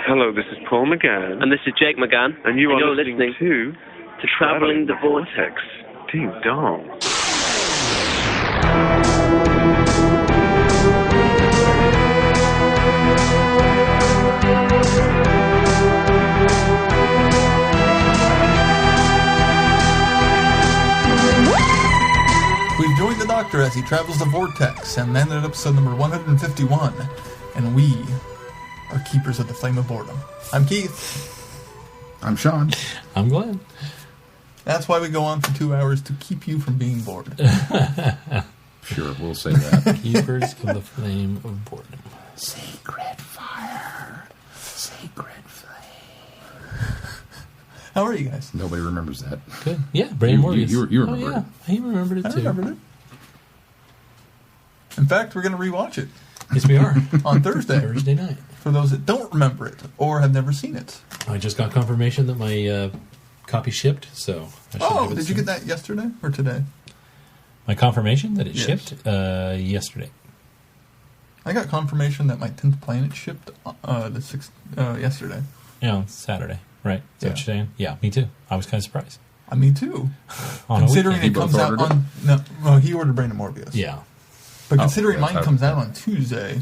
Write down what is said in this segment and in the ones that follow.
Hello, this is Paul McGann. And this is Jake McGann. And you're listening to Traveling the Vortex. Ding dong. We've joined the Doctor as he travels the Vortex and landed at episode number 151. And we are keepers of the flame of boredom. I'm Keith. I'm Sean. I'm Glenn. That's why we go on for 2 hours, to keep you from being bored. Sure, we'll say that. Keepers of the flame of boredom. Sacred fire. Sacred flame. How are you guys? Nobody remembers that. Good. Yeah, Brain Morbius. You remember it. He remembered it too. I remembered it. In fact, we're going to rewatch it. Yes, we are. On Thursday. Thursday night. For those that don't remember it or have never seen it. I just got confirmation that my copy shipped, so I should have it did you soon. get that yesterday or today? My confirmation that it Yes. shipped yesterday. I got confirmation that my 10th planet shipped yesterday. Yeah, Saturday. Right. Is that what you're saying? Yeah, me too. I was kind of surprised. Me too. On a Considering weekend. it comes out on... No, he ordered Brain of Morbius. Yeah. But considering yes, mine comes out on Tuesday...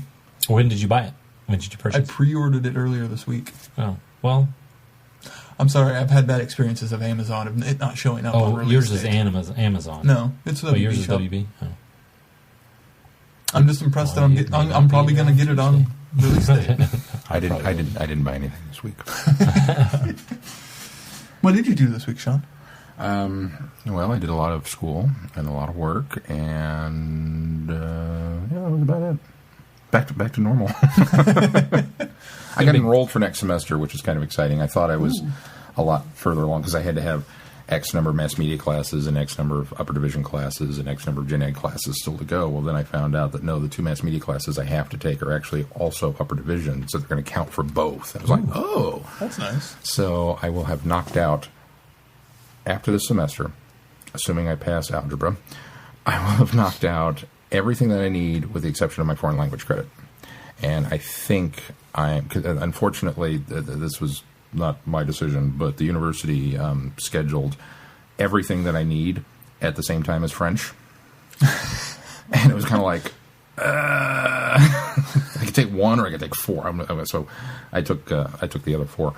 When did you buy it? When did you I purchase it? pre-ordered it earlier this week. Oh, well... I'm sorry, I've had bad experiences of Amazon, of it not showing up on release yours date. is Amazon. No, it's WB yours is shop. WB? Oh. I'm just impressed that Well, I'm probably going to get it on release date. I didn't buy anything this week. What did you do this week, Sean? Well, I did a lot of school and a lot of work, and that was about it. Back to normal. I got enrolled for next semester, which is kind of exciting. I thought I was a lot further along because I had to have X number of mass media classes and X number of upper division classes and X number of gen ed classes still to go. Well, then I found out that no, the 2 mass media classes I have to take are actually also upper division, so they're going to count for both. I was like, oh. That's nice. So I will have knocked out, after this semester, assuming I pass algebra, I will have knocked out everything that I need with the exception of my foreign language credit. And I think unfortunately, this was not my decision, but the university scheduled everything that I need at the same time as French. And it was kind of like, I could take one or I could take four. So I took the other four.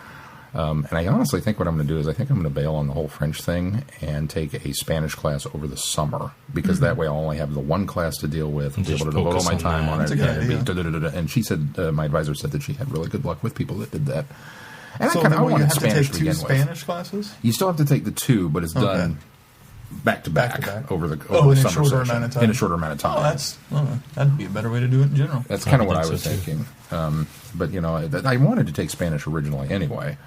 And I honestly think what I'm going to do is I think I'm going to bail on the whole French thing and take a Spanish class over the summer, because that way I'll only have the one class to deal with and be able to devote all my time on it. And she said, my advisor said that she had really good luck with people that did that. And so I wanted you have Spanish to take two Spanish classes? You still have to take the two, but it's done back to back over the in summer a shorter session. amount of time. In a shorter amount of time. That'd be a better way to do it in general. That's kind of what I was thinking. But I wanted to take Spanish originally anyway.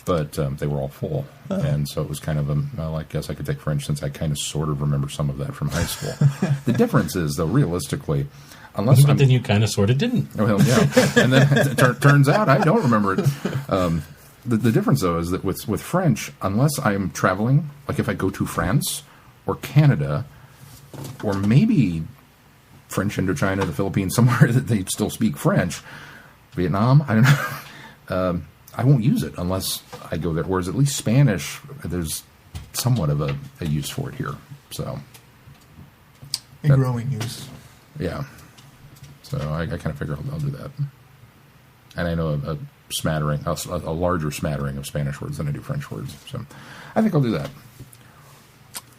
But they were all full, and so it was kind of I guess I could take French since I kind of sort of remember some of that from high school. The difference is, though, realistically, but then you kind of sort of didn't. Well, yeah, and then it turns out I don't remember it. The difference, though, is that with French, unless I'm traveling, like if I go to France or Canada, or maybe French Indochina, the Philippines, somewhere that they still speak French, Vietnam, I don't know. I won't use it unless I go there. Whereas at least Spanish, there's somewhat of a use for it here. So a growing use. Yeah. So I kind of figure I'll do that. And I know a smattering, a larger smattering of Spanish words than I do French words. So I think I'll do that.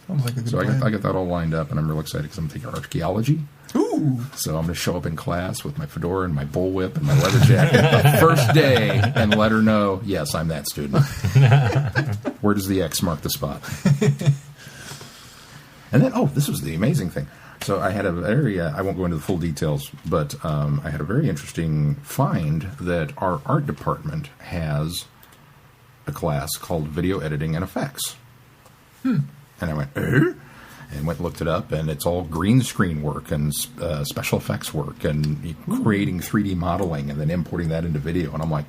Sounds like a good So plan. I got that all lined up, and I'm real excited because I'm taking archaeology. Ooh! So I'm going to show up in class with my fedora and my bullwhip and my leather jacket the first day and let her know, yes, I'm that student. Where does the X mark the spot? And then, this was the amazing thing. So I had a very, I won't go into the full details, but I had a very interesting find that our art department has a class called Video Editing and Effects. And I went, and went and looked it up, and it's all green screen work and special effects work and creating 3D modeling and then importing that into video. And I'm like,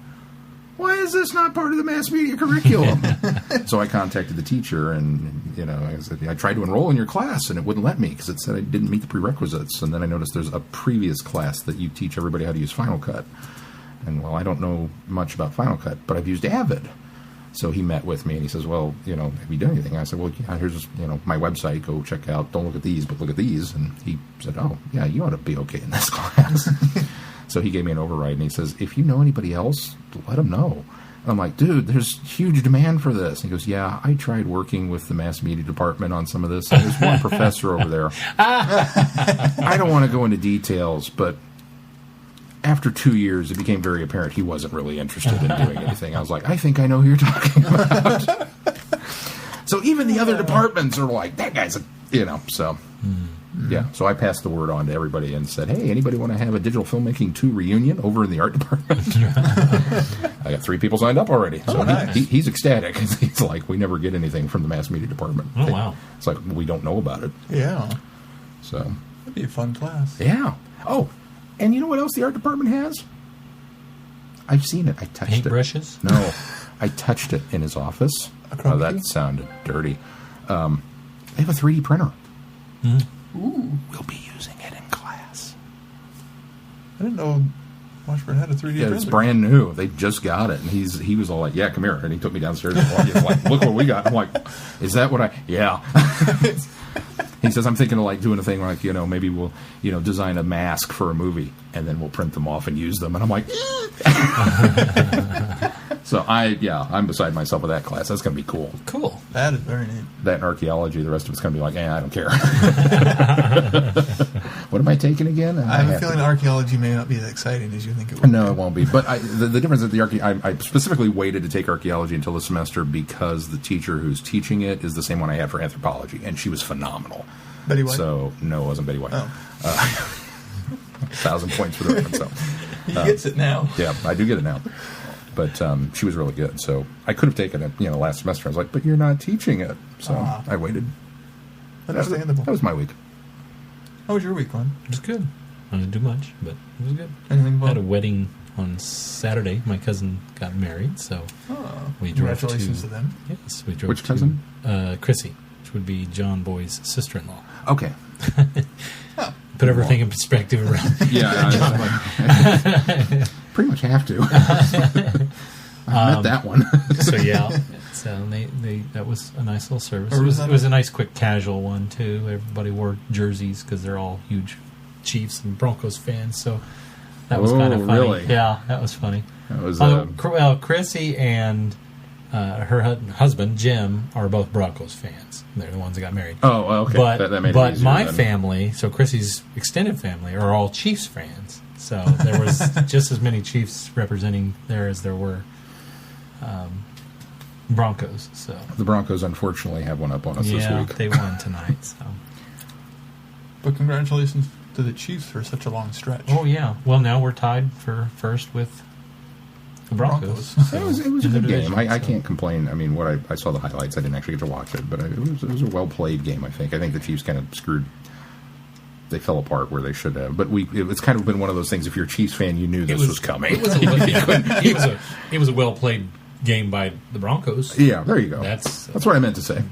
why is this not part of the mass media curriculum? So I contacted the teacher, and I said, I tried to enroll in your class, and it wouldn't let me because it said I didn't meet the prerequisites. And then I noticed there's a previous class that you teach everybody how to use Final Cut. And, well, I don't know much about Final Cut, but I've used Avid. So he met with me, and he says, well, have you done anything? I said, well, yeah, here's, my website. Go check out, don't look at these, but look at these. And he said, oh, yeah, you ought to be okay in this class. So he gave me an override, and he says, if you know anybody else, let them know. And I'm like, dude, there's huge demand for this. And he goes, yeah, I tried working with the mass media department on some of this. And there's one professor over there. I don't want to go into details, but after 2 years, it became very apparent he wasn't really interested in doing anything. I was like, I think I know who you're talking about. So even the other departments are like, that guy's so. Yeah, so I passed the word on to everybody and said, hey, anybody want to have a Digital Filmmaking 2 reunion over in the art department? I got 3 people signed up already. So nice. He's ecstatic. He's like, we never get anything from the mass media department. Oh, wow. It's like, we don't know about it. Yeah. So. That'd be a fun class. Yeah. Oh, and you know what else the art department has? I've seen it. I touched it. Paintbrushes? No. I touched it in his office. Oh, that sounded dirty. They have a 3D printer. Ooh. We'll be using it in class. I didn't know Washburn had a 3D printer. Yeah, it's brand new. They just got it. And he was all like, yeah, come here. And he took me downstairs and he's like, look what we got. I'm like, is that what yeah. He says, I'm thinking of like doing a thing like, maybe we'll, design a mask for a movie and then we'll print them off and use them. And I'm like, so I'm beside myself with that class. That's going to be cool. Cool. That is very neat. That and archaeology, the rest of it's going to be like, I don't care. What am I taking again? I have a feeling archaeology may not be as exciting as you think it would. No, it won't be. But the difference is I specifically waited to take archaeology until the semester because the teacher who's teaching it is the same one I had for anthropology, and she was phenomenal. Betty White? So, no, it wasn't Betty White. Oh. 1,000 points for the reference. So. He gets it now. Yeah, I do get it now. But she was really good. So I could have taken it, last semester. I was like, but you're not teaching it. So I waited. Understandable. That was my week. How was your week, Glenn? It was good. I didn't do much, but it was good. Anything I had a fun? wedding on Saturday. My cousin got married, so we drove congratulations to them. Yes, we drove Which cousin? Chrissy, which would be John Boy's sister-in-law. Okay. Put everything in perspective around. Yeah, I pretty much have to. I met that one. So yeah, so that was a nice little service. Or It was was that a nice, quick, casual one too. Everybody wore jerseys because they're all huge Chiefs and Broncos fans. So that was kind of funny. Really? Yeah, that was funny. That was. Well, Chrissy and her husband Jim are both Broncos fans. They're the ones that got married. Oh, okay. But that made it but easier my then. family, so Chrissy's extended family, are all Chiefs fans. So there was just as many Chiefs representing there as there were Broncos. So The Broncos, unfortunately, have one up on us this week. they won tonight. So. But congratulations to the Chiefs for such a long stretch. Oh yeah. Well, now we're tied for first with the Broncos. So, It was a in the good division, game. I so. can't complain. I mean, I saw the highlights. I didn't actually get to watch it, but it was a well-played game, I think. I think the Chiefs kind of screwed. They fell apart where they should have. But it's kind of been one of those things, if you're a Chiefs fan, you knew this was coming. It was a well played game by the Broncos. Yeah, there you go. That's what I meant to say.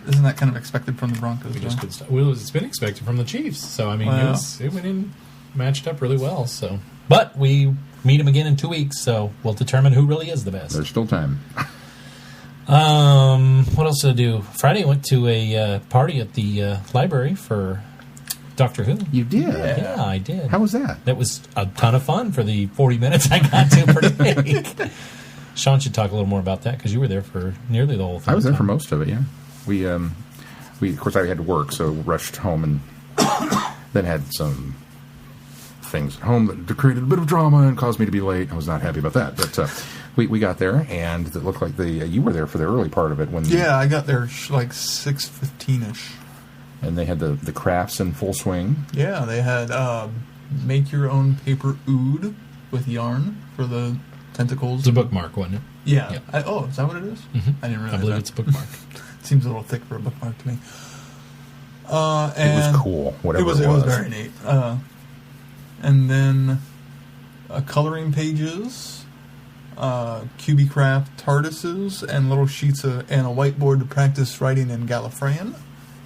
Isn't that kind of expected from the Broncos? We just couldn't stop. Well, it's been expected from the Chiefs. So I mean, it went in matched up really well. So, but we meet them again in 2 weeks, so we'll determine who really is the best. There's still time. What else did I do? Friday, I went to a party at the library for Doctor Who. You did? Yeah, I did. How was that? That was a ton of fun for the 40 minutes I got to per day. Sean should talk a little more about that because you were there for nearly the whole thing. I was there for most of it, yeah. We of course, I had to work, so rushed home and then had some things at home that created a bit of drama and caused me to be late. I was not happy about that, but we got there, and it looked like you were there for the early part of it. Yeah, I got there like 6:15ish. And they had the crafts in full swing. Yeah, they had make your own paper oud with yarn for the tentacles. It's a bookmark, wasn't it? Yeah. Yep. Is that what it is? Mm-hmm. I didn't realize I believe that. it's a bookmark. Seems a little thick for a bookmark to me. And it was cool, whatever it was. It was very neat. And then coloring pages, Cubicraft TARDISes, and little sheets and a whiteboard to practice writing in Gallifreyan.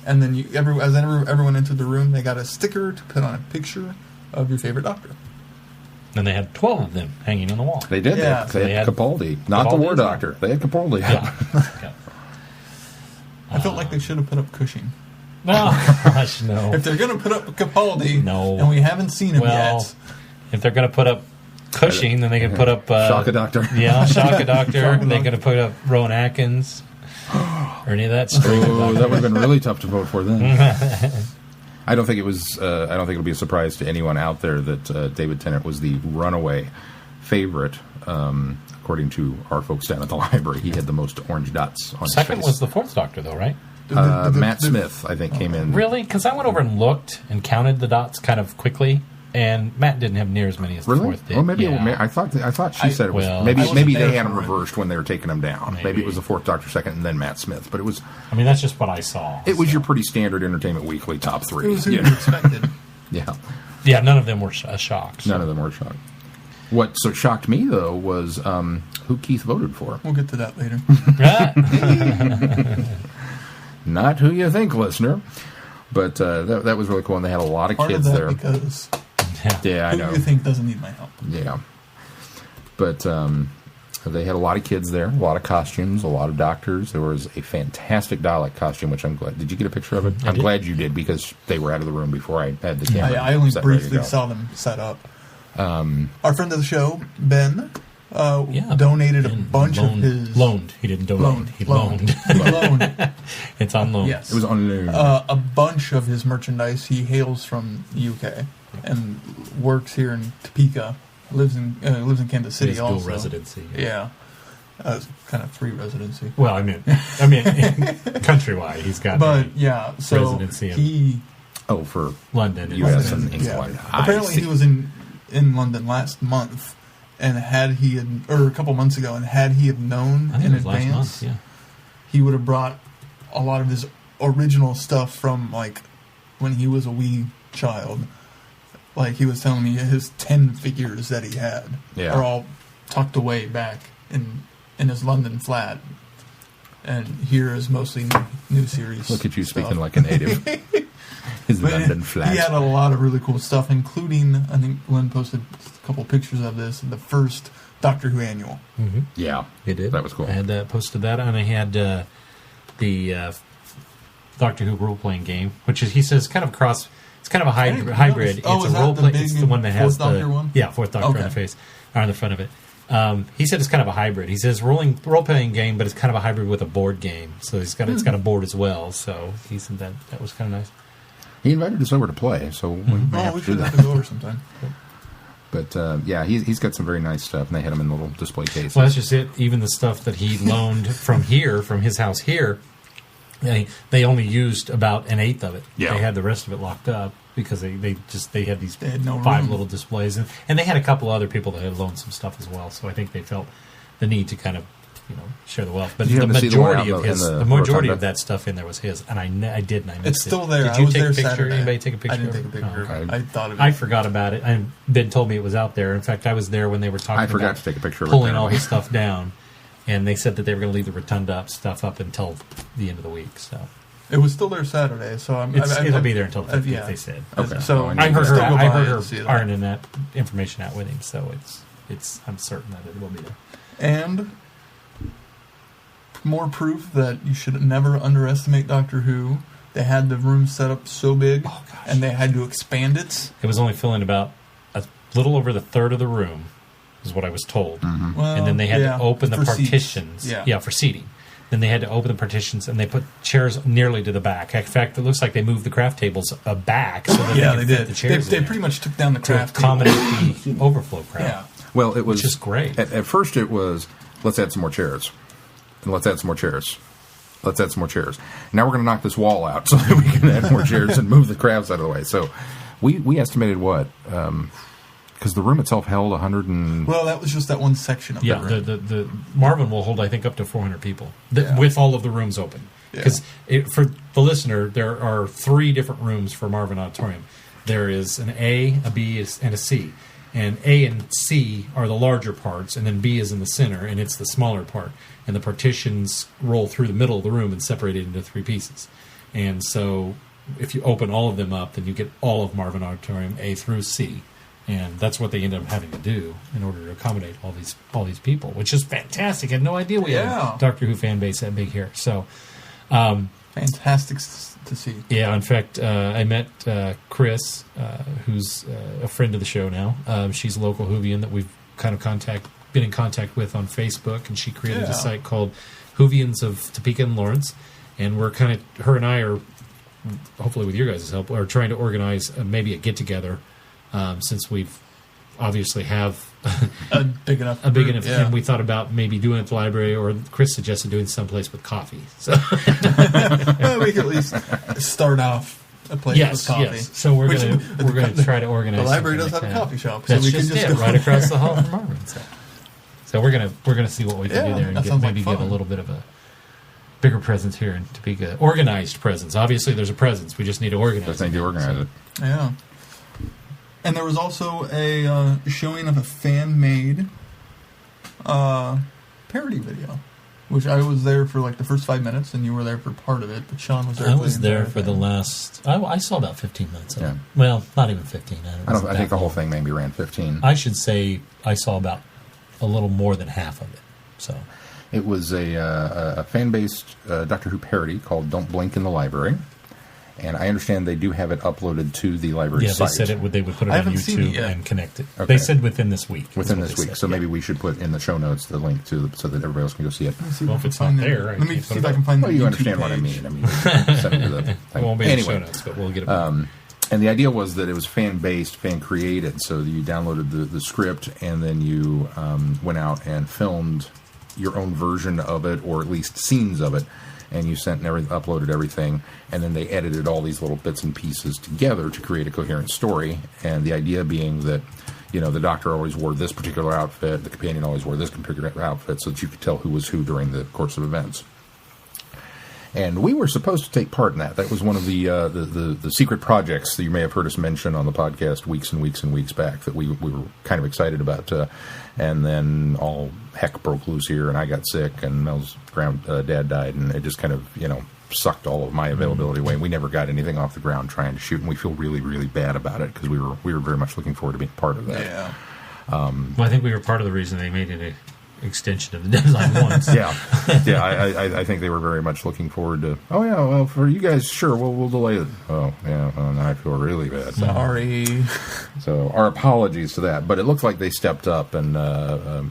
And then as everyone entered the room, they got a sticker to put on a picture of your favorite Doctor. And they had 12 of them hanging on the wall. They did. Yeah. They had Capaldi. Not Capaldi the War as well. Doctor. They had Capaldi. Yeah. Yeah. I felt like they should have put up Cushing. No, gosh, no. If they're going to put up Capaldi, No. and we haven't seen him Well, yet, if they're going to put up Cushing, then they can put up... Shaka Doctor. Yeah, Shaka Doctor. Shaka They're Doctor. going to put up Rowan Atkins. Or any of that string. Oh, that would have been really tough to vote for then. I don't think it was. I don't think it'll be a surprise to anyone out there that David Tennant was the runaway favorite. According to our folks down at the library, he had the most orange dots on Second his face. was the fourth Doctor, though, right? Matt Smith, I think, came in. Really? Because I went over and looked and counted the dots kind of quickly, and Matt didn't have near as many as the Really? fourth did. Well, maybe Yeah. I thought she said it was well, I maybe wasn't they there had for them it. reversed when they were taking them down. Maybe Maybe. it was the fourth Doctor second and then Matt Smith, but it was that's just what I saw. your pretty standard Entertainment Weekly top it three. was who you you know? expected. Yeah, Yeah, none of them were shocked. none of them were shocked. What shocked me though was who Keith voted for. We'll get to that later. Not who you think, listener. But that was really cool, and they had a lot of Part kids of that there. because Yeah, I who know. you think doesn't need my help? Yeah. But they had a lot of kids there, a lot of costumes, a lot of doctors. There was a fantastic Dalek costume, which I'm glad. Did you get a picture of it? I'm did. glad you did, because they were out of the room before I had the camera. I only set ready to briefly go. saw them set up. Our friend of the show, Ben, donated a bunch of his... Loaned. He didn't donate. He loaned. He loaned. It's on loan. Yes. It was on loan. A bunch of his merchandise. He hails from the UK and works here in Topeka. Lives in Kansas City His dual also. residency. Yeah, kind of free residency. Well, I mean, countrywide, he's got But yeah, so residency in he for London. U.S. and yeah. England. Apparently he was in London last month, and or a couple months ago, and had he have known I think in it was last advance, month, yeah. he would have brought a lot of his original stuff from like when he was a wee child. Like he was telling me, his 10 figures that he had are all tucked away back in his London flat, and here is mostly new series. Look at you stuff. speaking like a native. His But London flat. He had a lot of really cool stuff, including, I think Glenn posted a couple pictures of this, the first Doctor Who annual. Mm-hmm. Yeah, He did. That was cool. I had posted that, and I had the Doctor Who role-playing game, which is, he says, kind of cross... It's kind of a hybrid. Oh, It's is a that role the play. big It's the one that has Fourth Doctor one? Yeah, Fourth Doctor Okay. on the face, or on the front of it. He said it's kind of a hybrid. He says role-playing game, but it's kind of a hybrid with a board game. So it's got a board as well. So he said that was kind of nice. He invited us over to play, so we may have We to do should that. have to go over sometime. But yeah, he's got some very nice stuff, and they had him in little display cases. Well, that's just it. Even the stuff that he loaned from his house here, they only used about an eighth of it. Yeah. They had the rest of it locked up because they had these They had no 5 room. little displays, and they had a couple other people that had loaned some stuff as well. So I think they felt the need to kind of share the wealth. But Did you the happen to see the one majority out of in his, the the majority rotunda? of that stuff in there was his, and I didn't. I missed It's still it. there. Did I you was take there a picture? Saturday. Anybody take a picture? I didn't of take a it? picture. Oh, okay. I thought of it. I forgot about it. And Ben told me it was out there. In fact, I was there when they were talking I forgot about to take a picture of it. pulling all apparently. his stuff down. And they said that they were going to leave the rotunda stuff up until the end of the week. So It was still there Saturday, so it'll be there until the 15th, yeah. they said. Okay. So Oh, I heard still her. go I by heard and her see that. ironing that information out with him. So I'm certain that it will be there. And more proof that you should never underestimate Doctor Who. They had the room set up so big, and they had to expand it. It was only filling about a little over the third of the room, is what I was told. Well, And then they had to open the for seats. partitions. Yeah. For seating. Then they had to open the partitions, and they put chairs nearly to the back. In fact, it looks like they moved the craft tables back so that Yeah, they they could fit did. the chairs They in pretty there much took down the to craft accommodate table. the overflow crowd. Yeah. Well, it was Which is great. At first, it was let's add some more chairs, and let's add some more chairs. Let's add some more chairs. Now we're going to knock this wall out so that we can add more chairs and move the crowds out of the way. So we estimated what? Because the room itself held 100 and... Well, that was just that one section of Yeah, the room. the Marvin will hold, I think, up to 400 people Yeah. with all of the rooms open. Because for the listener, there are 3 different rooms for Marvin Auditorium. There is an A, a B, and a C. And A and C are the larger parts, and then B is in the center, and it's the smaller part. And the partitions roll through the middle of the room and separate it into 3 pieces. And so if you open all of them up, then you get all of Marvin Auditorium A through C. And that's what they ended up having to do in order to accommodate all these people, which is fantastic. I had no idea we had a Doctor Who fan base that big here. So, fantastic to see. Yeah, in fact, I met Chris, who's a friend of the show now. She's a local Whovian that we've kind of been in contact with on Facebook, and she created a site called Whovians of Topeka and Lawrence. And we're kind of, her and I are, hopefully with your guys' help, are trying to organize maybe a get-together. Since we've obviously have a big enough, and we thought about maybe doing it at the library, or Chris suggested doing someplace with coffee. So we could at least start off a place with coffee. Yes. So we're going to try to organize. The library does have a coffee shop, so we can just go right across the hall from Marvin. So we're gonna see what we can do there and maybe give a little bit of a bigger presence here in Topeka, organized presence. Obviously, there's a presence. We just need to organize. Just need to organize it. Yeah. And there was also a showing of a fan-made parody video, which I was there for like the first 5 minutes, and you were there for part of it, but Sean was there. I was there for the last... I saw about 15 minutes of it. Well, not even 15. I think the whole thing maybe ran 15. I should say I saw about a little more than half of it. So it was a fan-based Doctor Who parody called Don't Blink in the Library. And I understand they do have it uploaded to the library site. Yeah, they said they would put it on YouTube and connect it. Okay. They said within this week. Within this week. So maybe we should put in the show notes the link to so that everybody else can go see it. Well, if it's not there, let me see if I can find the you YouTube understand page. What I mean. I mean, send it to the thing. It won't be in the show notes, but we'll get it. And the idea was that it was fan-based, fan-created. So you downloaded the script, and then you went out and filmed your own version of it, or at least scenes of it. And you sent and uploaded everything, and then they edited all these little bits and pieces together to create a coherent story. And the idea being that, the Doctor always wore this particular outfit, the companion always wore this particular outfit, so that you could tell who was who during the course of events. And we were supposed to take part in that. That was one of the secret projects that you may have heard us mention on the podcast weeks and weeks and weeks back that we were kind of excited about. And then all heck broke loose here, and I got sick, and Mel's dad died, and it just kind of, sucked all of my availability away. We never got anything off the ground trying to shoot, and we feel really, really bad about it because we were very much looking forward to being part of that. Yeah. Well, I think we were part of the reason they made it an extension of the deadline once. I think they were very much looking forward to. Oh yeah, well for you guys, sure, we'll delay it. Oh yeah, well, now I feel really bad. Sorry. So our apologies to that, but it looked like they stepped up, and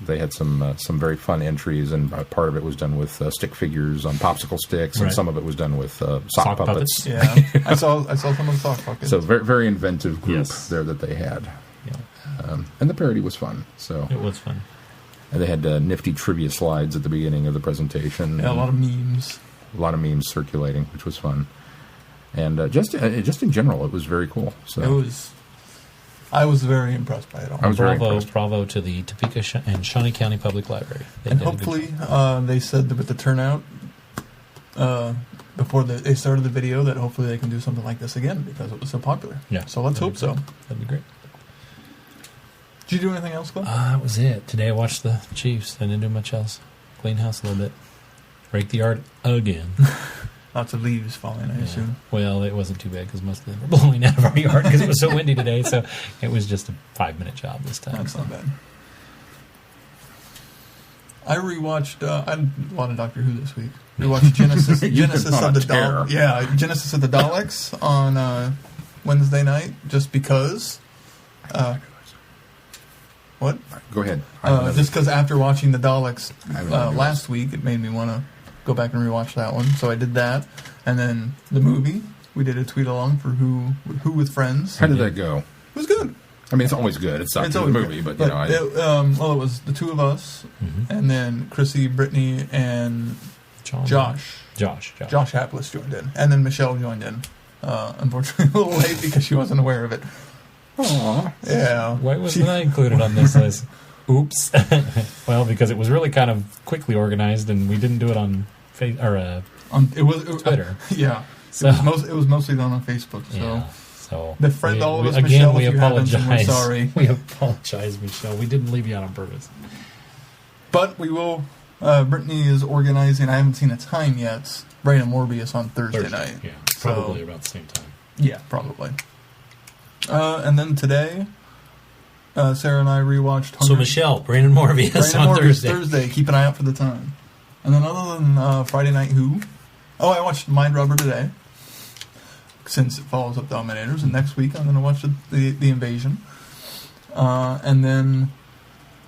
they had some very fun entries, and part of it was done with stick figures on popsicle sticks, and some of it was done with sock puppets. Yeah, I saw some of the sock puppets. So very very inventive group there that they had. Yeah. And the parody was fun. So it was fun. And they had nifty trivia slides at the beginning of the presentation. Yeah, a lot of memes. A lot of memes circulating, which was fun. And just in general, it was very cool. So it was. I was very impressed by it all. I was very impressed. Bravo to the Topeka and Shawnee County Public Library. And hopefully, they said that with the turnout before they started the video, that hopefully they can do something like this again because it was so popular. Yeah. So let's hope so. That'd be great. Did you do anything else, Glenn? That was it. Today I watched the Chiefs. I didn't do much else. Clean house a little bit. Rake the yard again. Lots of leaves falling, I assume. Well, it wasn't too bad because most of them were blowing out of our yard because it was so windy today. So it was just a 5-minute job this time. That's not bad. I rewatched. I did a lot of Doctor Who this week. We watched Genesis. Genesis of the Daleks. Yeah, Genesis of the Daleks on Wednesday night, just because. What? Go ahead. Just because after watching the Daleks last week, it made me want to go back and rewatch that one. So I did that, and then the movie. We did a tweet along for Who with Friends. How did that go? It was good. I mean, it's always good. It's not the movie, good. but it was the two of us, and then Chrissy, Brittany, and Josh Hapless joined in, and then Michelle joined in. Unfortunately, a little late because she wasn't aware of it. Aww. Yeah. Why wasn't I included on this list? Oops. Well, because it was really kind of quickly organized, and we didn't do it on Twitter. So it was mostly done on Facebook. So befriend all of us, Michelle. We apologize. We're sorry. We apologize, Michelle. We didn't leave you out on purpose. But we will. Brittany is organizing. I haven't seen a time yet. Brain and Morbius on Thursday night. Yeah, probably about the same time. Yeah, probably. And then today, Sarah and I rewatched Hunger. So Michelle, Brandon Morbius on Thursday. Keep an eye out for the time. And then other than Friday Night Who, I watched Mind Rubber today, since it follows up Dominators. And next week I'm going to watch the Invasion. And then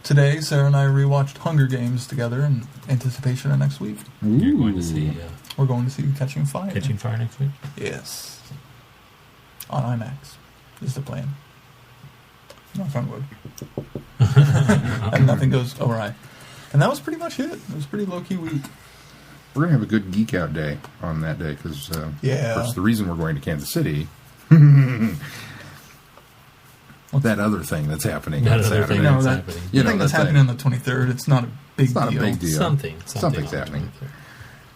today Sarah and I rewatched Hunger Games together in anticipation of next week. You're going to see... We're going to see Catching Fire. Catching Fire next week? Yes. On IMAX is the plan. Knock on wood. And nothing goes awry. And that was pretty much it. It was a pretty low-key week. We're going to have a good geek out day on that day because that's the reason we're going to Kansas City. That other thing that's happening. That other thing that's happening. The thing that's happening on the 23rd, it's not a big deal. It's not a big deal. Something's happening.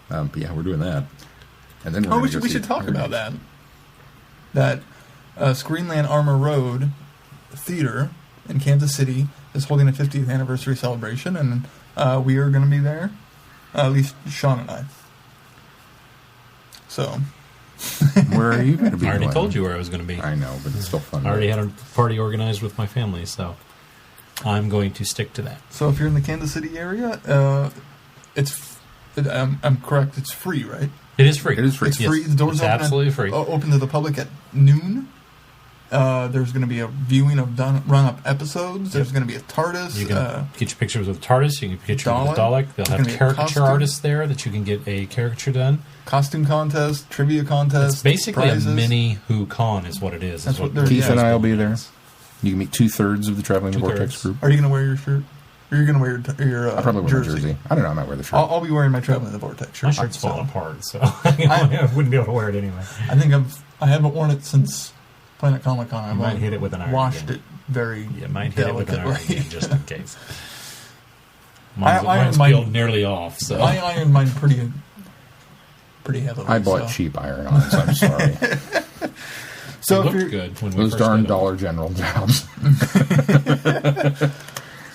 But yeah, we're doing that. And then we should talk about that. That Screenland Armour Road Theater in Kansas City is holding a 50th anniversary celebration, and we are going to be there. At least Sean and I. So, where are you going to be? I already told you where I was going to be. I know, but it's still fun. I already had a party organized with my family, so I'm going to stick to that. So, if you're in the Kansas City area, I'm correct. It's free, right? It is free. It is free. It's free. The doors it's absolutely free. Open to the public at noon. There's going to be a viewing of run-up episodes. There's going to be a TARDIS. You can get your pictures with TARDIS. You can get pictures with Dalek. They'll have caricature artists there that you can get a caricature done. Costume contest, trivia contest. It's basically prizes. A mini Who Con is what it is. That's what Keith and I will be there. You can meet 2/3 of the Traveling Vortex group. Are you going to wear your shirt? Or are you going to wear your I'll probably wear jersey? my jersey. I don't know. I might wear the shirt. I'll be wearing my Traveling the Vortex shirt. My shirt's falling apart, so I wouldn't be able to wear it anyway. I think I haven't worn it since Planet Comic Con. I might hit it with an iron. Washed it very might hit it with an iron again, just in case. Mine's peeled nearly off. So I ironed mine pretty heavily. I bought cheap iron-ons. I'm sorry. So it looked good when we those first darn did Dollar General jobs.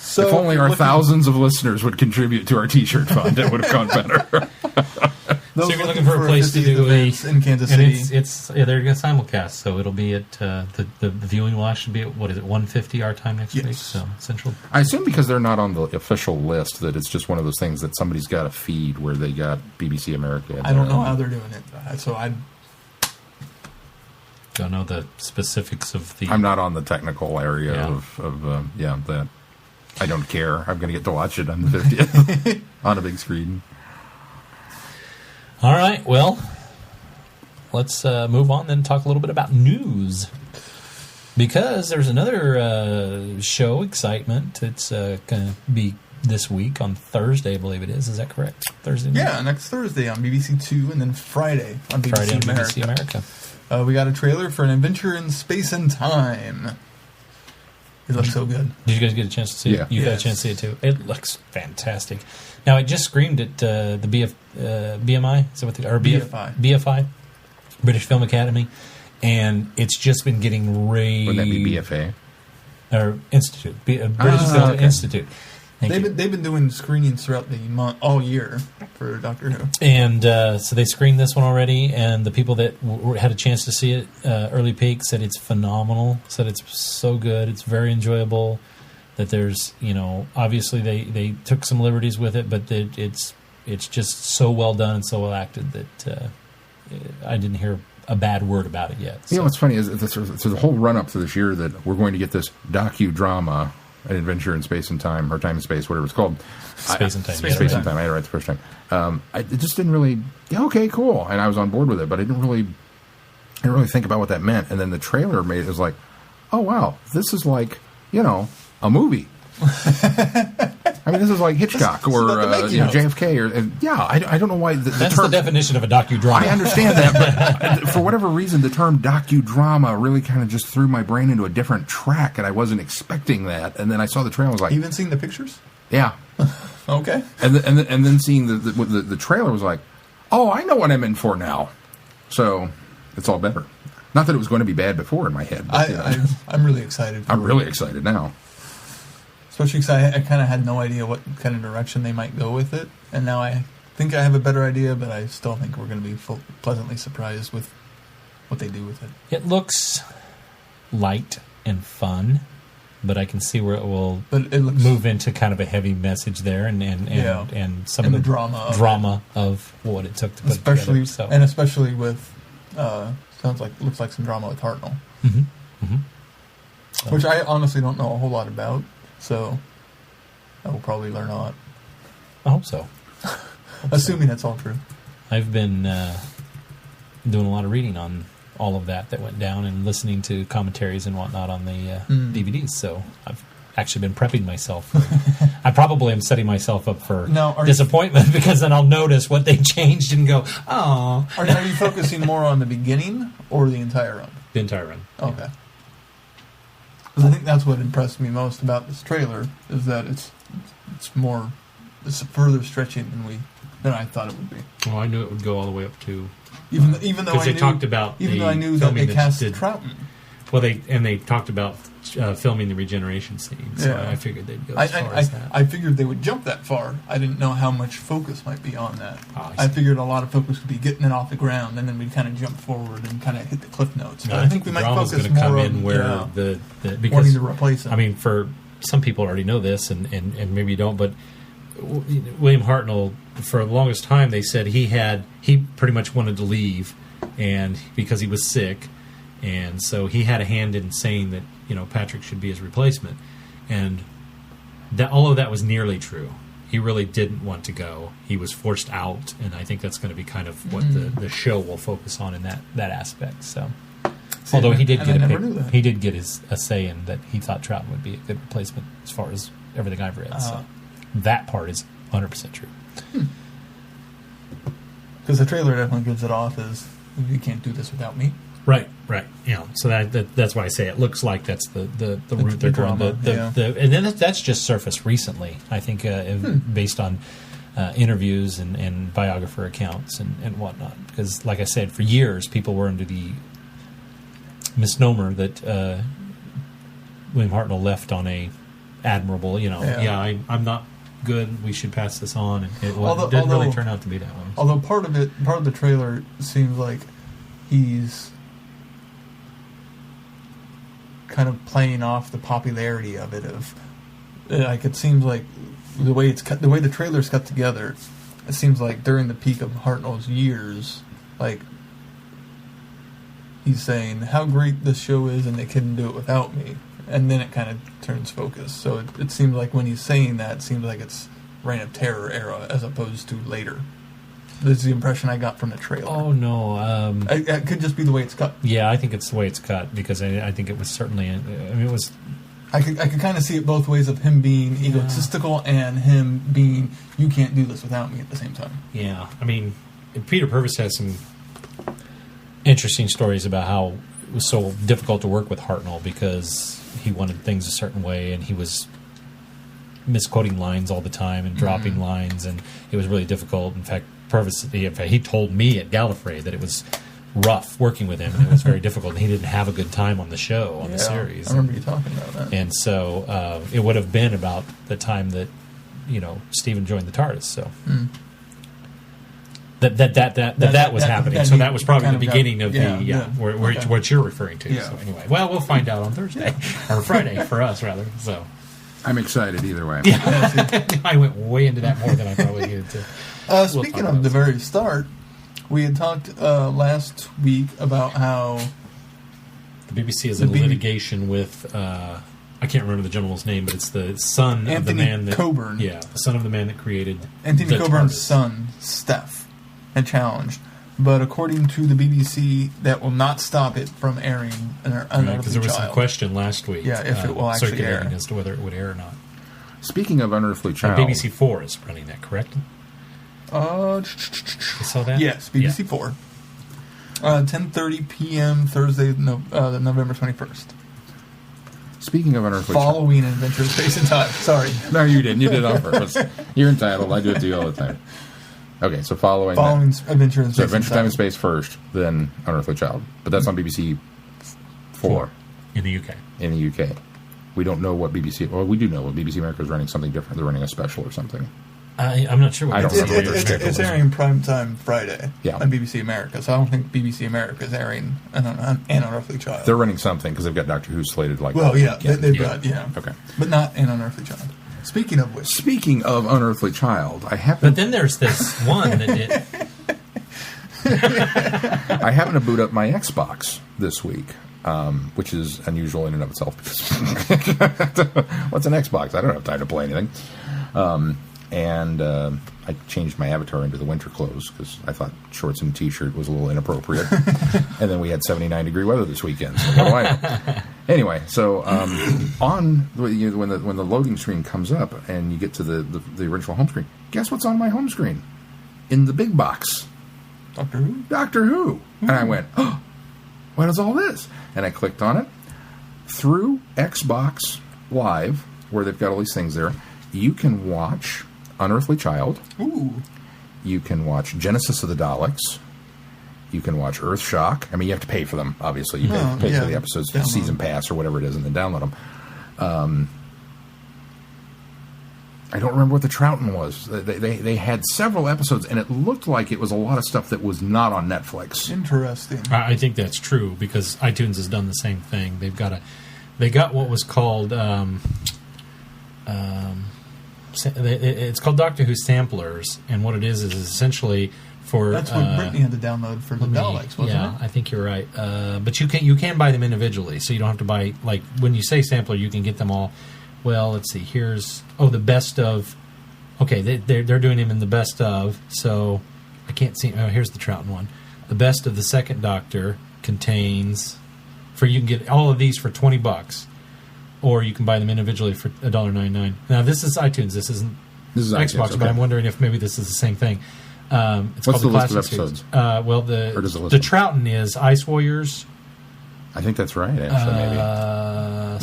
So if only our thousands of listeners would contribute to our T-shirt fund, it would have gone better. So you're looking for a place to do in Kansas City. They're going to simulcast, so it'll be at the viewing will actually be at 1:50 our time next week. So Central. I assume because they're not on the official list that it's just one of those things that somebody's got a feed where they got BBC America. I don't know how they're doing it, so I don't know the specifics of the. I'm not on the technical area of that. I don't care. I'm going to get to watch it on the 50th on a big screen. All right, well, let's move on then and talk a little bit about news. Because there's another show, Excitement. It's going to be this week on Thursday, I believe it is. Is that correct? Thursday night? Yeah, next Thursday on BBC Two, and then Friday on BBC America. We got a trailer for An Adventure in Space and Time. It looks so good. Did you guys get a chance to see it? You got a chance to see it too? It looks fantastic. Now, it just screamed at the BMI, is that what BFI. BFI, British Film Academy, and it's just been getting raved. Would that be BFA? Or Institute, British Film Institute. They've been doing screenings throughout the month, all year for Doctor Who. And so they screened this one already, and the people that had a chance to see it, early peek, said it's phenomenal, said it's so good, it's very enjoyable, that there's, obviously they took some liberties with it, but it's just so well done and so well acted that I didn't hear a bad word about it yet. So. You know what's funny is there's a whole run-up to this year that we're going to get this docudrama, An Adventure in Space and Time, or Time and Space, whatever it's called. Space and Time. Space and Time. I had it right the first time. It just didn't really. Yeah, okay, cool, and I was on board with it, but I didn't really think about what that meant. And then the trailer made it was like, oh wow, this is like a movie. I mean, this is like Hitchcock or JFK, I don't know why. That's the definition of a docudrama. I understand that, but for whatever reason, the term docudrama really kind of just threw my brain into a different track, and I wasn't expecting that. And then I saw the trailer, I was like, even seeing the pictures? Yeah. Okay. And then seeing the trailer was like, oh, I know what I'm in for now. So it's all better. Not that it was going to be bad before in my head. But, I'm really excited. I'm really excited now. Especially because I kind of had no idea what kind of direction they might go with it. And now I think I have a better idea, but I still think we're going to be pleasantly surprised with what they do with it. It looks light and fun. but I can see where it will But it looks, move into kind of a heavy message there, and some And of the drama of what it took to put especially it together. So. and especially with looks like some drama with Hartnell, which I honestly don't know a whole lot about. So I will probably learn a lot. I hope so. Assuming that's all true. I've been doing a lot of reading on all of that went down and listening to commentaries and whatnot on the DVDs. So I've actually been prepping myself. I probably am setting myself up for disappointment because then I'll notice what they changed and go, oh. Are you focusing more on the beginning or the entire run? The entire run. Okay. Because I think that's what impressed me most about this trailer is that it's further stretching than I thought it would be. Well, I knew it would go all the way up to... Even though I knew that they cast Troughton. Well, they talked about filming the regeneration scene, so I figured they'd go as far as that. I figured they would jump that far. I didn't know how much focus might be on that. I figured a lot of focus would be getting it off the ground, and then we'd kind of jump forward and kind of hit the cliff notes. But I think we might focus more come on in where because wanting to replace it. I mean, for some people already know this, and maybe you don't, but William Hartnell, for the longest time, they said he pretty much wanted to leave, and because he was sick, and so he had a hand in saying that Patrick should be his replacement, and that all of that was nearly true. He really didn't want to go. He was forced out, and I think that's going to be kind of what the show will focus on in that aspect. So, although he did get a say in that he thought Troughton would be a good replacement as far as everything I've read. So that part is 100% true. Because the trailer definitely gives it off as you can't do this without me. Right. So that's why I say it looks like that's the route they're going. And then that's just surfaced recently. I think based on interviews and biographer accounts and whatnot. Because, like I said, for years people were under the misnomer that William Hartnell left on a admirable. I'm not good. We should pass this on. And it didn't really turn out to be that way. Although part of the trailer seems like he's kind of playing off the popularity of it. It seems like the way the trailer's cut together, it seems like during the peak of Hartnell's years, like he's saying how great this show is and they couldn't do it without me, and then it kind of turns focus. So it seems like when he's saying that, it seems like it's Reign of Terror era as opposed to later. This is the impression I got from the trailer. Oh, no. It could just be the way it's cut. Yeah, I think it's the way it's cut, because I think it was certainly... it was... I could kind of see it both ways of him being egotistical and him being, you can't do this without me at the same time. Yeah, I mean, Peter Purves has some interesting stories about how it was so difficult to work with Hartnell because he wanted things a certain way, and he was misquoting lines all the time and dropping lines, and it was really difficult. In fact, Purves, he told me at Gallifrey that it was rough working with him, and it was very difficult, and he didn't have a good time on the show, on the series. I remember you talking about that. And so it would have been about the time that Stephen joined the TARDIS. So that was happening. So that was probably the beginning of what you're referring to. Yeah. So anyway, we'll find out on Thursday or Friday for us rather. So I'm excited either way. Yeah. I went way into that more than I probably needed to. Speaking of the very start, we had talked last week about how the BBC is in litigation with I can't remember the gentleman's name, but it's the son of the man that Coburn. Yeah, the son of the man that created Anthony the Coburn's TARDIS. son, Steph, had challenged. But according to the BBC, that will not stop it from airing because there was some question last week. Yeah, if it will actually air, as to whether it would air or not. Speaking of Unearthly Child, BBC 4 is running that, correct? You saw that? Yes, BBC 4. 10:30 p.m. Thursday, November 21st. Speaking of Unearthly Child, following Adventure in Space and Time. Sorry. No, you didn't. You did it on purpose. You're entitled. I do it to you all the time. Okay, so following Adventure in Space. So Adventure Time and Space first, then Unearthly Child. But that's on BBC 4. In the UK. In the UK. We don't know what BBC... Well, we do know what BBC America is running something different. They're running a special or something. I'm not sure what I don't remember what their schedule It's is. airing primetime Friday Yeah. on BBC America, so I don't think BBC America is airing an Unearthly Child. They're running something because they've got Doctor Who slated like. Well, all yeah, weekend. they've got, Okay. but not an Unearthly Child. Speaking of which, Speaking of Unearthly Child, I happen But then there's this one that did. I happen to boot up my Xbox this week, which is unusual in and of itself. What's an Xbox? I don't have time to play anything. And I changed my avatar into the winter clothes because I thought shorts and T-shirt was a little inappropriate. And then we had 79-degree weather this weekend. So what do I know? Anyway, so when the loading screen comes up and you get to the original home screen, guess what's on my home screen? In the big box. Doctor Who? Doctor Who. And I went, oh, what is all this? And I clicked on it. Through Xbox Live, where they've got all these things there, you can watch Unearthly Child. Ooh. You can watch Genesis of the Daleks. You can watch Earthshock. I mean, you have to pay for them, obviously. You pay for the episodes, Download. season pass or whatever it is, and then download them. I don't remember what the Troughton was. They had several episodes, and it looked like it was a lot of stuff that was not on Netflix. Interesting. I think that's true because iTunes has done the same thing. They got what was called it's called Doctor Who samplers, and what it is essentially for That's what Brittany had to download for the Daleks, wasn't yeah, it? I think you're right. But you can buy them individually, so you don't have to buy, like, when you say sampler, you can get them all. Well, let's see. Here's the best of. Okay, they're doing them in the best of. So I can't see. Oh, here's the Troughton one. The best of the Second Doctor contains. You can get all of these for $20, or you can buy them individually for $1.99. Now this is iTunes. This isn't Xbox, iTunes, okay. but I'm wondering if maybe this is the same thing. It's What's called the list of Classic episodes? Series. Well, Or does it list the them? Troughton is Ice Warriors. I think that's right, actually, maybe.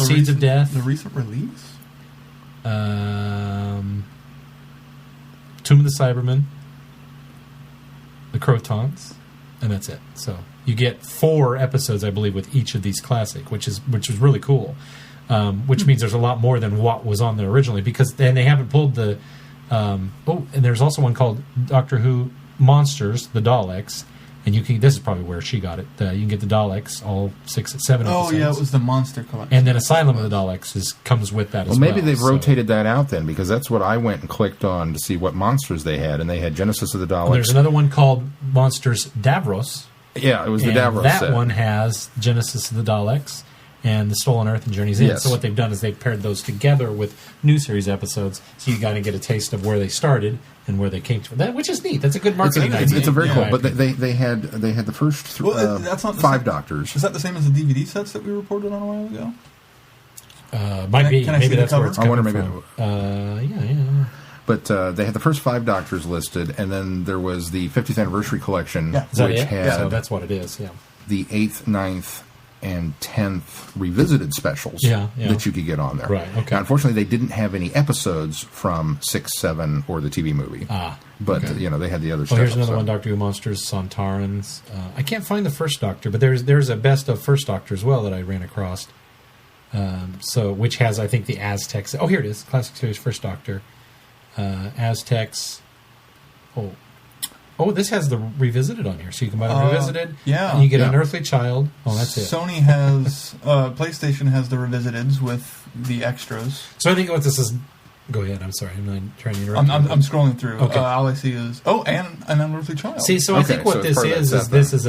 Seeds of Death. The recent release? Tomb of the Cybermen. The Crotons. And that's it. So you get 4 episodes, I believe, with each of these classic, which is really cool. Which means there's a lot more than what was on there originally, because then they haven't pulled the. And there's also one called Doctor Who Monsters, the Daleks, and you can. This is probably where she got it. You can get the Daleks, all 6 and 7 episodes. Oh yeah, it was the Monster Collection. And then Asylum of the Daleks comes with that as well. Well, maybe they've so. rotated that out then, because that's what I went and clicked on to see what monsters they had, and they had Genesis of the Daleks. And there's another one called Monsters Davros. Yeah, it was the and Davros that set. one has Genesis of the Daleks and the Stolen Earth and Journeys In. Yes. So what they've done is they've paired those together with new series episodes, so you kind of get a taste of where they started and where they came to. That, which is neat. That's a good marketing idea. It's a very in cool. my But opinion. they had the first that's not the 5 same- Doctors. Is that the same as the DVD sets that we reported on a while ago? Might be. can I see Maybe the that's where cover? it's I coming wonder maybe from. Yeah. But they had the first 5 Doctors listed, and then there was the 50th Anniversary Collection, Yeah. Is that which it? had So that's what it is, yeah. the 8th, 9th, and 10th revisited specials Yeah. that you could get on there. Right, okay. Now, unfortunately, they didn't have any episodes from 6, 7, or the TV movie. But, okay. they had the other Well, stuff. here's another so. one, Doctor Who Monsters, Sontarans. I can't find the first Doctor, but there's a best of first Doctor as well that I ran across. Which has, I think, the Aztecs. Oh, here it is. Classic Series First Doctor. Aztecs. Oh, this has the Revisited on here. So you can buy the Revisited. Yeah. And you get Yeah. Unearthly Child. Oh, that's it. Sony has... PlayStation has the Revisiteds with the extras. So I think what this is... Go ahead. I'm sorry. I'm not trying to interrupt. I'm scrolling through. Okay. All I see is... Oh, and an Unearthly Child. See, so I Okay, think what so it's this part of that is set, this is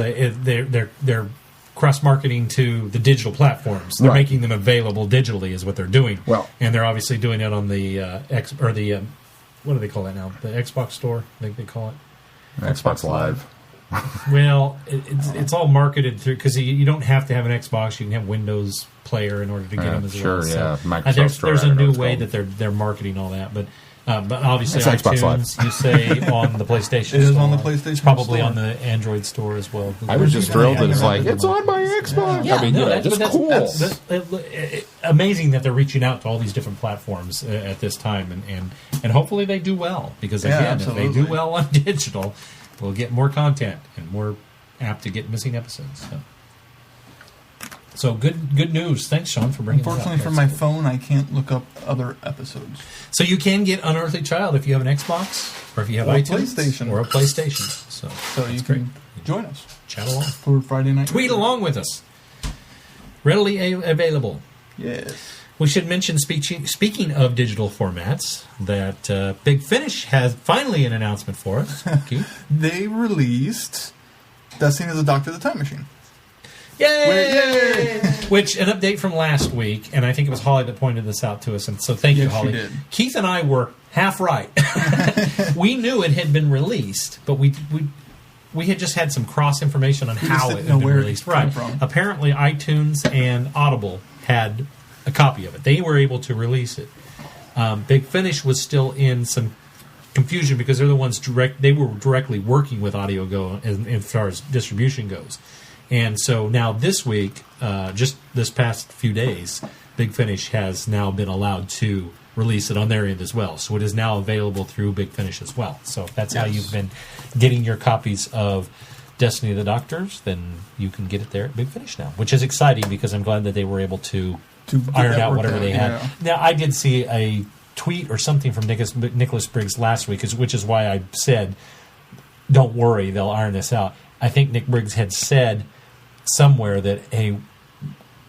they're cross-marketing to the digital platforms. They're Right. making them available digitally is what they're doing. Well- and they're obviously doing it on the what do they call that now? The Xbox Store, I think they call it. Xbox Live. Well, it's all marketed through, because you don't have to have an Xbox. You can have Windows Player in order to get them as sure, well. yeah. So, Microsoft Store, there's I a don't know new what way it's that they're marketing all that, but obviously It's Xbox iTunes, you say on the PlayStation. It is Store. on the PlayStation It's probably Store. on the Android Store as well. I was just thrilled that it's like, it's on my Xbox. Yeah, I mean, no, just that's cool. That's amazing that they're reaching out to all these different platforms at this time, and hopefully they do well, because again, if they do absolutely. well on digital, we'll get more content and more apt to get missing episodes. So good news. Thanks, Sean, for bringing that up. Unfortunately, from my phone, I can't look up other episodes. So you can get Unearthly Child if you have an Xbox or if you have iTunes PlayStation. or a PlayStation. So you can join us. Chat along. For Friday night. Tweet along with us. Readily available. Yes. We should mention, speaking of digital formats, that Big Finish has finally an announcement for us. Keith. They released Destiny as a Doctor of the Time Machine. Yay! Which, an update from last week, and I think it was Holly that pointed this out to us, and so thank you, Holly. She did. Keith and I were half right. We knew it had been released, but we had just had some cross information on how it had been released. Right. Apparently, iTunes and Audible had a copy of it. They were able to release it. Big Finish was still in some confusion because they're the ones they were directly working with Audio Go as far as distribution goes. And so now this week, just this past few days, Big Finish has now been allowed to release it on their end as well. So it is now available through Big Finish as well. So if that's how you've been getting your copies of Destiny of the Doctors, then you can get it there at Big Finish now, which is exciting because I'm glad that they were able to iron out whatever they had. Yeah. Now, I did see a tweet or something from Nicholas Briggs last week, which is why I said, don't worry, they'll iron this out. I think Nick Briggs had said somewhere that, hey,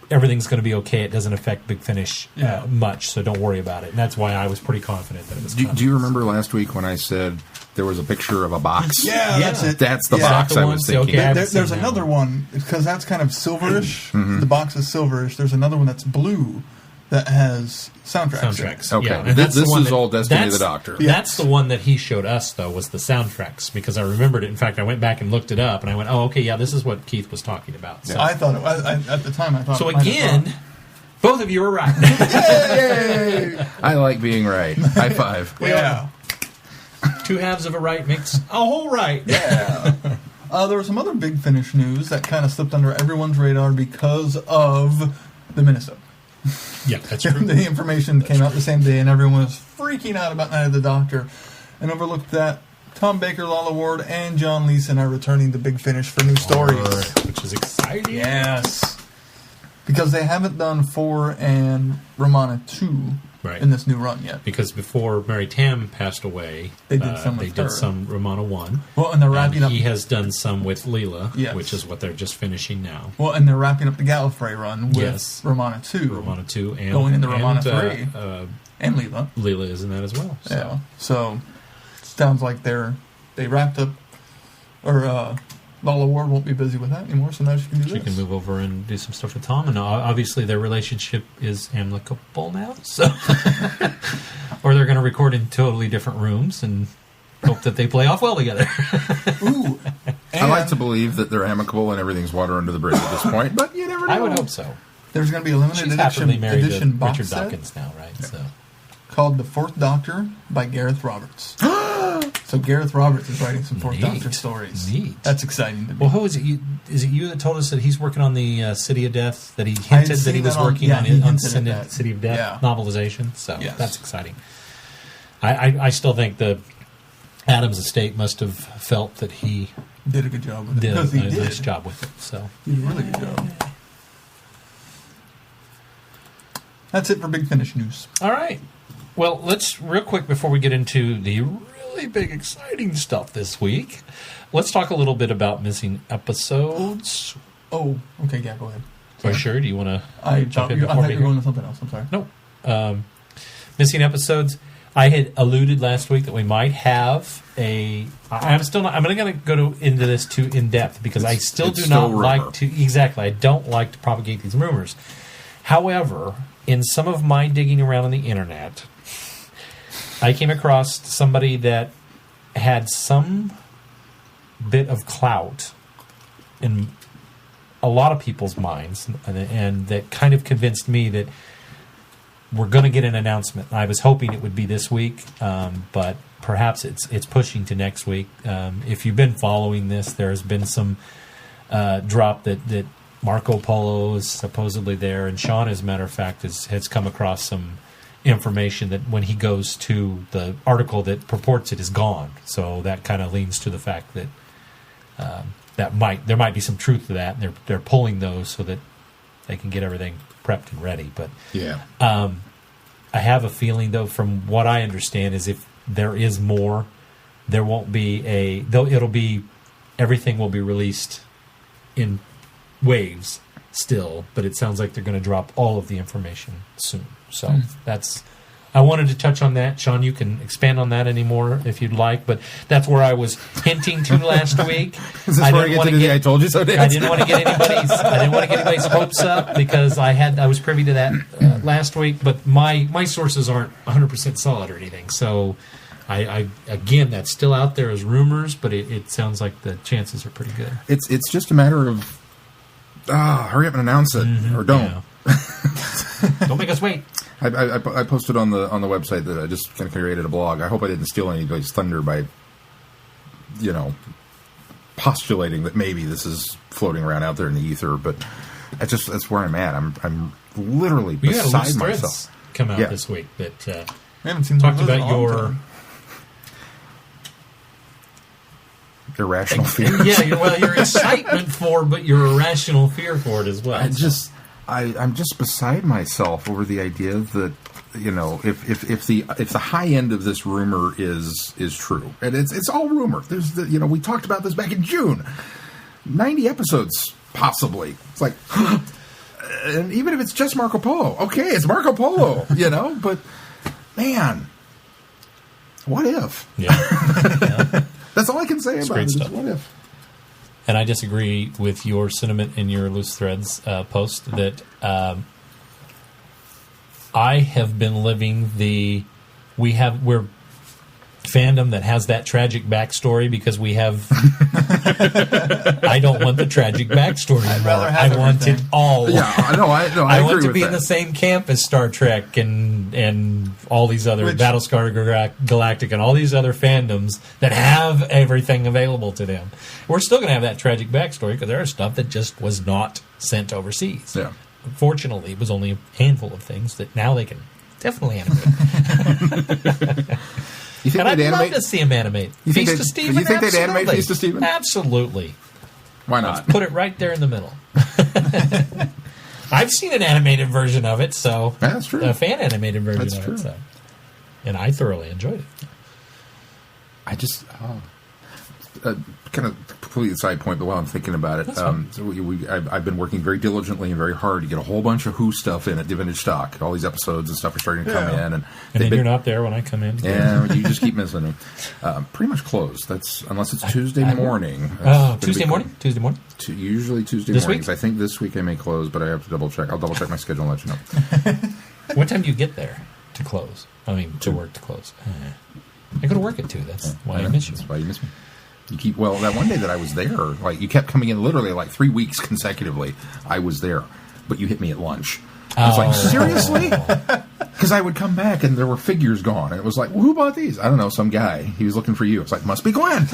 everything's going to be okay. It doesn't affect Big Finish much, so don't worry about it. And that's why I was pretty confident that it was coming. Do you remember last week when I said there was a picture of a box? Yeah, that's it. That's the box I was thinking. Okay, there's another one, because that's kind of silverish. The box is silverish. There's another one that's blue that has soundtracks. Okay, yeah, this is all Destiny of the Doctor. That's the one that he showed us, though, was the soundtracks, because I remembered it. In fact, I went back and looked it up, and I went, oh, okay, yeah, this is what Keith was talking about. So. I thought, at the time, I thought... So again, both of you were right. Yay! I like being right. High five. Yeah. Two halves of a right makes a whole right. Yeah. There was some other Big Finish news that kind of slipped under everyone's radar because of the Minnesota. Yeah, that's true. The information came out the same day, and everyone was freaking out about Night of the Doctor. And overlooked that Tom Baker, Lala Ward, and John Leeson are returning to Big Finish for new stories. Which is exciting. Yes. Because they haven't done 4 and Romana 2 in this new run yet. Because before Mary Tam passed away, they did some Romana 1. Well, and they're wrapping up. He has done some with Leela, which is what they're just finishing now. Well, and they're wrapping up the Gallifrey run with Romana 2. Romana 2 and going into Romana 3. And Leela. Leela is in that as well. So. Yeah. So, sounds like they wrapped up, or Lala Ward won't be busy with that anymore, so now she can do this. She can move over and do some stuff with Tom, and obviously their relationship is amicable now, so... or they're going to record in totally different rooms and hope that they play off well together. Ooh. I like to believe that they're amicable and everything's water under the bridge at this point, but you never know. I would hope so. There's going to be a limited edition box Richard set Dawkins now, right? Yeah. So. Called The Fourth Doctor by Gareth Roberts. So Gareth Roberts is writing some Fourth Doctor stories. Neat. That's exciting to me. Well, who is it? Is it you that told us that he's working on the City of Death? That he hinted that he was working on City of Death novelization? So that's exciting. I still think the Adams estate must have felt that he did a good job with it. Did a nice job with it. So he did a really good job. That's it for Big Finish news. All right. Well, let's, real quick, before we get into the really big, exciting stuff this week, let's talk a little bit about missing episodes. Oh, okay, yeah, go ahead. Are you sure? Do you want to jump in I before thought you were going to something else. I'm sorry. No. Missing episodes. I had alluded last week that we might have I'm not going to go into this too in depth because I still do not like to. Exactly. I don't like to propagate these rumors. However, in some of my digging around on the internet, I came across somebody that had some bit of clout in a lot of people's minds, and that kind of convinced me that we're going to get an announcement. I was hoping it would be this week, but perhaps it's pushing to next week. If you've been following this, there has been some drop that Marco Polo is supposedly there, and Sean, as a matter of fact, has come across some information that when he goes to the article that purports it is gone. So that kind of leans to the fact that there might be some truth to that. And they're pulling those so that they can get everything prepped and ready. But Yeah. I have a feeling, though, from what I understand, is if there is more, there won't be everything will be released in waves still, but it sounds like they're going to drop all of the information soon. So I wanted to touch on that. Sean, you can expand on that anymore if you'd like, but that's where I was hinting to last week. Is this where I get to do the I told you so dance? I didn't want to get anybody's hopes up because I was privy to that last week, but my sources aren't 100% solid or anything. So I again, that's still out there as rumors, but it sounds like the chances are pretty good. It's just a matter of hurry up and announce it or don't. Yeah. Don't make us wait. I posted on the website that I just kind of created a blog. I hope I didn't steal anybody's thunder by, postulating that maybe this is floating around out there in the ether. But that's where I'm at. I'm literally beside myself. Come out this week that I haven't seen talked about your irrational fear. Your excitement but your irrational fear for it as well. I'm just beside myself over the idea that if the high end of this rumor is true, and it's all rumor. There's we talked about this back in June, 90 episodes possibly. It's like, and even if it's just Marco Polo, okay, it's Marco Polo, But man, what if? Yeah. That's all I can say about it. Stuff. What if? And I disagree with your sentiment in your Loose Threads post that I have been living we're fandom that has that tragic backstory because we have. I don't want the tragic backstory anymore. I want it all. Yeah, I I agree want to with be that. in the same camp as Star Trek and all these other Battlestar Galactic and all these other fandoms that have everything available to them. We're still going to have that tragic backstory because there are stuff that just was not sent overseas. Yeah. Fortunately, it was only a handful of things that now they can definitely animate. You think and they'd I'd love animate? to see them animate. Feast of Stephen? You think they'd animate Absolutely. Feast of Stephen? Absolutely. Why not? Put it right there in the middle. I've seen an animated version of it, so That's true. a fan animated version That's of true. it, so. And I thoroughly enjoyed it. I just kind of completely side point, but while I'm thinking about it, I've been working very diligently and very hard to get a whole bunch of Who stuff in at Vintage Stock. All these episodes and stuff are starting to come in, and then you're not there when I come in. Yeah, you just keep missing them. Pretty much closed. That's unless it's Tuesday morning. Tuesday morning. Tuesday morning. Usually Tuesday This mornings. week? I think this week I may close, but I have to double check. I'll double check my schedule and let you know. What time do you get there to close? I mean, to work to close. I go to work at 2. That's why I miss you. That's why you miss me. You keep that one day that I was there, like you kept coming in literally like 3 weeks consecutively. I was there, but you hit me at lunch. I was like, seriously? Because I would come back and there were figures gone, and it was like, well, who bought these? I don't know, some guy. He was looking for you. It's like, must be Glenn.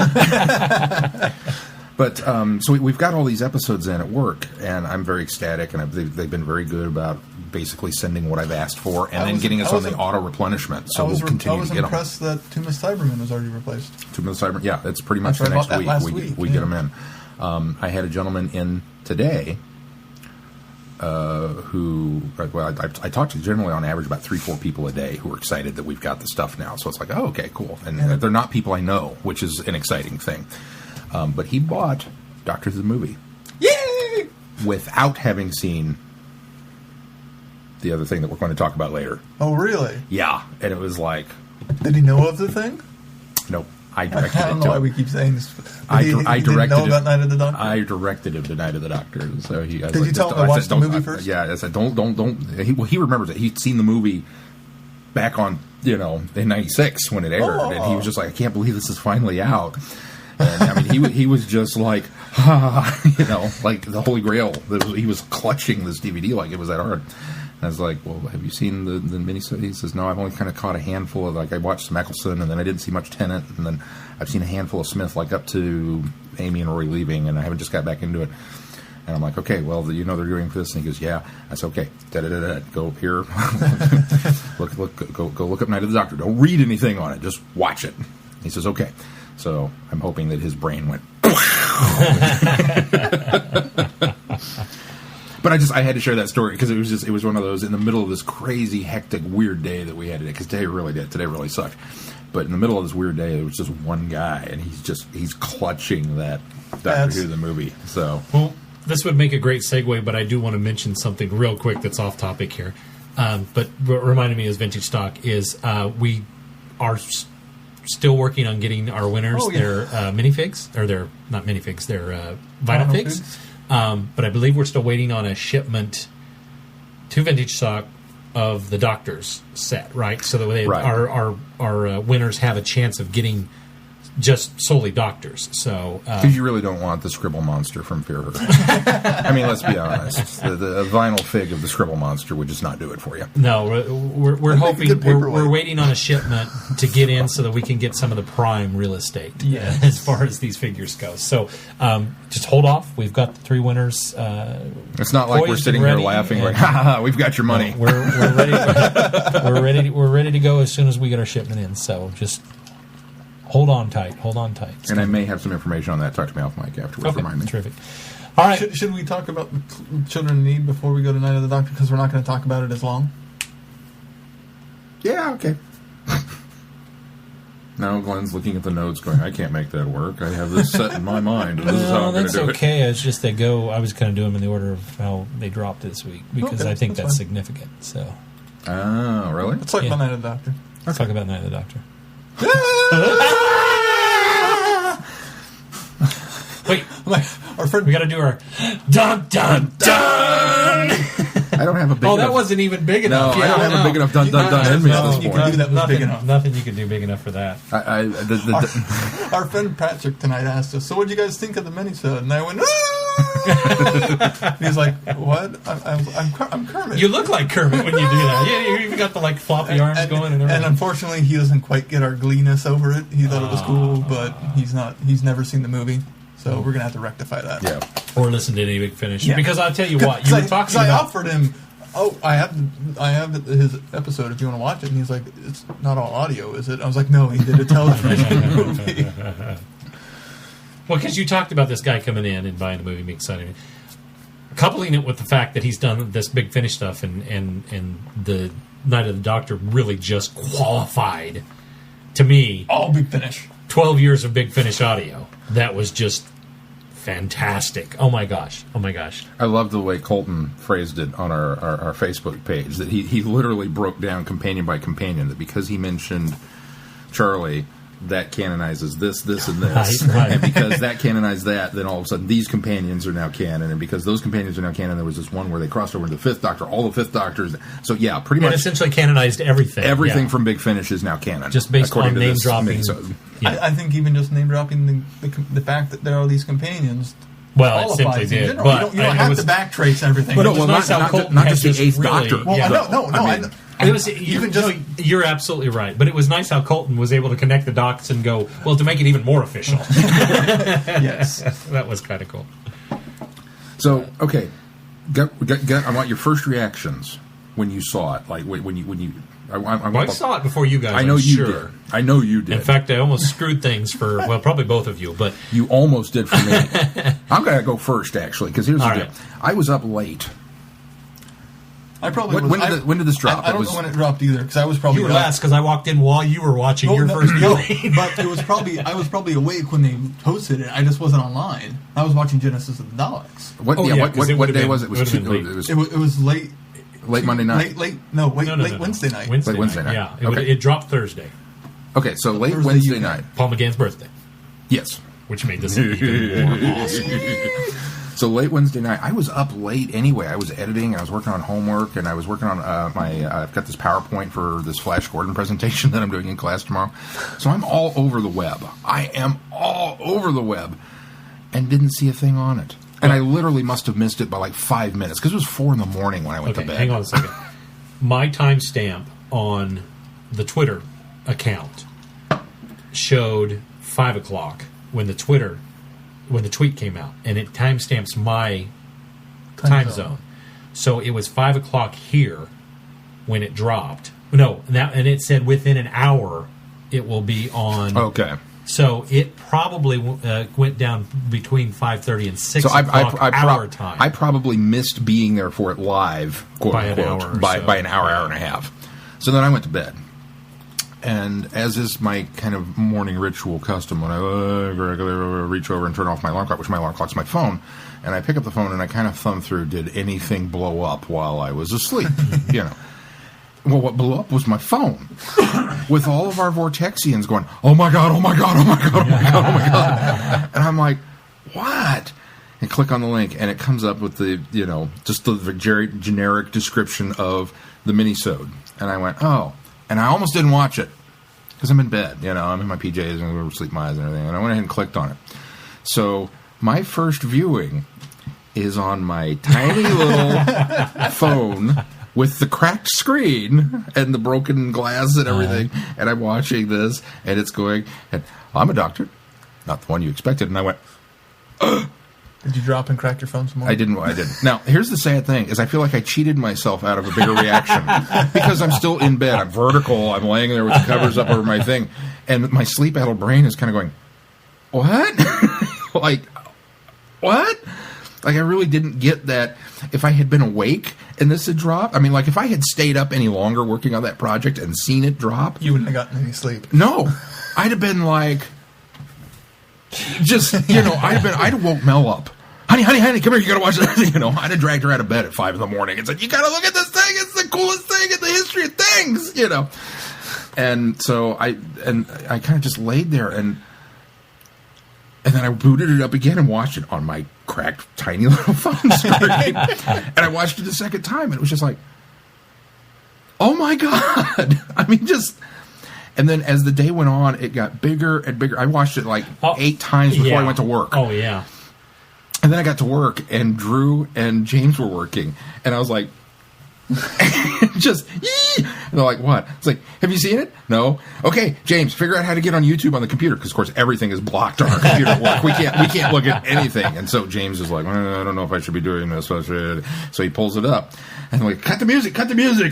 But so we've got all these episodes in at work, and I'm very ecstatic, and they've been very good about basically sending what I've asked for and then getting us on the auto replenishment. So we'll continue to get them. I was impressed that Tomb of Cybermen was already replaced. Tomb of Cybermen, yeah, that's pretty much the next week. We get them in. I had a gentleman in today who, I talk to generally on average about 3-4 people a day who are excited that we've got the stuff now. So it's like, oh, okay, cool. And they're not people I know, which is an exciting thing. But he bought Doctor Who the movie. Yay! Without having seen the other thing that we're going to talk about later. Oh, really? Yeah. And it was like... Did he know of the thing? Nope. I directed I don't know why we keep saying this. I directed directed know about Night of the Doctor? I directed him to Night of the Doctor. So he. Did you tell him to watch the movie first? Yeah, I said don't. He remembers it. He'd seen the movie back on in '96 when it aired, and he was just like, I can't believe this is finally out. And I mean, he was just like, like the Holy Grail. He was clutching this DVD like it was that hard. And I was like, well, have you seen the miniseries? He says, no, I've only kind of caught a handful of, I watched some Eccleston, and then I didn't see much Tennant, and then I've seen a handful of Smith, up to Amy and Rory leaving, and I haven't just got back into it. And I'm like, okay, well, they're doing this? And he goes, yeah. I said, okay, go here, go look up Night of the Doctor. Don't read anything on it, just watch it. He says, okay. So I'm hoping that his brain went. But I had to share that story because it was one of those in the middle of this crazy, hectic, weird day that we had today. Because today really sucked. But in the middle of this weird day, it was just one guy, and he's clutching that Doctor Who the movie. So well, this would make a great segue, but I do want to mention something real quick that's off topic here. But what reminded me is Vintage Stock is we are still working on getting our winners their minifigs, or they're not minifigs, they're vinyl figs. But I believe we're still waiting on a shipment to Vintage Stock of the Doctor's set, right? So that our winners have a chance of getting just solely Doctors. So because you really don't want the Scribble Monster from Fear Her. I mean, let's be honest. The vinyl fig of the Scribble Monster would just not do it for you. No, we're hoping we're waiting on a shipment to get in so that we can get some of the prime real estate as far as these figures go. So just hold off. We've got the 3 winners. It's not like we're sitting here laughing like, ha ha ha, we've got your money. No, we're ready. We're ready to go as soon as we get our shipment in. So just. Hold on tight. And I may have some information on that. Talk to me off mic afterwards. Okay, remind me. Terrific. All right. Should we talk about the Children in Need before we go to Night of the Doctor? Because we're not going to talk about it as long. Yeah, okay. Now Glenn's looking at the notes going, I can't make that work. I have this set in my mind. And this is how I'm going to do it. That's okay. It's just they go. I was going to do them in the order of how they dropped this week because I think that's significant. So. Oh, really? Let's talk about Night of the Doctor. Let's talk about Night of the Doctor. Wait, our friend, we got to do our dun dun dun. I don't have a big. Oh, that wasn't even big enough. No, I don't have a big enough dun dun dun in me. Nothing you can do that was big enough. Nothing you can do big enough for that. Our friend Patrick tonight asked us, "So, what did you guys think of the minisode?" And I went, he's like, "What? I'm Kermit." You look like Kermit when you do that. Yeah, you even got the floppy arms going and everything. And unfortunately, he doesn't quite get our glee-ness over it. He thought it was cool, but he's never seen the movie. So we're gonna have to rectify that. Yeah. Or listen to any Big Finish. Yeah. Because I'll tell you what, you were talking about. I offered him. Oh, I have his episode if you want to watch it, and he's like, "It's not all audio, is it?" I was like, "No, he did a television movie." Well, because you talked about this guy coming in and buying the movie, me excited. Coupling it with the fact that he's done this Big Finish stuff, and the Night of the Doctor really just qualified to me. All Big Finish. 12 years of Big Finish audio. That was just fantastic. Oh my gosh. I love the way Colton phrased it on our Facebook page, that he literally broke down companion by companion, that because he mentioned Charlie, that canonizes this, and this. Right. And because that canonized that, then all of a sudden these companions are now canon. And because those companions are now canon, there was this one where they crossed over into the Fifth Doctor, all the Fifth Doctors. So, yeah, pretty much. It essentially canonized everything. Everything from Big Finish is now canon. Just based on name dropping. Yeah. I think even just name dropping the fact that there are these companions. Well, it simply did. But you don't have to backtrace everything. But not just the Eighth Doctor. Well, no. It was you're absolutely right, but it was nice how Colton was able to connect the dots and go, well, to make it even more official. Yes, that was kind of cool. So, okay, I want your first reactions when you saw it. Like when you. I saw it before you guys. I know you did. I know you did. In fact, I almost screwed things for probably both of you, but you almost did for me. I'm going to go first actually, because here's the deal. I was up late. I probably when did this drop? I don't know when it dropped either, because I was probably you were last because I walked in while you were watching your first viewing. But it was I was probably awake when they posted it. I just wasn't online. I was watching Genesis of the Daleks. What day was it? It was late. Late Monday night. Late Wednesday night. Late Wednesday night. Yeah, it dropped Thursday. Okay, so late Wednesday night. Paul McGann's birthday. Yes, which made this even more awesome. So late Wednesday night, I was up late anyway. I was editing, and I was working on homework, and I was working on I've got this PowerPoint for this Flash Gordon presentation that I'm doing in class tomorrow. So I'm all over the web. I am all over the web, and didn't see a thing on it. And I literally must have missed it by like 5 minutes, because it was 4 a.m. when I went to bed. Hang on a second. My timestamp on the Twitter account showed 5 o'clock when the tweet came out, and it timestamps my time zone. So it was 5 o'clock here when it dropped. No, and it said within an hour it will be on So it probably went down between 5:30 and 6 o'clock our time. I probably missed being there for it live, quote by unquote, by an hour and a half. So then I went to bed. And as is my kind of morning ritual custom, when I reach over and turn off my alarm clock, which my alarm clock's my phone, and I pick up the phone and I kind of thumb through, did anything blow up while I was asleep? Well, what blew up was my phone, with all of our Vortexians going, oh my God, oh my God, oh my God, oh my God, oh my God. And I'm like, what? And click on the link, and it comes up with the, just the generic description of the minisode. And I went, oh. And I almost didn't watch it, because I'm in bed, I'm in my PJs and sleep my eyes and everything. And I went ahead and clicked on it. So my first viewing is on my tiny little phone, with the cracked screen and the broken glass and everything, and I'm watching this, and it's going, and I'm a doctor, not the one you expected, and I went, ugh. Did you drop and crack your phone some more? I didn't. Now, here's the sad thing, is I feel like I cheated myself out of a bigger reaction, because I'm still in bed, I'm vertical, I'm laying there with the covers up over my thing, and my sleep-addled brain is kind of going, what? Like, what? Like, I really didn't get that. If I had been awake and this had dropped, I mean, like, if I had stayed up any longer working on that project and seen it drop, you wouldn't have gotten any sleep. No, I'd have been like, just, I'd have woke Mel up. Honey, come here, you gotta watch this. I'd have dragged her out of bed at 5 a.m. and said, you gotta look at this thing, it's the coolest thing in the history of things, And so I kind of just laid there, and then I booted it up again and watched it on my cracked, tiny little phone screen. And I watched it a second time, and it was just like, oh my God. I mean, just... And then as the day went on, it got bigger and bigger. I watched it like 8 times before I went to work. Oh, yeah. And then I got to work, and Drew and James were working. And I was like... just and they're like, what? It's like, have you seen it? No. Okay, James, figure out how to get on YouTube on the computer, because of course everything is blocked on our computer at work. We can't look at anything. And so James is like, I don't know if I should be doing this. So he pulls it up, and I'm like, cut the music.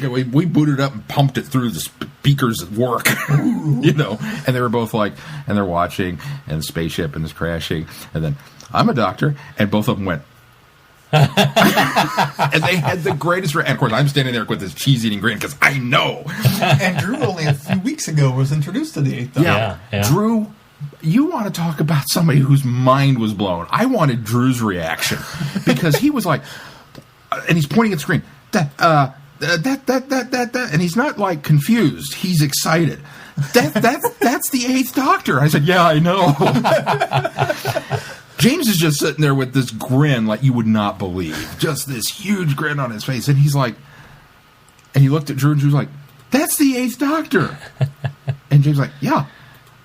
And we booted it up and pumped it through the speakers at work. And they were both like, and they're watching, and the spaceship and it's crashing, and then I'm a doctor, and both of them went. And they had the greatest, and of course I'm standing there with this cheese-eating grin, because I know. And Drew only a few weeks ago was introduced to the 8th. Yeah. Drew, you want to talk about somebody whose mind was blown. I wanted Drew's reaction, because he was like, and he's pointing at the screen, that, and he's not like confused, he's excited. That's the 8th Doctor. I said, yeah, I know. James is just sitting there with this grin like you would not believe. Just this huge grin on his face. And he's like, and he looked at Drew, and Drew's like, that's the 8th Doctor. And James like, yeah.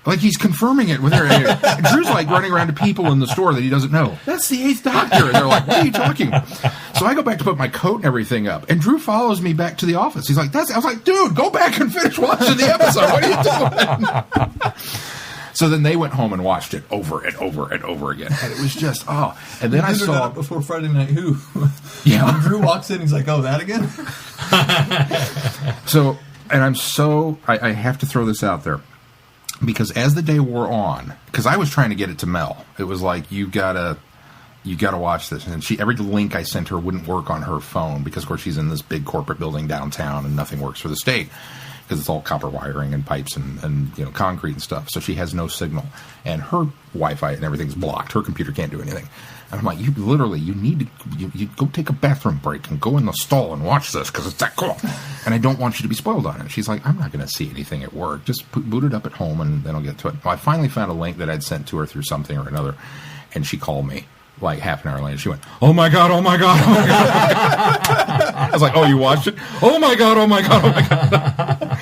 Like he's confirming it with her. And Drew's like running around to people in the store that he doesn't know. That's the 8th Doctor. And they're like, what are you talking about? So I go back to put my coat and everything up. And Drew follows me back to the office. He's like, I was like, dude, go back and finish watching the episode. What are you doing? So then they went home and watched it over and over and over again. And it was just, And then I saw... before Friday Night Who. Yeah. When Drew walks in, he's like, oh, that again? So, and I'm so... I have to throw this out there. Because as the day wore on... Because I was trying to get it to Mel. It was like, you gotta watch this. And every link I sent her wouldn't work on her phone. Because, of course, she's in this big corporate building downtown and nothing works for the state. Because it's all copper wiring and pipes and concrete and stuff. So she has no signal. And her Wi-Fi and everything's blocked. Her computer can't do anything. And I'm like, you need to you go take a bathroom break and go in the stall and watch this, because it's that cool. And I don't want you to be spoiled on it. She's like, I'm not going to see anything at work. Just boot it up at home, and then I'll get to it. Well, I finally found a link that I'd sent to her through something or another. And she called me like half an hour later. She went, oh my God, oh my God, oh my God. I was like, oh, you watched it? Oh my God, oh my God, oh my God.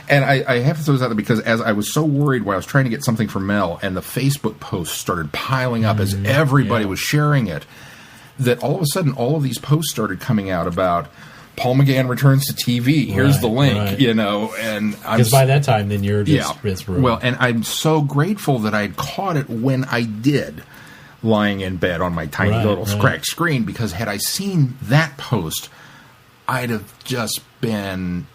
And I have to throw this out there, because as I was so worried when I was trying to get something from Mel, and the Facebook posts started piling up as everybody was sharing it, that all of a sudden all of these posts started coming out about Paul McGann returns to TV. Here's the link, and because by that time, then you're just ruined. Well, and I'm so grateful that I caught it when I did, lying in bed on my tiny little cracked screen, because had I seen that post, I'd have just been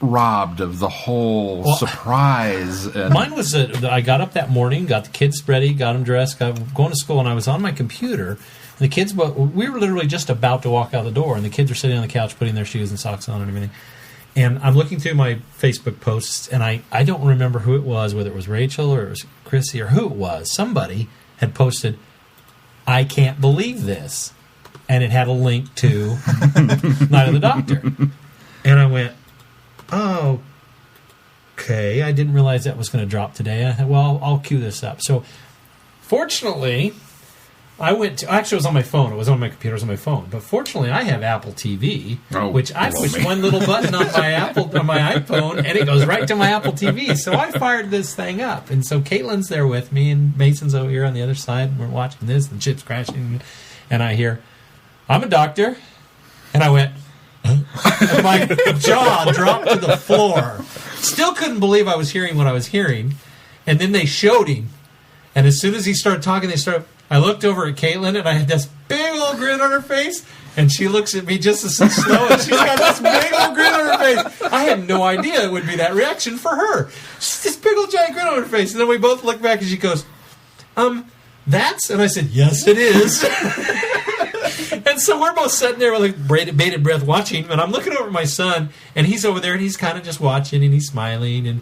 robbed of the whole surprise. And mine was I got up that morning, got the kids ready, got them dressed, got going to school, and I was on my computer. And the kids, we were literally just about to walk out the door, and the kids were sitting on the couch putting their shoes and socks on and everything. And I'm looking through my Facebook posts, and I don't remember who it was, whether it was Rachel or it was Chrissy or who it was. Somebody had posted, "I can't believe this." And it had a link to Night of the Doctor. And I went, "Oh, okay. I didn't realize that was going to drop today." I thought, well, I'll cue this up. So, fortunately, I went to... Actually, it was on my phone. It was on my computer. It was on my phone. But fortunately, I have Apple TV, which I push one little button on my iPhone, and it goes right to my Apple TV. So I fired this thing up. And so Caitlin's there with me, and Mason's over here on the other side. And we're watching this, and ship's crashing. And I hear, "I'm a doctor." And I went... and my jaw dropped to the floor. Still couldn't believe I was hearing what I was hearing. And then they showed him. And as soon as he started talking, I looked over at Caitlin, and I had this big old grin on her face. And she looks at me just as slow, and she's got this big old grin on her face. I had no idea it would be that reaction for her. She's this big old giant grin on her face. And then we both look back, and she goes, "That's?" And I said, "Yes, it is." And so we're both sitting there with bated breath watching, and I'm looking over at my son, and he's over there, and he's kind of just watching, and he's smiling, and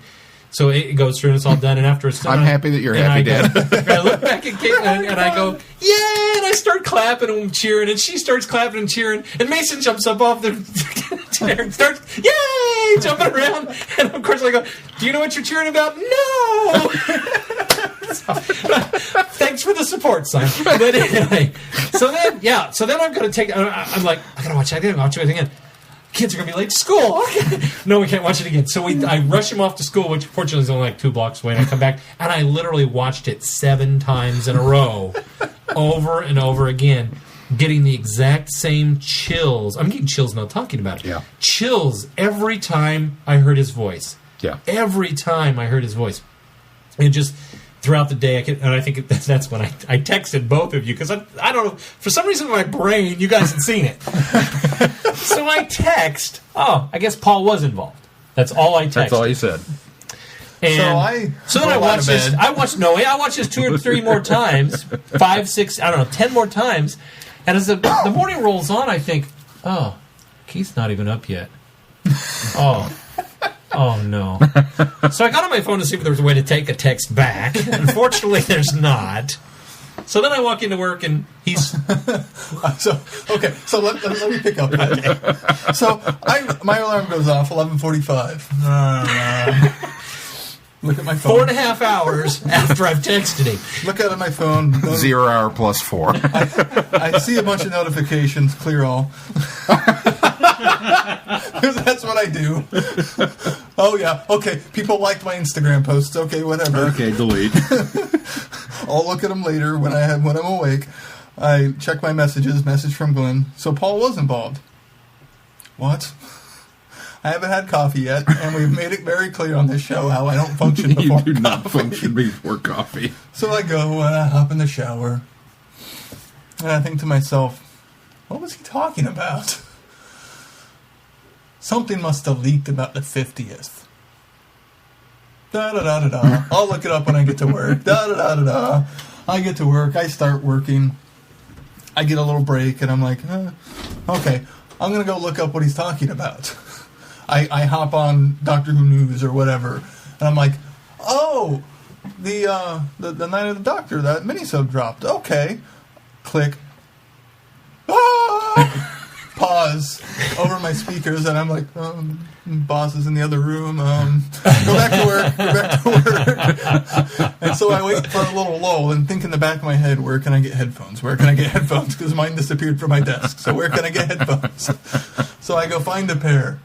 so it goes through, and it's all done, and after it's done... I'm happy that you're happy, Dad. I look back at Caitlin, and I go, "Yay!" And I start clapping and cheering, and she starts clapping and cheering, and Mason jumps up off the chair and starts, "Yay!" jumping around, and of course I go, "Do you know what you're cheering about?" "No!" Thanks for the support, son. But anyway, so then I'm going to take... I'm like, I got to watch it again. Kids are going to be late to school. No, we can't watch it again. So I rush him off to school, which fortunately is only like 2 blocks away, and I come back, and I literally watched it 7 times in a row, over and over again, getting the exact same chills. I'm getting chills now talking about it. Yeah. Chills every time I heard his voice. Yeah. Every time I heard his voice. And just... throughout the day, I think that's when I texted both of you, because I don't know, for some reason in my brain, you guys had seen it. So I text, I guess Paul was involved. That's all I texted. That's all you said. And so then I watched this. I watched this 2 or 3 more times, 5, 6, 10 more times. And as the morning rolls on, I think, oh, Keith's not even up yet. Oh, no. So I got on my phone to see if there was a way to take a text back. Unfortunately, there's not. So then I walk into work, and he's... So let me pick up. Okay. So my alarm goes off 11:45. Look at my phone. 4.5 hours after I've texted him. Look at my phone. 0 hour plus 4. I see a bunch of notifications. Clear all. That's what I do. Oh, yeah. Okay. People liked my Instagram posts. Okay, whatever. Okay, delete. I'll look at them later when I'm awake. I check my messages. Message from Glenn. So Paul was involved. What? I haven't had coffee yet, and we've made it very clear on this show how I don't function before You do not coffee. function before coffee. So I go and I hop in the shower, and I think to myself, what was he talking about? Something must have leaked about the 50th. Da-da-da-da-da. I'll look it up when I get to work. Da-da-da-da-da. I get to work. I start working. I get a little break, and I'm like, okay, I'm going to go look up what he's talking about. I hop on Doctor Who News or whatever, and I'm like, oh, the Night of the Doctor, that minisode dropped. Okay. Click. Ah! Pause over my speakers, and I'm like, boss is in the other room. Go back to work. And so I wait for a little lull and think in the back of my head, where can I get headphones? Where can I get headphones? Because mine disappeared from my desk. So where can I get headphones? So I go find a pair.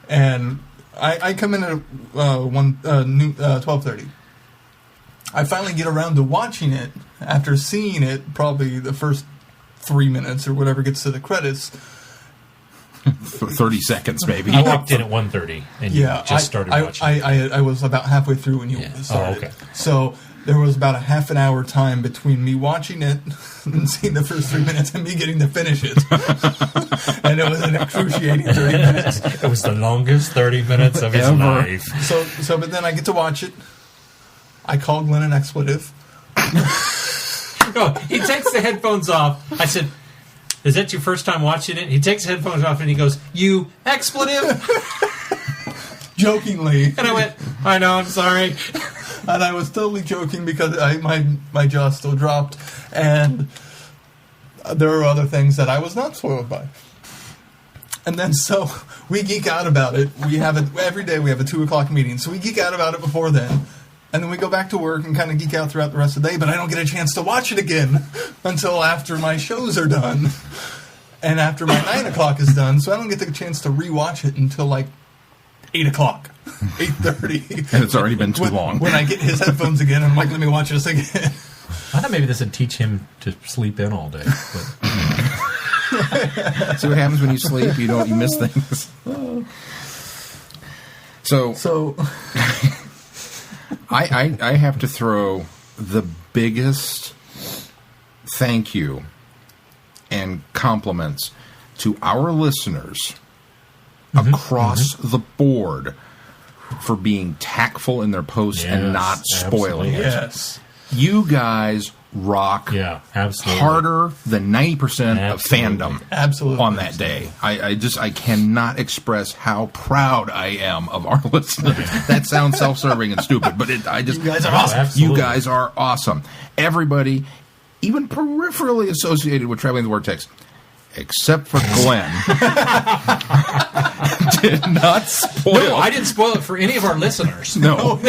And I come in at 12:30. I finally get around to watching it after seeing it probably the first 3 minutes or whatever gets to the credits. 30 seconds, maybe. I walked in at 1:30, and you just started watching. I was about halfway through when you started. Oh, okay. So there was about a half an hour time between me watching it and seeing the first 3 minutes and me getting to finish it. And it was an excruciating 30 minutes. It was the longest 30 minutes of his life. But then I get to watch it. I call Glenn an expletive. No, he takes the headphones off. I said, "Is that your first time watching it?" He takes the headphones off and he goes, "You expletive?" Jokingly. And I went, "I know, I'm sorry." And I was totally joking because my jaw still dropped, and there were other things that I was not spoiled by. And then so we geek out about it. We have it every day. We have a 2:00 meeting, so we geek out about it before then, and then we go back to work and kind of geek out throughout the rest of the day. But I don't get a chance to watch it again until after my shows are done, and after my 9:00 is done. So I don't get the chance to rewatch it until like 8:00. 8:30. And it's already been too long. When I get his headphones again, I'm like, let me watch this again. I thought maybe this would teach him to sleep in all day. But. See what happens when you sleep? You miss things. So I have to throw the biggest thank you and compliments to our listeners across the board for being tactful in their posts and not spoiling it. Yes. You guys rock harder than 90% of fandom on that day. I cannot express how proud I am of our listeners. That sounds self-serving and stupid, but you guys are awesome. You guys are awesome. Everybody, even peripherally associated with Traveling the Vortex, except for Glenn, did not spoil. No, I didn't spoil it for any of our listeners. No.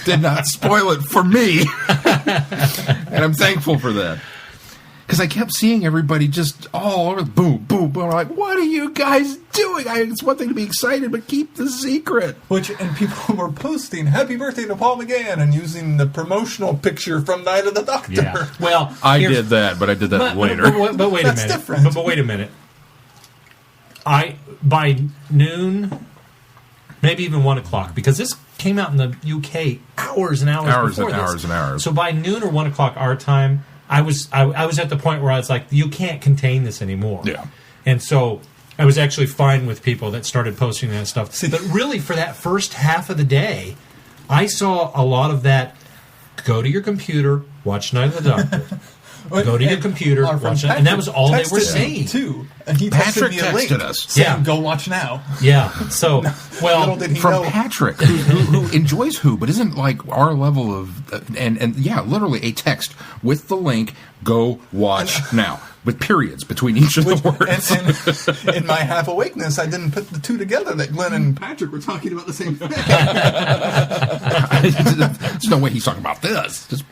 Did not spoil it for me. And I'm thankful for that. Because I kept seeing everybody just all over, boom, boom, boom. I'm like, what are you guys doing? It's one thing to be excited, but keep the secret. And people were posting, "Happy birthday to Paul McGann," and using the promotional picture from Night of the Doctor. Yeah. Well, I did that, but I did that later. But wait a minute. That's different. But wait a minute. By noon, maybe even 1:00, because this came out in the UK hours and hours before this. So by noon or 1:00 our time, I was at the point where I was like, you can't contain this anymore. Yeah. And so I was actually fine with people that started posting that stuff. But really, for that first half of the day, I saw a lot of that. Go to your computer, watch Night of the Doctor. Go to your computer, watch it. And that was all they were saying. Too. And he Patrick texted us. Saying, go watch now. Yeah. So, well, from Patrick, who enjoys Who, but isn't like our level of, and literally a text with the link, go watch now, with periods between each of the words. And in my half awakeness, I didn't put the two together that Glenn and Patrick were talking about the same thing. There's no way he's talking about this. Just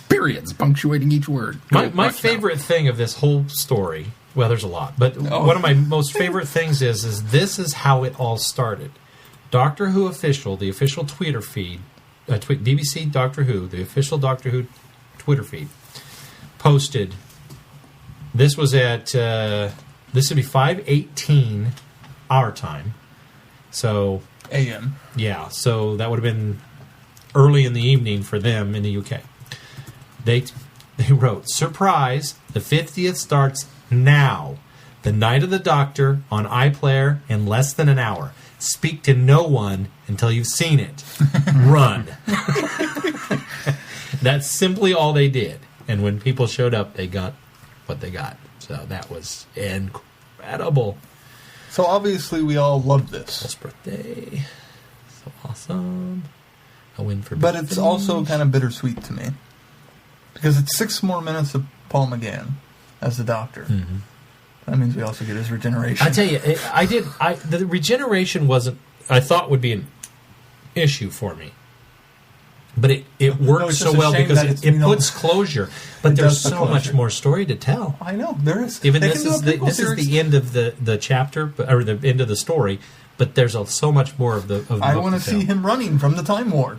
periods punctuating each word. My favorite thing of this whole story, well, there's a lot, but one of my most favorite things is this is how it all started. Doctor Who Official, the official Twitter feed, BBC Doctor Who, the official Doctor Who Twitter feed, posted, this was at, this would be 5:18 our time. So... AM. Yeah, so that would have been early in the evening for them in the UK. They wrote, "Surprise, the 50th starts now. The Night of the Doctor on iPlayer in less than an hour. Speak to no one until you've seen it. Run." That's simply all they did. And when people showed up, they got what they got. So that was incredible. So obviously we all loved this. Paul's birthday. So awesome. A win for But it's also kind of bittersweet to me. Because it's 6 more minutes of Paul McGann as the Doctor. Mm-hmm. That means we also get his regeneration. I tell you, the regeneration wasn't, I thought would be an issue for me. But it worked so well because it puts closure. But there's so much more story to tell. I know, there is. Even this is the end of the chapter, or the end of the story, but there's so much more of the I want to see him running from the Time Ward.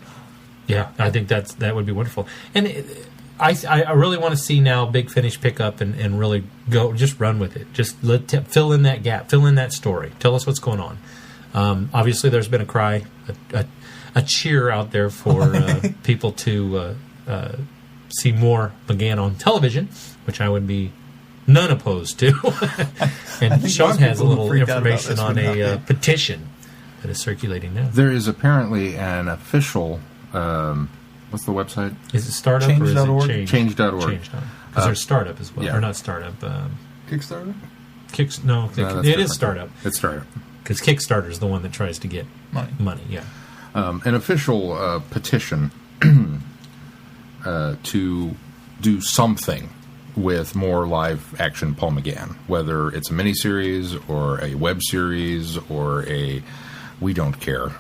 Yeah, I think that would be wonderful. And I really want to see now Big Finish pick up and really go, just run with it. Just fill in that gap, fill in that story. Tell us what's going on. Obviously, there's been a cry, a cheer out there for people to see more McGann on television, which I would be none opposed to. And Sean has a little information on a petition that is circulating now. There is apparently an official... what's the website? Is it startup or is it Change.org. Because there's startup as well. Yeah. Or not startup. Kickstarter? No, it is startup. It's startup. Because Kickstarter is the one that tries to get money. Yeah. An official petition to do something with more live-action Paul McGann, whether it's a miniseries or a web series or a... We don't care.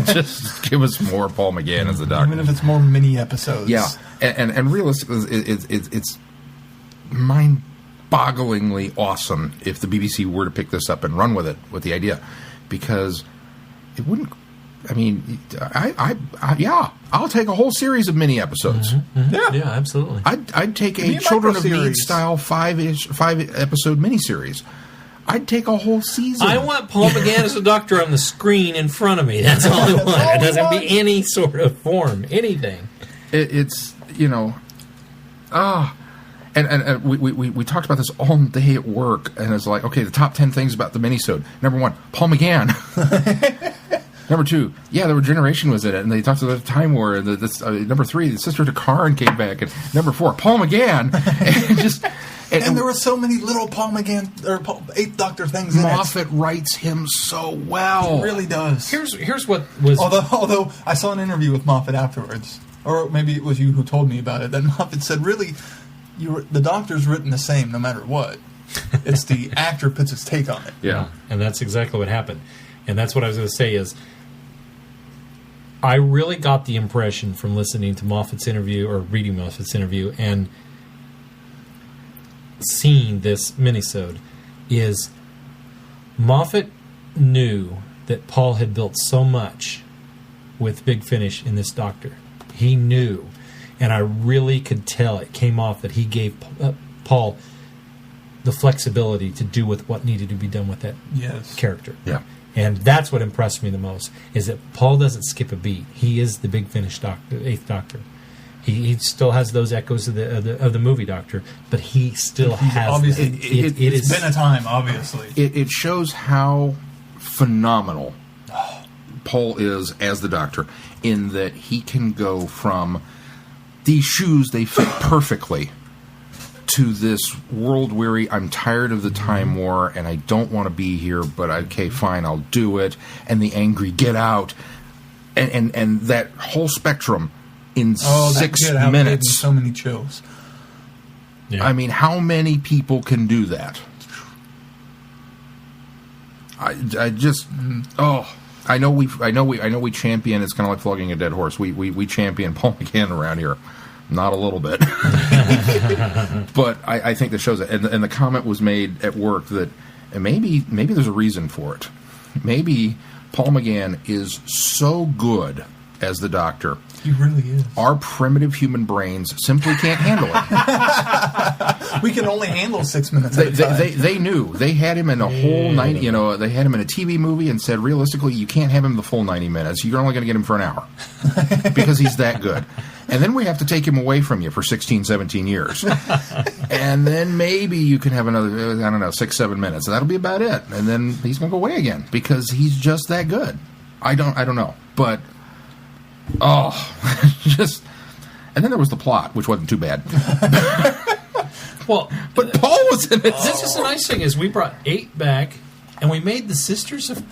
Just give us more Paul McGann as the Doctor. Even if it's more mini episodes. Yeah, and realistically, it's mind-bogglingly awesome if the BBC were to pick this up and run with it, with the idea, because it wouldn't. I mean, I'll take a whole series of mini episodes. Mm-hmm. Yeah, absolutely. I'd take a Children of Need style 5-episode miniseries. I'd take a whole season. I want Paul McGann as a Doctor on the screen in front of me. That's all I want. It doesn't be any sort of form, anything. It's, and we talked about this all day at work, and it's like, okay, the top 10 things about the minisode. Number 1, Paul McGann. Number 2, the Regeneration was in it, and they talked about the Time War. And number 3, the Sister Takar came back, and number 4, Paul McGann. And there were so many little Paul McGann or Eighth Doctor things in it. Moffat writes him so well. He really does. Here's what was... Although I saw an interview with Moffat afterwards, or maybe it was you who told me about it, that Moffat said, really, the Doctor's written the same no matter what. It's the actor puts his take on it. Yeah, and that's exactly what happened. And that's what I was going to say is, I really got the impression from listening to Moffat's interview, or reading Moffat's interview, and seeing this minisode, is Moffat knew that Paul had built so much with Big Finish in this Doctor. He knew, and I really could tell it came off that he gave Paul the flexibility to do with what needed to be done with that character. Yeah. And that's what impressed me the most, is that Paul doesn't skip a beat. He is the Big Finish Doctor, Eighth Doctor. He still has those echoes of the movie Doctor, but he still has... Obviously, it's been a time, obviously. It shows how phenomenal Paul is as the Doctor, in that he can go from these shoes, they fit perfectly, to this world-weary, I'm tired of the Time War, and I don't want to be here, but okay, fine, I'll do it, and the angry get out, and that whole spectrum in 6 minutes. So many chills. Yeah. I mean, how many people can do that? I just I know we champion. It's kind of like flogging a dead horse. We champion Paul McGann around here, not a little bit, but I think that shows it. And the comment was made at work that maybe there's a reason for it. Maybe Paul McGann is so good as the Doctor. He really is. Our primitive human brains simply can't handle it. We can only handle 6 minutes at a time. They knew. They had him in a whole 90, they had him in a TV movie and said, realistically, you can't have him the full 90 minutes. You're only going to get him for an hour because he's that good. And then we have to take him away from you for 16, 17 years. And then maybe you can have another, 6, 7 minutes. That'll be about it. And then he's going to go away again because he's just that good. I don't know. But... and then there was the plot, which wasn't too bad. Well, but Paul was in it. This is the nice thing is we brought 8 back, and we made the Sisters of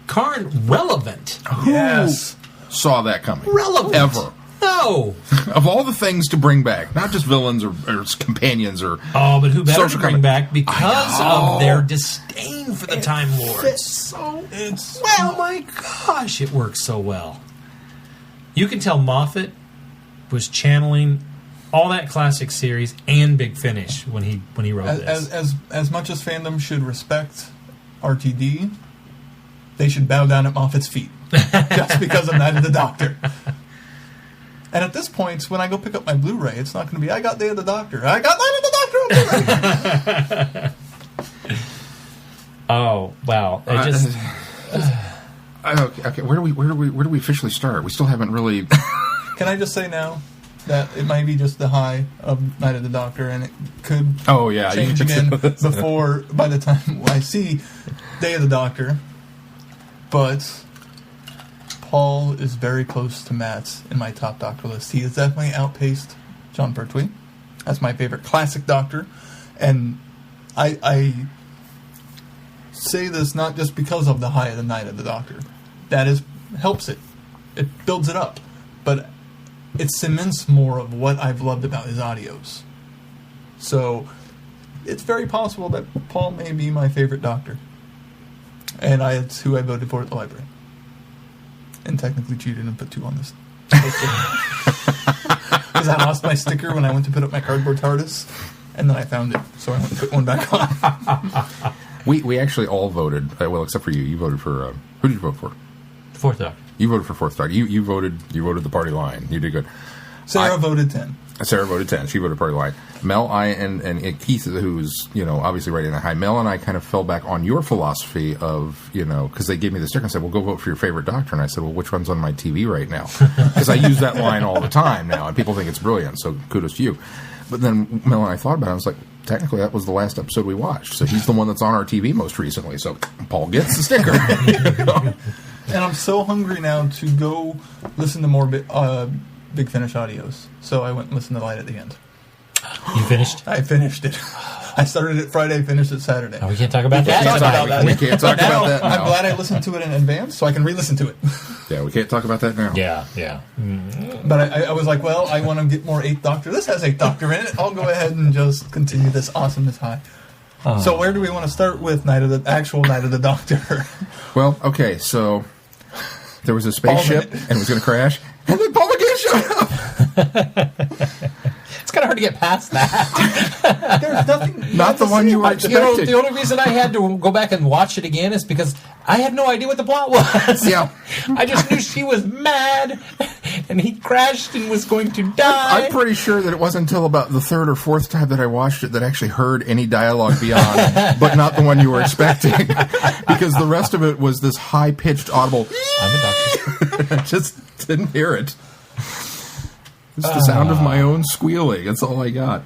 Karn relevant. Who saw that coming? Relevant ever? No. Of all the things to bring back, not just villains or companions or but who better to bring back because of their disdain for the Time Lords? Oh my gosh, it works so well. You can tell Moffat was channeling all that classic series and Big Finish when he wrote this. As much as fandom should respect RTD, they should bow down at Moffat's feet just because of Night of the Doctor. And at this point, when I go pick up my Blu-ray, it's not going to be, I got Day of the Doctor. I got Night of the Doctor on Blu-ray. Oh, wow. Okay. Where do we officially start? We still haven't really. Can I just say now that it might be just the high of Night of the Doctor, and it could change again before, by the time I see Day of the Doctor. But Paul is very close to Matt's in my top Doctor list. He has definitely outpaced John Pertwee. That's my favorite classic Doctor. And I say this not just because of the high of the Night of the Doctor. That helps it. It builds it up. But it cements more of what I've loved about his audios. So it's very possible that Paul may be my favorite Doctor. And it's who I voted for at the library. And technically cheated and put 2 on this. Because I lost my sticker when I went to put up my cardboard TARDIS. And then I found it. So I went to put one back on. We actually all voted, well, except for you. You voted for, who did you vote for? Fourth Doctor. You voted for Fourth Doctor. You voted the party line. You did good. Sarah voted 10. Sarah voted 10. She voted party line. Mel, and Keith, who's, obviously writing that high. Mel and I kind of fell back on your philosophy of, because they gave me the sticker and said, well, go vote for your favorite Doctor. And I said, well, which one's on my TV right now? Because I use that line all the time now, and people think it's brilliant, so kudos to you. But then Mel and I thought about it, I was like, technically that was the last episode we watched. So he's the one that's on our TV most recently. So Paul gets the sticker. And I'm so hungry now to go listen to more Big Finish audios. So I went and listened to Light at the End. You finished? I finished it. I started it Friday, finished it Saturday. Oh, we can't talk about that. We can't talk about that now. I'm glad I listened to it in advance so I can re-listen to it. Yeah, we can't talk about that now. Yeah. But I was like, well, I want to get more 8th Doctor. This has 8th Doctor in it. I'll go ahead and just continue this awesomeness high. So where do we want to start with actual Night of the Doctor? Well, okay, so there was a spaceship and it was going to crash, and then Paul McGann showed up. It's kind of hard to get past that. There's nothing. Not the one you were expecting. The only reason I had to go back and watch it again is because I had no idea what the plot was. Yeah. I just knew she was mad, and he crashed and was going to die. I'm pretty sure that it wasn't until about the 3rd or 4th time that I watched it that I actually heard any dialogue beyond, but not the one you were expecting. Because the rest of it was this high-pitched, audible, I'm a doctor. I just didn't hear it. It's the sound of my own squealing. That's all I got.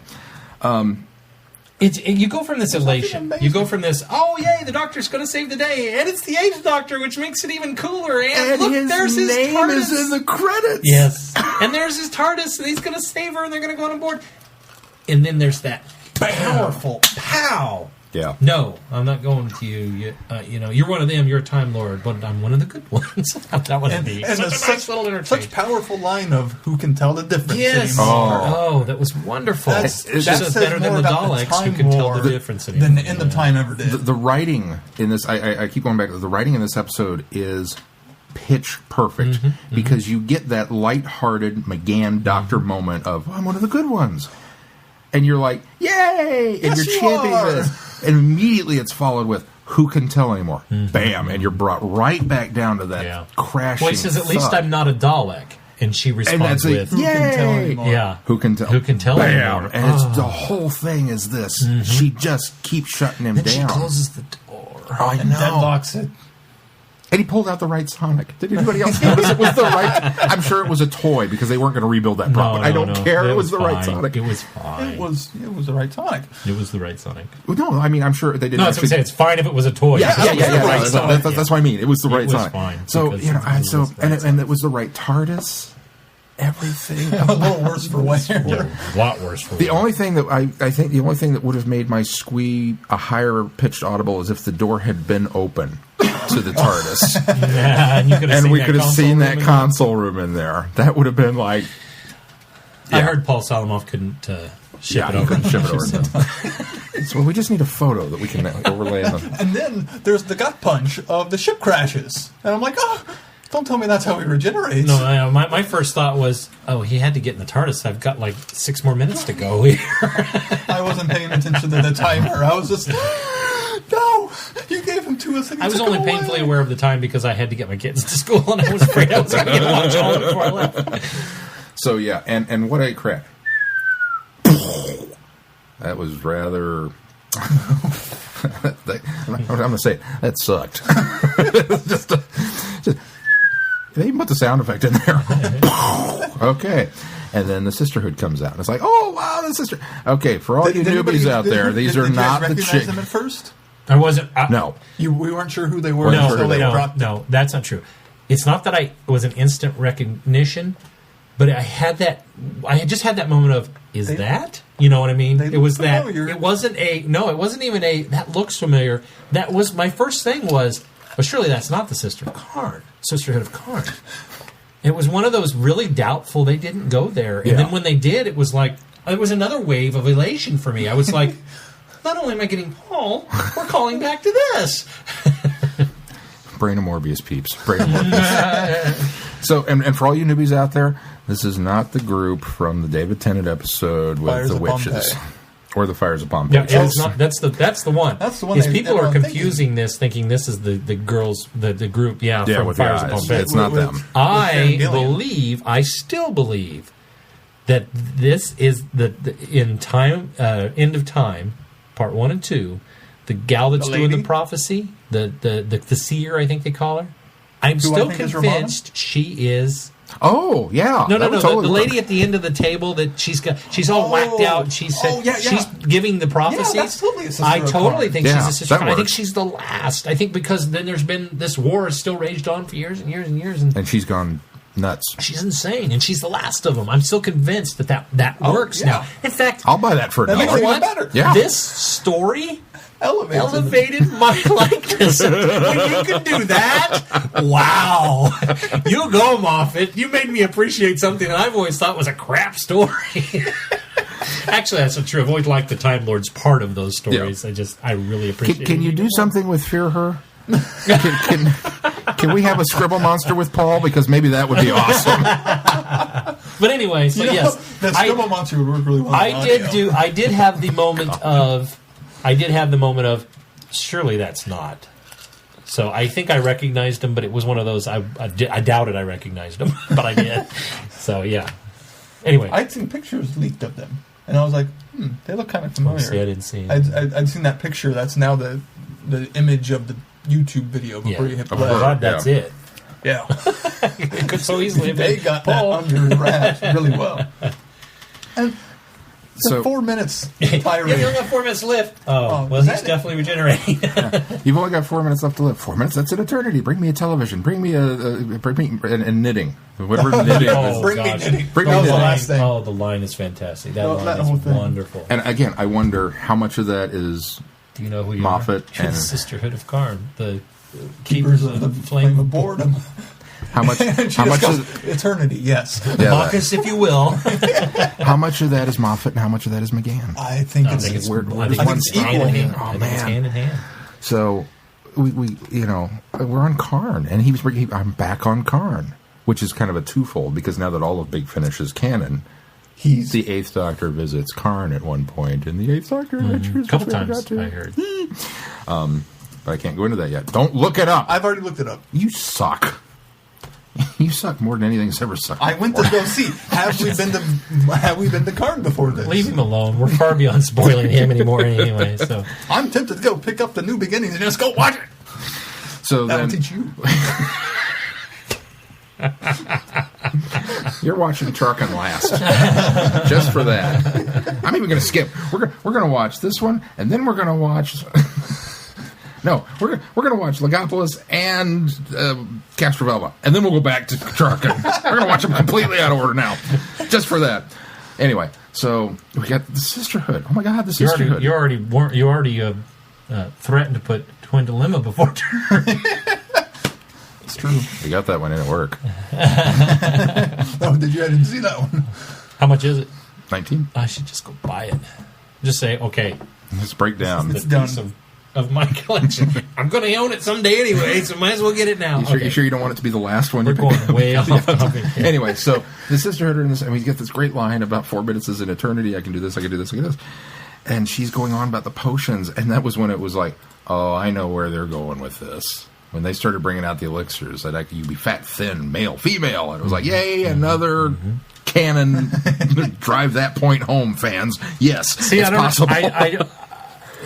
You go from this elation. You go from this, oh, yay, the Doctor's going to save the day. And it's the 8th Doctor, which makes it even cooler. And look, there's his name TARDIS. is in the credits. Yes. And there's his TARDIS, and he's going to save her, and they're going to go on board. And then there's that powerful pow. Yeah. No, I'm not going to you. You're one of them. You're a Time Lord, but I'm one of the good ones. That would be such a nice little interchange. Such powerful line of who can tell the difference Yes. anymore. Oh, that was wonderful. That's better than the Daleks who can tell the difference anymore. Than the End of Time ever did. The writing in this, I keep going back to the writing in this episode is pitch perfect because you get that lighthearted McGann Doctor moment of, I'm one of the good ones. And you're like, yay! And Yes, you're chanting you are. this. And immediately it's followed with, who can tell anymore? Bam! And you're brought right back down to that crashing Well, he says, at least I'm not a Dalek. And she responds with, who can tell anymore? Yeah. Who can tell? Who can tell Bam! anymore? And it's the whole thing is this. She just keeps shutting him Then down. she closes the door. I And know. deadlocks it. And he pulled out the right Sonic. Did anybody else notice it was the right? I'm sure it was a toy because they weren't going to rebuild that prop. But I don't care. It was the right Sonic. It was fine. It was the right Sonic. It was the right Sonic. No, I mean, I'm sure they didn't. No, that's what I'm saying. It's fine if it was a toy. Yeah. Right Sonic. That's what I mean. It was the right was Sonic. fine, So because and it was the right TARDIS. Everything. A little worse for wear. A lot worse for The only thing that I think the only thing that would have made my squee a higher pitched audible is if the door had been open to the TARDIS. Yeah, and we could have seen that console room in there. That would have been like. I heard Paul Solomoff couldn't ship it over. Couldn't ship it over. So we just need a photo that we can overlay on. And then there's the gut punch of the ship crashes. And I'm like, don't tell me that's how he regenerates. No, my first thought was, he had to get in the TARDIS. I've got like 6 more minutes to go here. I wasn't paying attention to the timer. I was just, no, you gave him to us. And I was only painfully aware of the time because I had to get my kids to school, and I was afraid I was going to get lunch home before I left. So, yeah, and what a crack. That was rather... I'm going to say, that sucked. They even put the sound effect in there. Okay. And then the sisterhood comes out. And it's like, oh, wow, the sister. Okay, for all you newbies out there, these are not the chicks. Did you recognize them at first? I wasn't. No. We weren't sure who they were. No, that's not true. It's not that it was an instant recognition, but I just had that moment of, that? You know what I mean? It was familiar. It wasn't even that looks familiar. That was, my first thing was, but surely that's not the Sisterhood of Karn. It was one of those really doubtful, they didn't go there. And then when they did, it was like, it was another wave of elation for me. I was like, not only am I getting Paul, we're calling back to this. Brain of Morbius, peeps. Brain of Morbius. So, and for all you newbies out there, this is not the group from the David Tennant episode with Fires the of witches. Pompeii. Or the Fires of Pompeii. Yeah, it's not, that's the one. That's the one. Is people are confusing this, thinking this is the girls, the group, from with Fires the of eyes. Pompeii. It's not them. I still believe that this is the in time, end of time, part 1 and 2. The gal that's doing the prophecy, the seer, I think they call her. I'm still convinced she is. Oh, yeah. No. The lady at the end of the table that she's all whacked out. She's giving the prophecies. Yeah, that's totally a sister I of totally Karn. think she's a sister. I think works. she's the last. I think because then there's been this war has still raged on for years and years and years, and she's gone nuts. She's insane, and she's the last of them. I'm still convinced that works now. In fact, I'll buy that for $1. makes it even better. Yeah. This story elevated my likeness. When you can do that, wow. You go, Moffat. You made me appreciate something that I've always thought was a crap story. Actually, that's not true. I've always liked the Time Lords part of those stories. Yeah. I really appreciate it. Can you do something with Fear Her? Can we have a scribble monster with Paul? Because maybe that would be awesome. But anyway, so yes. That scribble monster would work really well. I did have the moment of, surely that's not. So I think I recognized him, but it was one of those, I doubted I recognized him, but I did. So, yeah. Anyway. I'd seen pictures leaked of them, and I was like, they look kind of familiar. See, I didn't see it. I'd seen that picture. That's now the image of the YouTube video before you hit play. Oh, God, that's it. Yeah. It could so easily have been They got Paul. that under wraps really well. And So 4 minutes. You only got 4 minutes left. Oh, well, he's definitely regenerating. You've only got 4 minutes left to live. 4 minutes? That's an eternity. Bring me a television. Bring me and knitting. Whatever knitting is. Bring me knitting. Bring me That was knitting. the last thing. Oh, the line is fantastic. That line whole is thing. wonderful. And again, I wonder how much of that is Do you know who you Moffat are? and The Sisterhood of Karn, the Keepers of the flame of boredom. how much goes, eternity, yes. Mock us if you will. how much of that is Moffat and how much of that is McGann? I think it's it's weird. hand in hand. Oh, I think man. it's hand in hand. So we we're on Karn, and I'm back on Karn, which is kind of a twofold because now that all of Big Finish is canon, the Eighth Doctor visits Karn at one point in the Eighth Doctor Adventures. A couple times, I heard. But I can't go into that yet. Don't look it up. I've already looked it up. You suck. You suck more than anything's ever sucked. I went to go see. Have we been to Karn before this? Leave him alone. We're far beyond spoiling him anymore anyway. So I'm tempted to go pick up the New Beginnings and just go watch it. So That'll then teach you. you're watching Charkin last, just for that. I'm even going to skip. We're going to watch this one, and then we're going to watch. No, we're going to watch Legopolis and Castrovelva, and then we'll go back to Charkin. We're going to watch them completely out of order now, just for that. Anyway, so we got the Sisterhood. Oh my God, the Sisterhood! You already threatened to put Twin Dilemma before turn. It's true. We got that one in at work. Oh, did you? I didn't see that one. How much is it? 19. I should just go buy it. Just say, okay, Let's break down. It's the done. piece of my collection. I'm going to own it someday anyway, so might as well get it now. You sure you don't want it to be the last one? We're you pick going up? way off topic. Yeah. Anyway, so the Sisterhood are in this, and we get this great line about 4 minutes is an eternity. I can do this, I can do this, I can do this. And she's going on about the potions, and that was when it was like, oh, I know where they're going with this. When they started bringing out the elixirs, that you'd be fat, thin, male, female, and it was like, yay, another cannon drive that point home, fans. Yes, See, it's I don't possible.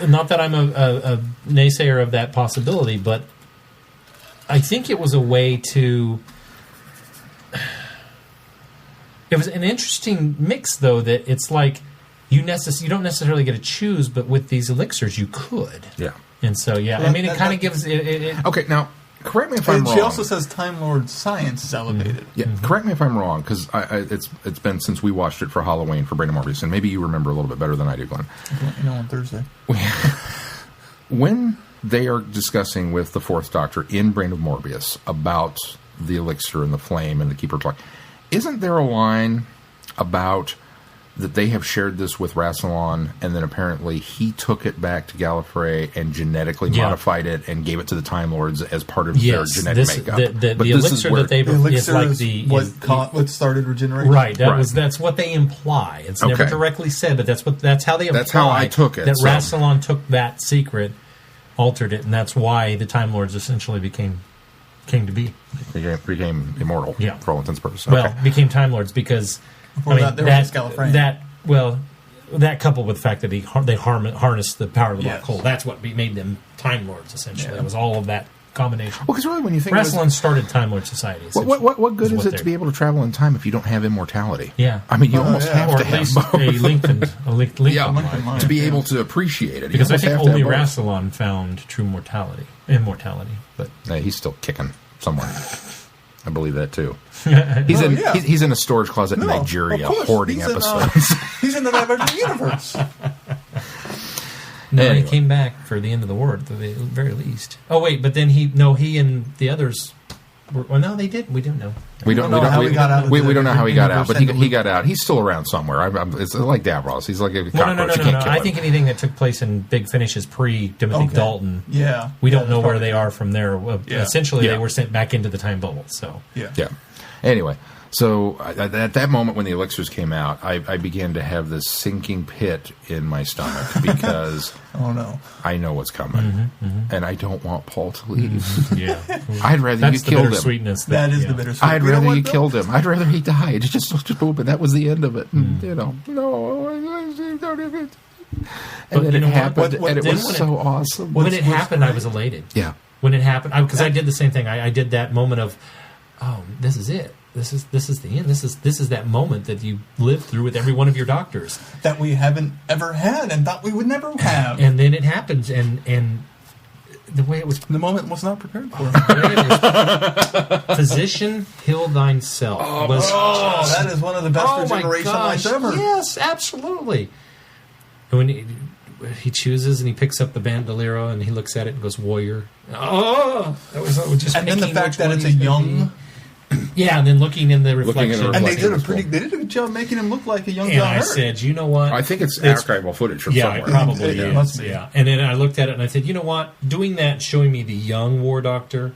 Not that I'm a naysayer of that possibility, but I think it was a way to... It was an interesting mix, though, that it's like you don't necessarily get to choose, but with these elixirs, you could. Yeah. And so, yeah, Well, I mean, it kind of gives... Okay, now, correct me if I'm wrong. She also says Time Lord science is elevated. Yeah, correct me if I'm wrong, because it's been since we watched it for Halloween for Brain of Morbius, and maybe you remember a little bit better than I do, Glenn. On Thursday. When they are discussing with the Fourth Doctor in Brain of Morbius about the elixir and the flame and the Keeper Clock, isn't there a line about that they have shared this with Rassilon, and then apparently he took it back to Gallifrey and genetically modified it and gave it to the Time Lords as part of their genetic makeup? The elixir that they... The elixir it's like is what started regeneration. Right, that's what they imply. It's never directly said, but that's how they imply. That's how I took it. That Rassilon took that secret, altered it, and that's why the Time Lords essentially came to be. Became immortal, for all intents and purposes. Well, became Time Lords because... that coupled with the fact that they harnessed the power of the black hole, that's what made them Time Lords, essentially. It was all of that combination. Well, because really, when you think Rassilon started Time Lord Society. What good is it to be able to travel in time if you don't have immortality? Yeah. I mean, you almost have to have both. A linked to be able to appreciate it. Because I think only Rassilon found true immortality. But he's still kicking somewhere. I believe that too. He's in a storage closet in Nigeria hoarding episodes. He's in the Divergent Universe. No, anyway. He came back for the end of the war at the very least. Oh wait, but then he and the others were, well, no, they did. We don't know. We don't know how he got out. We don't know how he got out, but he got out. He's still around somewhere. It's like Davros. He's like a cockroach. No. I think anything that took place in Big Finish is pre-Timothy Dalton. Yeah. We don't know where they are from there. Essentially, they were sent back into the time bubble. So yeah. Anyway. So at that moment when the elixirs came out, I began to have this sinking pit in my stomach because I know what's coming, and I don't want Paul to leave. I'd rather you killed him. Sweetness that is the bittersweet. I'd rather you killed him. I'd rather he died. Just but that was the end of it. And, don't even. And then it happened, and it was so awesome. When it happened, I was elated. Yeah. When it happened, because I did the same thing. I did that moment of, this is it. This is the end. This is that moment that you lived through with every one of your doctors that we haven't ever had and thought we would never have. And then it happens, and the way it was, the moment was not prepared for. Physician, heal thyself. That is one of the best regeneration lines ever. Yes, absolutely. And when he chooses and he picks up the bandolero and he looks at it and goes, "Warrior." That was just. And then the fact that it's a young. Yeah, and then looking in the reflection. And they did a good job making him look like a young John Hurt. And I said, you know what? I think it's archival footage from somewhere. Yeah, it probably is. Yeah. And then I looked at it and I said, you know what? Doing that, showing me the young War Doctor,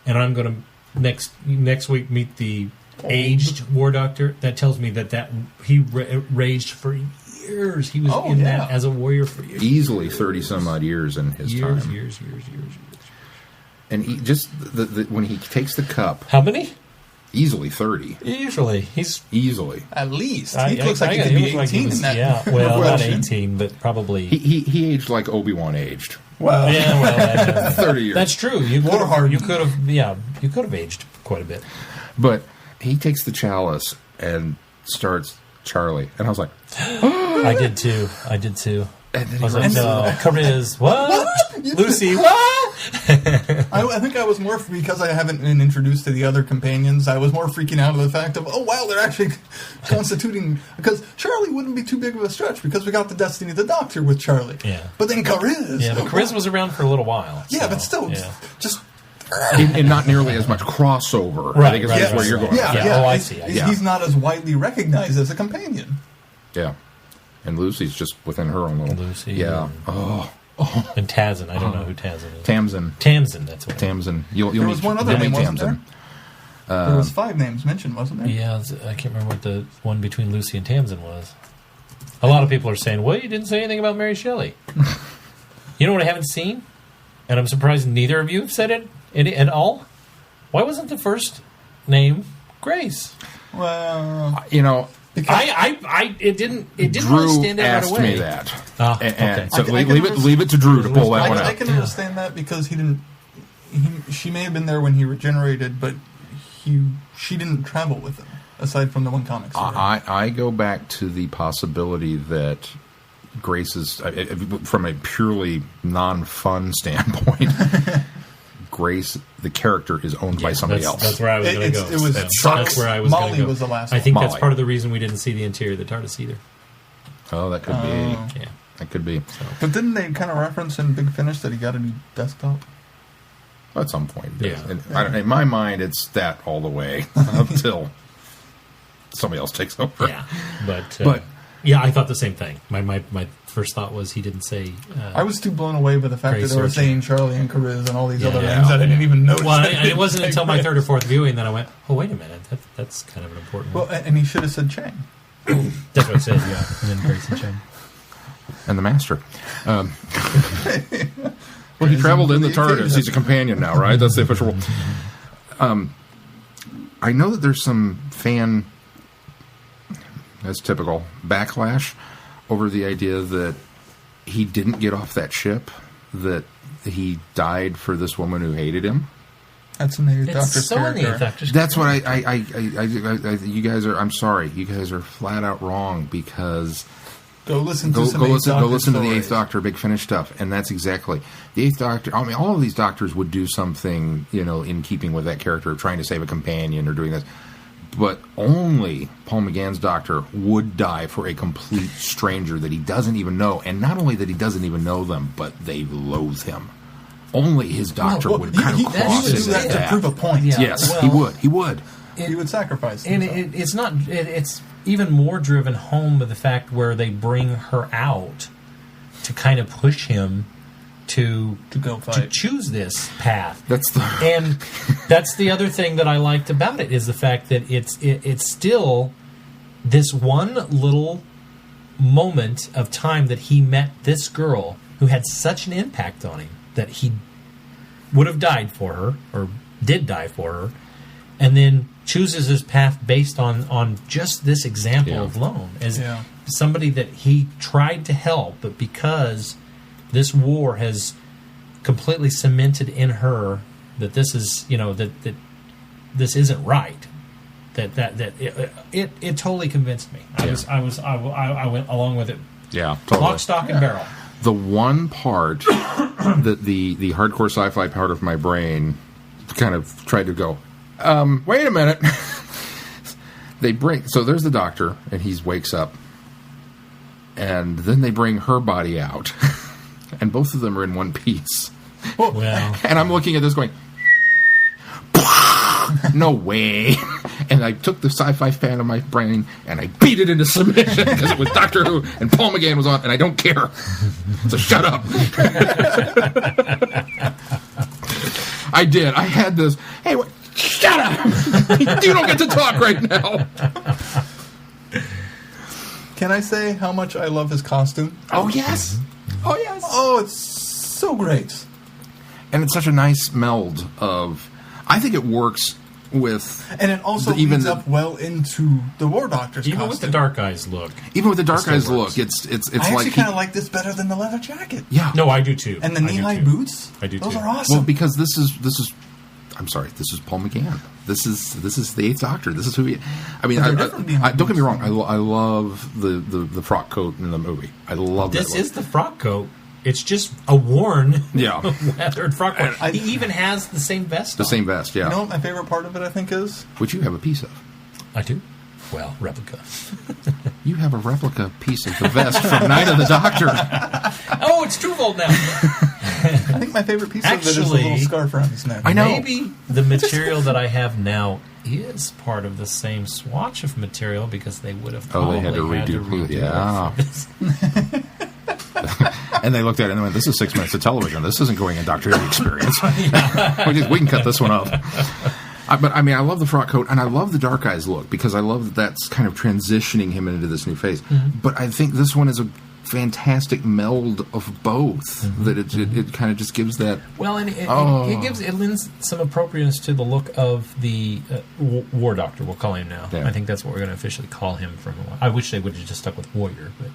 and I'm going to next week meet the aged War Doctor, that tells me that he raged for years. He was that as a warrior for years. Easily 30-some-odd years in his time. Years. And he just when he takes the cup, how many? Easily 30. He's easily at least. He looks like he could be 18 in that. Yeah, well, not 18, but probably he aged like Obi-Wan aged. Well, 30 years. That's true. You could have aged quite a bit. But he takes the chalice and starts Charlie, and I was like, I did too. And then I was like, no, Cariz, what? Lucy, what? I think I was more, because I haven't been introduced to the other companions, I was more freaking out of the fact of, they're actually constituting, because Charlie wouldn't be too big of a stretch, because we got the Destiny of the Doctor with Charlie. Yeah. But then Cariz. Yeah, but Cariz was around for a little while. Yeah, but still, just... and not nearly as much crossover. Right, I think that's where you're going. Yeah. I see. He's not as widely recognized as a companion. Yeah. And Lucy's just within her own little... Lucy. Yeah. And Tazin. I don't know who Tazin is. Tamsin, that's what. Tamsin. There was one other name, wasn't Tamsin. There was 5 names mentioned, wasn't there? Yeah, I can't remember what the one between Lucy and Tamsin was. A lot of people are saying, well, you didn't say anything about Mary Shelley. You know what I haven't seen? And I'm surprised neither of you have said it at all? Why wasn't the first name Grace? Well, It didn't Drew really stand out asked right away. me that. Okay. So leave it to Drew to pull that one I out. can understand that because he didn't. She may have been there when he regenerated, but she didn't travel with him. Aside from the one comic story. I go back to the possibility that Grace is, from a purely non-fun standpoint, Grace, the character, is owned by somebody else. That's where I was going to go. That's where I was going to go. Molly was the last one. I think that's Molly. part of the reason we didn't see the interior of the TARDIS either. Oh, that could be. Yeah. That could be. So. But didn't they kind of reference in Big Finish that he got a new desktop? At some point. Yeah. In my mind, it's that all the way until somebody else takes over. Yeah. But yeah, I thought the same thing. My first thought was he didn't say... I was too blown away by the fact that they were Grace saying Charlie and Cariz and all these other Yeah. names that I didn't even notice. Well, it wasn't until my third or fourth viewing that I went, oh, wait a minute, that's kind of an important one. Well, and he should have said Chang. That's what I said, yeah. And then Grace and Chang. And the Master. Well, he traveled in the TARDIS. He's a companion now, right? That's the official rule. I know that there's some fan, as typical, backlash over the idea that he didn't get off that ship, that he died for this woman who hated him. That's in the Eighth Doctor's It's so in the character. Eighth Doctor's That's what I you guys are. I'm sorry, you guys are flat out wrong because Go listen to go some Eighth Doctor listen to the stories. Eighth Doctor Big Finish stuff, and that's exactly the Eighth Doctor. I mean, all of these doctors would do something, in keeping with that character, trying to save a companion or doing this. But only Paul McGann's Doctor would die for a complete stranger that he doesn't even know, and not only that he doesn't even know them, but they loathe him. Only his doctor would kind of cross he would into do that to that. prove a point. Yeah. Yes, Well, he would. He would sacrifice And himself. it's not. It's even more driven home with the fact where they bring her out to kind of push him to go to fight. choose this path. And that's the other thing that I liked about it is the fact that it's still this one little moment of time that he met this girl who had such an impact on him that he would have died for her or did die for her, and then chooses his path based on just this example alone as somebody that he tried to help, but because this war has completely cemented in her that this is that this isn't right. That it totally convinced me. I went along with it. Yeah, totally. Lock, stock, and barrel. The one part that the hardcore sci-fi part of my brain kind of tried to go, wait a minute. So there's the doctor, and he wakes up, and then they bring her body out, and both of them are in one piece. Well, and I'm looking at this going, no way. And I took the sci-fi fan of my brain and I beat it into submission because it was Doctor Who and Paul McGann was on, and I don't care. So shut up. I did. I had this. Hey, shut up. You don't get to talk right now. Can I say how much I love his costume? Oh, yes. Oh, yes. Oh, it's so great. And it's such a nice meld of... I think it works with... And it also leads up well into the War Doctor's even costume. with the dark eyes look. Even with the dark eyes works. look, it's I like... actually kind of like this better than the leather jacket. Yeah. No, I do too. And the knee-high boots. I do Those too. are awesome. Well, because this is... I'm sorry, this is Paul McGann. This is the Eighth Doctor. This is who he... I mean, don't get me wrong. I love the frock coat in the movie. I love this that look. is the frock coat. It's just a worn, weathered frock coat. He even has the same vest. The same vest, yeah. You know what my favorite part of it, I think, is? Which you have a piece of. I do. Well, replica. You have a replica piece of the vest from Night of the Doctor. Oh, it's twofold now. I think my favorite piece of it is the little scarf around his neck. I know. Maybe the material that I have now is part of the same swatch of material because they would have probably they had to redo it. Yeah. And they looked at it and went, this is 6 minutes of television. This isn't going in Dr. Who experience. We can cut this one up. But, I mean, I love the frock coat, and I love the dark eyes look, because I love that that's kind of transitioning him into this new phase. Mm-hmm. But I think this one is fantastic meld of both that it kind of just gives that. Well, and it lends some appropriateness to the look of the War Doctor. We'll call him now. Yeah. I think that's what we're going to officially call him from. I wish they would have just stuck with Warrior, but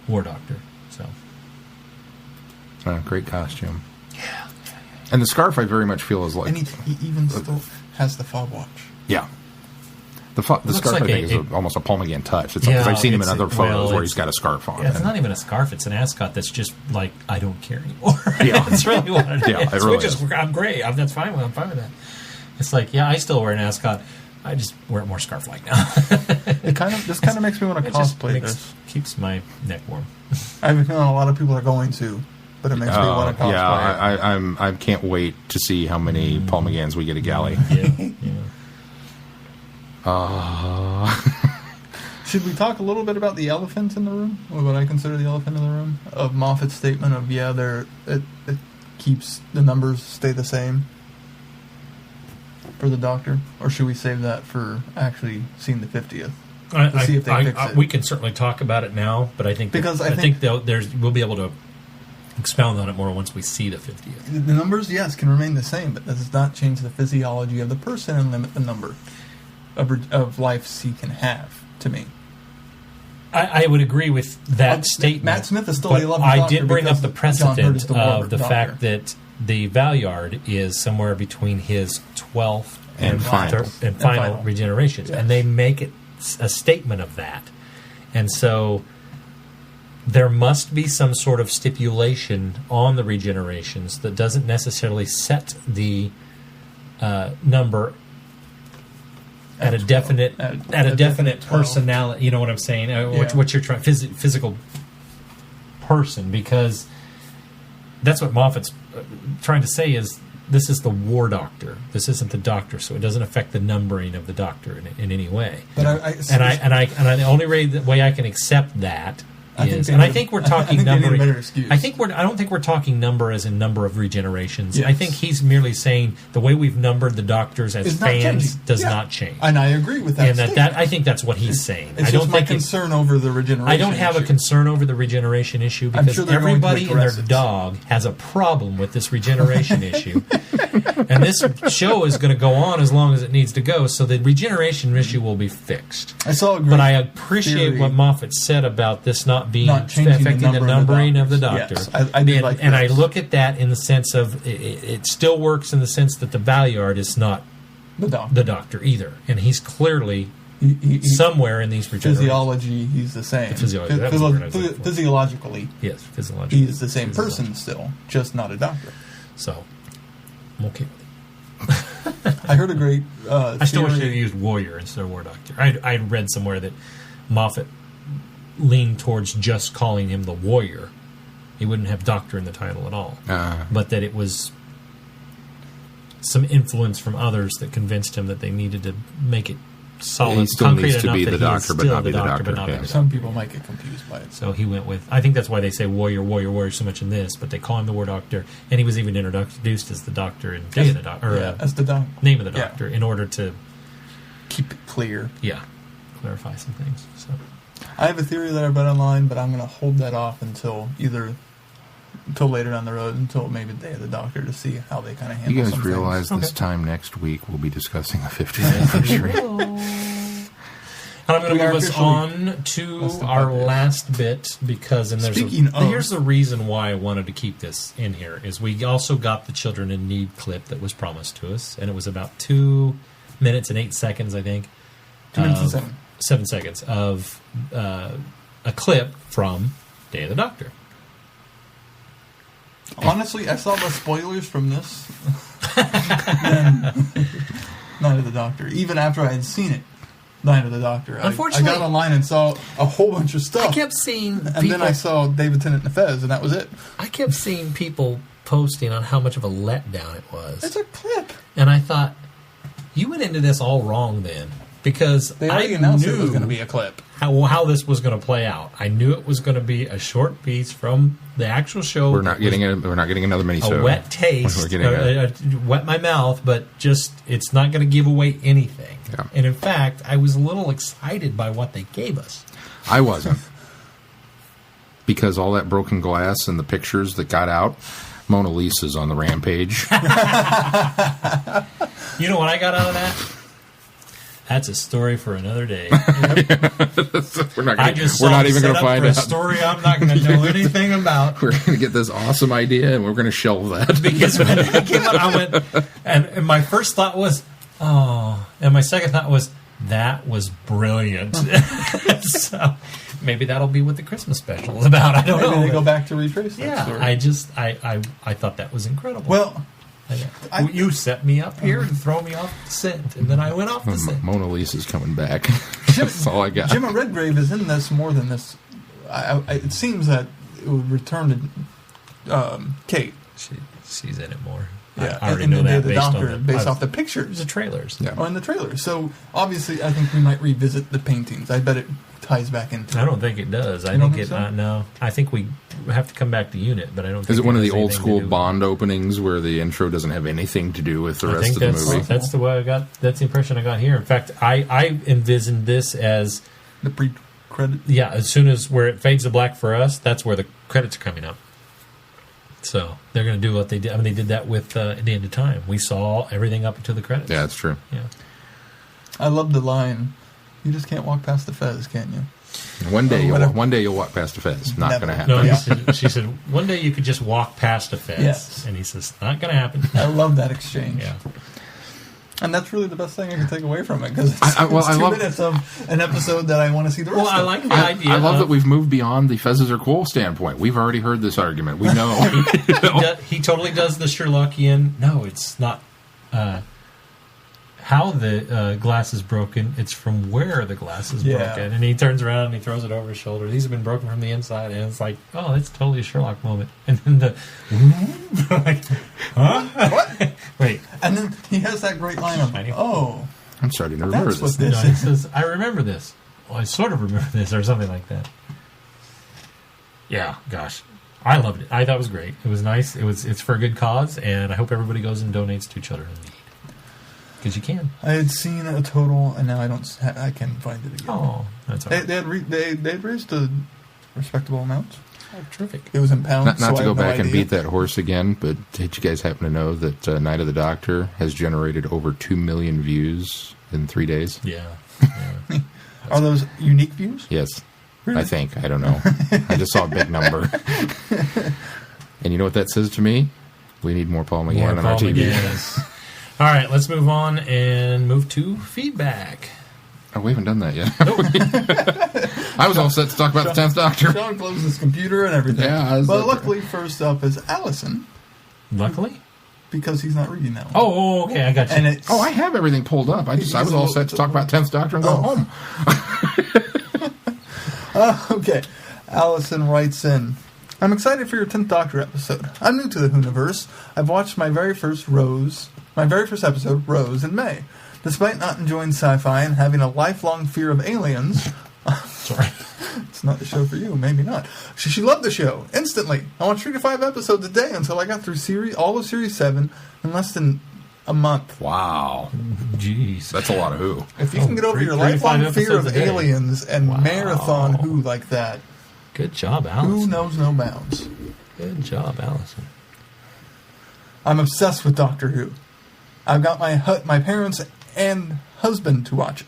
War Doctor. So great costume. Yeah. And the scarf, I very much feel is like. And he even still has the fob watch. Yeah. The scarf, like I think, is almost a Paul McGann touch. Because I've seen him in other photos where he's got a scarf on. Yeah, it's not even a scarf. It's an ascot that's just like, I don't care anymore. Yeah. That's really what it is. Yeah, it really is. I'm great. I'm fine with that. It's like, yeah, I still wear an ascot. I just wear it more scarf-like now. This kind of makes me want to cosplay this. Keeps my neck warm. I have a feeling a lot of people are going to, but it makes me want to cosplay. Yeah, I can't wait to see how many Paul McGanns we get at Galley. Yeah. Should we talk a little bit about the elephant in the room? Or what I consider the elephant in the room? Of Moffat's statement of, it keeps the numbers stay the same for the Doctor? Or should we save that for actually seeing the 50th? See if they fix it. We can certainly talk about it now, but I think we'll be able to expound on it more once we see the 50th. The numbers, yes, can remain the same, but that does not change the physiology of the person and limit the number of lives he can have, to me. I would agree with that statement. Matt Smith is still the 11th I Doctor did bring up the precedent of the Doctor. fact that the Valyard is somewhere between his 12th and final regenerations. Yes. And they make it a statement of that. And so there must be some sort of stipulation on the regenerations that doesn't necessarily set the number at a definite personality. You know what I'm saying? What you're trying, physical person, because that's what Moffat's trying to say is this is the War Doctor. This isn't the Doctor, so it doesn't affect the numbering of the Doctor in any way. But the only way I can accept that is, I think we're talking numbering. I don't think we're talking number as in number of regenerations. Yes. I think he's merely saying the way we've numbered the Doctors as fans does not change. And I agree with that. And I think that's what he's saying. It's just my concern over the regeneration. I don't have a concern over the regeneration issue because everybody and their dog has a problem with this regeneration issue. And this show is going to go on as long as it needs to go, so the regeneration issue will be fixed. But I appreciate what Moffat said about this not affecting the numbering of the Doctor. Yes, I did like and this. I look at that in the sense of it still works in the sense that the Valyard is not the Doctor either, and he's clearly somewhere in these regenerations. Physiology, he's the same. Physiologically, yes, physiologically, he's the same person still, just not a Doctor. So I'm okay with it. I heard a great. I still wish they used Warrior instead of War Doctor. I read somewhere that Moffat leaned towards just calling him the Warrior. He wouldn't have Doctor in the title at all. But that it was some influence from others that convinced him that they needed to make it solid, he still concrete needs to enough be that the Doctor, but not be the Doctor. Some people might get confused by it. So he went with. I think that's why they say Warrior, Warrior, Warrior so much in this, but they call him the War Doctor, and he was even introduced as the Doctor in Day of the Doctor, as the name of the Doctor, in order to keep it clear. Yeah, clarify some things. So. I have a theory that I read online, but I'm going to hold that off until later down the road, until maybe the Day of the Doctor, to see how they kind of handle. You guys some realize things. this time next week we'll be discussing the 50th anniversary. And I'm going to move us on to our last bit because, here's the reason why I wanted to keep this in here is we also got the Children in Need clip that was promised to us, and it was about 2 minutes and 8 seconds, I think. 2 minutes and 7 seconds of a clip from Day of the Doctor. Honestly, I saw the spoilers from this. Night of the Doctor. Even after I had seen it, Night of the Doctor. Unfortunately, I got online and saw a whole bunch of stuff. I kept seeing people, and then I saw David Tennant and Fez, and that was it. I kept seeing people posting on how much of a letdown it was. It's a clip. And I thought, you went into this all wrong then. Because they already announced it was going to be a clip. How this was going to play out. I knew it was going to be a short piece from the actual show. We're not getting another mini-sode. A wet taste. Wet my mouth, but just it's not going to give away anything. Yeah. And in fact, I was a little excited by what they gave us. I wasn't. because all that broken glass and the pictures that got out, Mona Lisa's on the rampage. You know what I got out of that? That's a story for another day. We're not even going to find a out. Story I'm not going to know anything about. We're going to get this awesome idea, and we're going to shelve that. Because when it came out, I went, and my first thought was, oh, and my second thought was, that was brilliant. So maybe that'll be what the Christmas special is about. I don't know. Maybe they go back to retrace that story. I thought that was incredible. Well, you set me up here and throw me off the scent, and then I went off the scent. Mona Lisa's coming back. That's all I got. Gemma Redgrave is in this more than this. It seems that it would return to Kate. She's in it more. Yeah, I already know that based off the pictures. The trailers. Yeah. Oh, in the trailers. So, obviously, I think we might revisit the paintings. I bet it ties back into it. I don't think it does. I think so? No. I think we have to come back to Unit, but I don't think Is it one of the has old anything school to do Bond openings where the intro doesn't have anything to do with the rest of the movie? That's the way I got. That's the impression I got here. In fact, I envisioned this as the pre-credit. Yeah, as soon as where it fades to black for us, that's where the credits are coming up. So they're going to do what they did. I mean, they did that with The End of Time. We saw everything up until the credits. Yeah, that's true. Yeah, I love the line. You just can't walk past the Fez, can you? One day you'll walk past a Fez. Not going to happen. No, she said, one day you could just walk past a Fez. Yes. And he says, not going to happen. I love that exchange. Yeah. And that's really the best thing I can take away from it, because it's 2 minutes of an episode that I want to see the rest of. I like the idea. I love that we've moved beyond the Fezes are cool standpoint. We've already heard this argument. We know. He totally does the Sherlockian, no, it's not how the glass is broken, it's from where the glass is broken. And he turns around and he throws it over his shoulder. These have been broken from the inside, and it's like, oh, that's totally a Sherlock moment. And then like, huh? What? Wait. And then he has that great line of, oh, I'm starting to remember this. He says, I remember this. Well, I sort of remember this, or something like that. Yeah, gosh. I loved it. I thought it was great. It was nice. It's for a good cause, and I hope everybody goes and donates to Children in Need. Because you can. I had seen a total, and now I can't find it again. Oh, that's all right. They had raised a respectable amount. Oh, terrific. It was in pounds. Not to go back and beat that horse again, but did you guys happen to know that Night of the Doctor has generated over 2 million views in 3 days? Yeah. Are those unique views? Yes. Really? I think. I don't know. I just saw a big number. And you know what that says to me? We need more Paul McGann on our TV. All right, let's move on and move to feedback. Oh, we haven't done that yet. I was all set to talk about the 10th Doctor. Sean closed his computer and everything. Yeah, but luckily, first up is Allison. Luckily? Because he's not reading that one. Oh, okay, I got you. And I have everything pulled up. I was all set to talk about 10th Doctor and go home. Okay. Allison writes in, I'm excited for your 10th Doctor episode. I'm new to the Whoniverse. I've watched my very first episode, Rose, in May. Despite not enjoying sci-fi and having a lifelong fear of aliens... Sorry. It's not the show for you. Maybe not. She loved the show. Instantly. I watched 3 to 5 episodes a day until I got through all of Series 7 in less than a month. Wow. Jeez. That's a lot of Who. If you can get over your lifelong fear of aliens and marathon Who like that... Good job, Allison. Who knows no bounds. Good job, Allison. I'm obsessed with Doctor Who. I've got my parents and husband to watch it.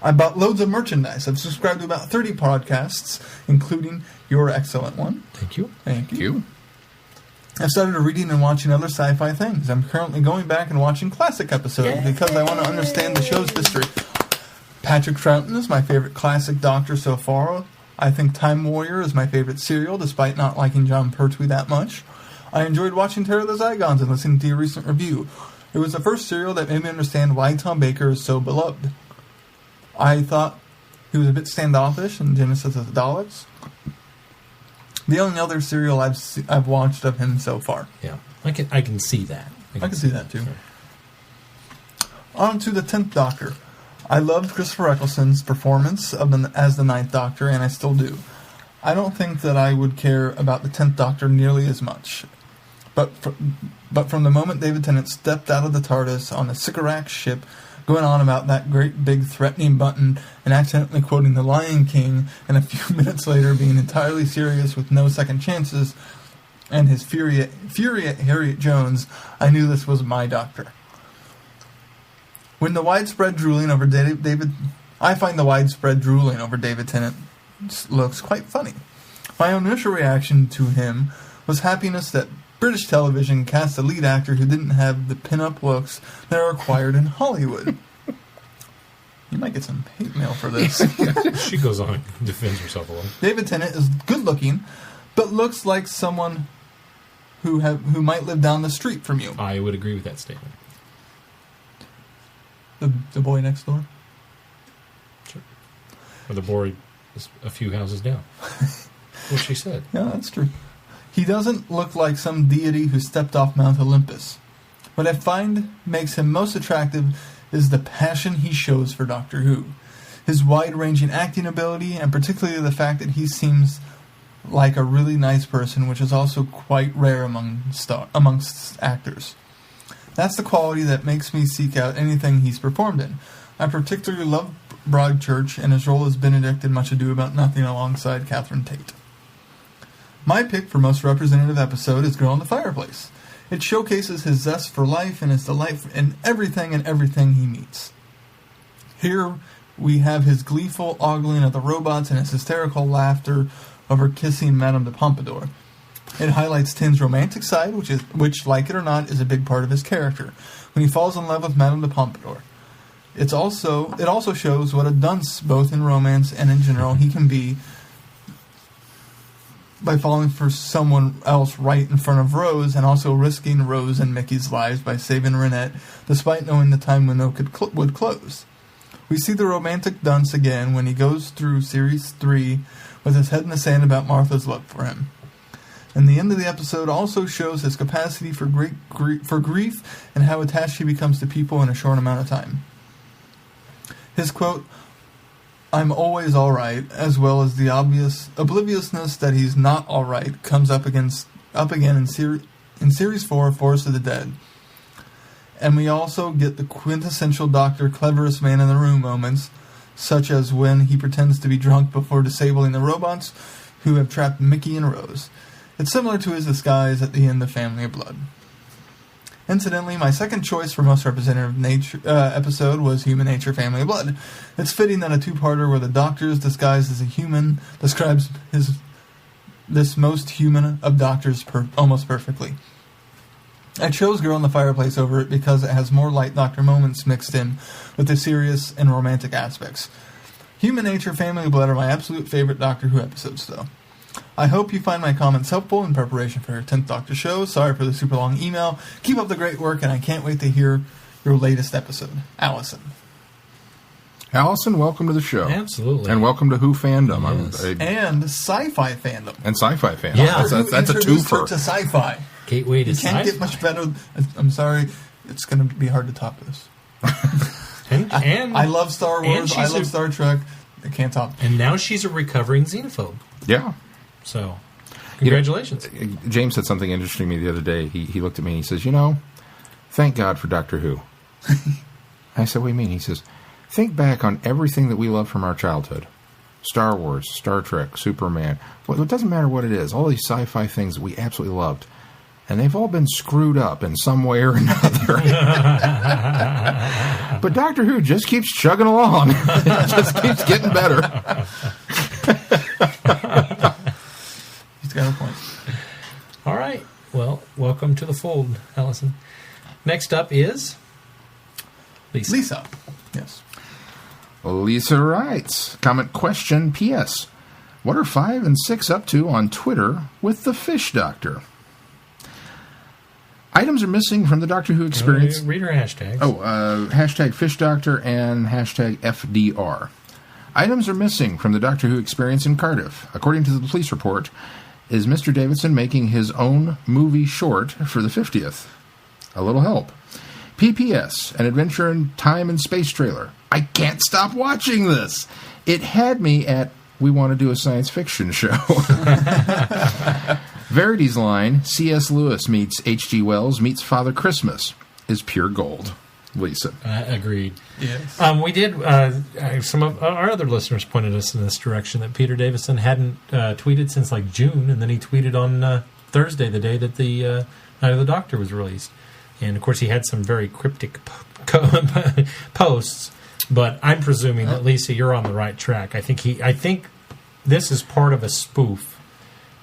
I bought loads of merchandise. I've subscribed to about 30 podcasts, including your excellent one. Thank you. Thank you. I've started reading and watching other sci-fi things. I'm currently going back and watching classic episodes because I want to understand the show's history. Patrick Troughton is my favorite classic Doctor so far. I think Time Warrior is my favorite serial, despite not liking John Pertwee that much. I enjoyed watching Terror of the Zygons and listening to your recent review. It was the first serial that made me understand why Tom Baker is so beloved. I thought he was a bit standoffish in Genesis of the Daleks. The only other serial I've watched of him so far. Yeah, I can see that. I can see that too. On to the 10th Doctor. I loved Christopher Eccleston's performance as the 9th Doctor, and I still do. I don't think that I would care about the 10th Doctor nearly as much. But from the moment David Tennant stepped out of the TARDIS on the Sycorax ship going on about that great big threatening button and accidentally quoting The Lion King, and a few minutes later being entirely serious with no second chances, and his fury at Harriet Jones, I knew this was my doctor. When the widespread drooling over I find the widespread drooling over David Tennant's looks quite funny. My initial reaction to him was happiness that British television cast a lead actor who didn't have the pin-up looks that are required in Hollywood. You might get some hate mail for this. She goes on and defends herself a little. David Tennant is good-looking, but looks like someone who might live down the street from you. I would agree with that statement. The boy next door? Sure. Or the boy is a few houses down. What she said. Yeah, that's true. He doesn't look like some deity who stepped off Mount Olympus. What I find makes him most attractive is the passion he shows for Doctor Who. His wide-ranging acting ability, and particularly the fact that he seems like a really nice person, which is also quite rare amongst actors. That's the quality that makes me seek out anything he's performed in. I particularly love Broadchurch and his role as Benedict in Much Ado About Nothing alongside Catherine Tate. My pick for most representative episode is Girl in the Fireplace. It showcases his zest for life and his delight in everything he meets. Here we have his gleeful ogling of the robots and his hysterical laughter over kissing Madame de Pompadour. It highlights Tim's romantic side, which, like it or not, is a big part of his character, when he falls in love with Madame de Pompadour. It also shows what a dunce, both in romance and in general, he can be by falling for someone else right in front of Rose, and also risking Rose and Mickey's lives by saving Renette, despite knowing the time window would close. We see the romantic dunce again when he goes through Series 3 with his head in the sand about Martha's love for him. And the end of the episode also shows his capacity for grief and how attached he becomes to people in a short amount of time. His quote, "I'm always alright," as well as the obvious obliviousness that he's not alright, comes up again in Series 4, Forest of the Dead. And we also get the quintessential Doctor cleverest man in the room moments, such as when he pretends to be drunk before disabling the robots who have trapped Mickey and Rose. It's similar to his disguise at the end of Family of Blood. Incidentally, my second choice for most representative episode was Human Nature, Family of Blood. It's fitting that a two-parter where the Doctor is disguised as a human describes this most human of Doctors almost perfectly. I chose Girl in the Fireplace over it because it has more light Doctor moments mixed in with the serious and romantic aspects. Human Nature, Family of Blood are my absolute favorite Doctor Who episodes, though. I hope you find my comments helpful in preparation for your 10th Doctor show. Sorry for the super long email. Keep up the great work, and I can't wait to hear your latest episode. Allison. Allison, welcome to the show. Absolutely. And welcome to Who Fandom. Yes. And Sci-Fi Fandom. And Sci-Fi Fandom. Yeah. That's a twofer. To sci-fi. Gateway to You can't get much better. I'm sorry. It's going to be hard to top this. and I love Star Wars. I love Star Trek. I can't top it. And now she's a recovering xenophobe. Yeah. So, congratulations. James said something interesting to me the other day. He looked at me and he says, thank God for Doctor Who. I said, what do you mean? He says, think back on everything that we loved from our childhood. Star Wars, Star Trek, Superman. Well, it doesn't matter what it is. All these sci-fi things that we absolutely loved. And they've all been screwed up in some way or another. But Doctor Who just keeps chugging along. It just keeps getting better. He's got a point. All right. Well, welcome to the fold, Allison. Next up is Lisa. Yes. Lisa writes, comment question, P.S. What are 5 and 6 up to on Twitter with the Fish Doctor? Items are missing from the Doctor Who experience. Read her hashtags. Hashtag Fish Doctor and hashtag FDR. Items are missing from the Doctor Who experience in Cardiff. According to the police report, is Mr. Davidson making his own movie short for the 50th? A little help. PPS, an adventure in time and space trailer. I can't stop watching this. It had me at, we want to do a science fiction show. Verity's line, C.S. Lewis meets H.G. Wells meets Father Christmas, is pure gold. Lisa. Agreed. Yes. We did. Some of our other listeners pointed us in this direction that Peter Davison hadn't tweeted since like June, and then he tweeted on Thursday, the day that the Night of the Doctor was released. And of course, he had some very cryptic posts. But I'm presuming that, Lisa, you're on the right track. I think this is part of a spoof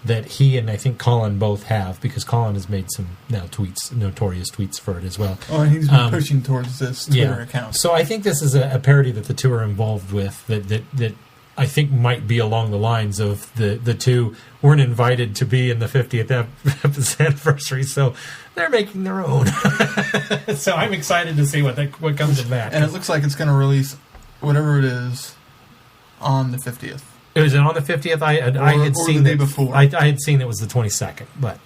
that he and I think Colin both have, because Colin has made some notorious tweets for it as well. Oh, and he's been pushing towards this Twitter account. So I think this is a parody that the two are involved with that I think might be along the lines of the two weren't invited to be in the 50th anniversary, so they're making their own. So I'm excited to see what comes of that. And it looks like it's going to release whatever it is on the 50th. Is it on the 50th? I had seen the day before. I had seen it was the 22nd, but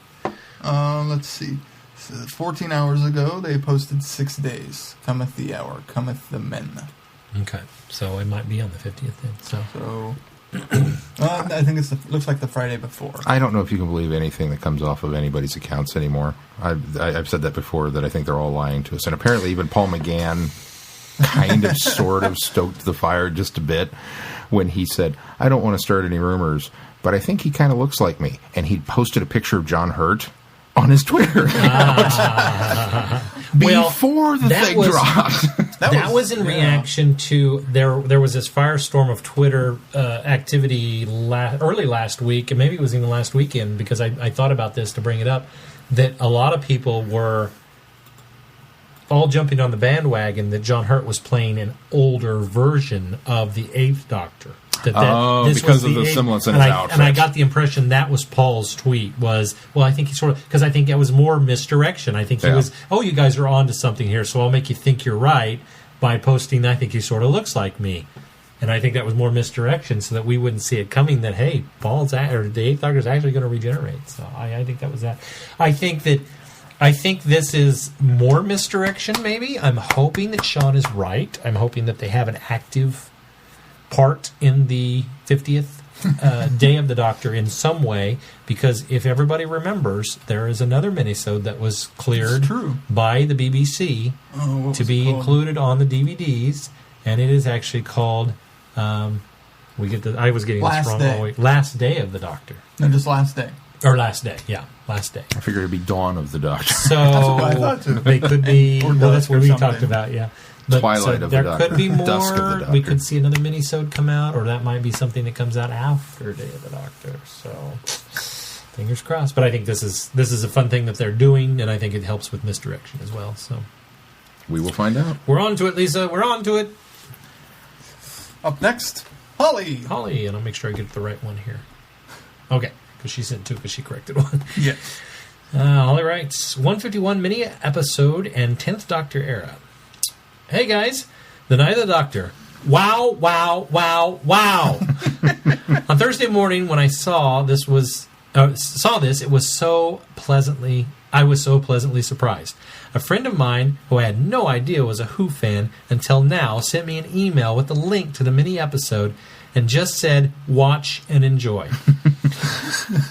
let's see. So 14 hours ago, they posted 6 days. Cometh the hour, cometh the men. Okay, so it might be on the 50th then. So I think looks like the Friday before. I don't know if you can believe anything that comes off of anybody's accounts anymore. I've said that before, that I think they're all lying to us. And apparently even Paul McGann kind of sort of stoked the fire just a bit when he said, I don't want to start any rumors, but I think he kind of looks like me. And he posted a picture of John Hurt on his Twitter account before the thing dropped. That was in reaction to there was this firestorm of Twitter activity early last week, and maybe it was even last weekend, because I thought about this to bring it up, that a lot of people were all jumping on the bandwagon that John Hurt was playing an older version of the Eighth Doctor. This because was of the eighth, semblance in his outfit. And I got the impression that was Paul's tweet. I think he sort of, because I think it was more misdirection. I think he was, you guys are onto something here, so I'll make you think you're right by posting, I think he sort of looks like me. And I think that was more misdirection, so that we wouldn't see it coming that, hey, the Eighth Doctor is actually going to regenerate. So I think that was that. I think this is more misdirection, maybe. I'm hoping that Sean is right. I'm hoping that they have an active part in the 50th Day of the Doctor in some way, because if everybody remembers, there is another minisode that was cleared by the BBC to be included on the DVDs, and it is actually called, I was getting this wrong all the way. Last Day of the Doctor. No, just Last Day. Or Last Day, yeah. Last Day. I figured it'd be Dawn of the Doctor. So that's what I thought too. They could be. That's what we talked about. Yeah. But Twilight of the Doctor. There could be more. Dusk of the Doctor. We could see another minisode come out, or that might be something that comes out after Day of the Doctor. So fingers crossed. But I think this is a fun thing that they're doing, and I think it helps with misdirection as well. So we will find out. We're on to it, Lisa. We're on to it. Up next, Holly, and I'll make sure I get the right one here. Okay. Because she sent two, because she corrected one. Yeah. Holly writes, 151 mini episode and 10th Doctor era. Hey guys, the Night of the Doctor. Wow, wow, wow, wow. On Thursday morning when I saw this, it was so pleasantly surprised. A friend of mine, who I had no idea was a Who fan until now, sent me an email with the link to the mini episode and just said, watch and enjoy.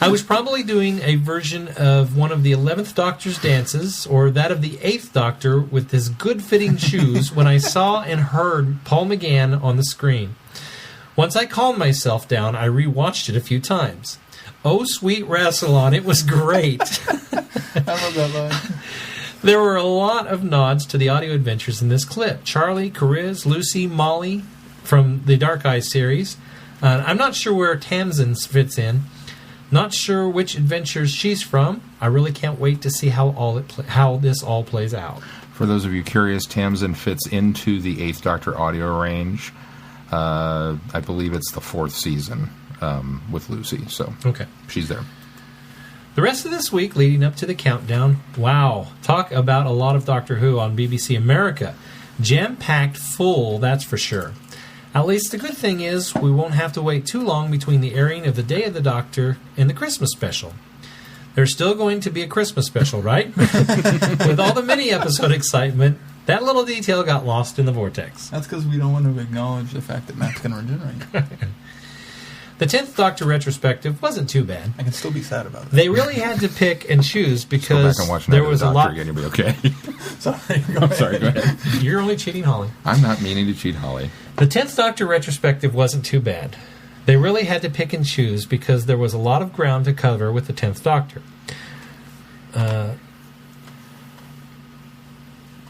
I was probably doing a version of one of the 11th Doctor's dances, or that of the 8th Doctor with his good-fitting shoes, when I saw and heard Paul McGann on the screen. Once I calmed myself down, I rewatched it a few times. Oh, sweet Rassilon, it was great. I love that line. There were a lot of nods to the audio adventures in this clip. Charlie, Cariz, Lucy, Molly from the Dark Eyes series. I'm not sure where Tamsin fits in. Not sure which adventures she's from. I really can't wait to see how this all plays out. For those of you curious, Tamsin fits into the 8th Doctor audio range. I believe it's the 4th season with Lucy. So okay, she's there. The rest of this week leading up to the countdown, wow, talk about a lot of Doctor Who on BBC America. Jam-packed full, that's for sure. At least the good thing is we won't have to wait too long between the airing of the Day of the Doctor and the Christmas special. There's still going to be a Christmas special, right? With all the mini-episode excitement, that little detail got lost in the vortex. That's because we don't want to acknowledge the fact that Matt's going to regenerate. The 10th Doctor retrospective wasn't too bad. I can still be sad about it. They really had to pick and choose because go back and watch there Night of was the a Doctor lot. again, you'll be okay. Sorry. I'm sorry, go ahead. You're only cheating Holly. I'm not meaning to cheat Holly. The 10th Doctor retrospective wasn't too bad. They really had to pick and choose because there was a lot of ground to cover with the 10th Doctor.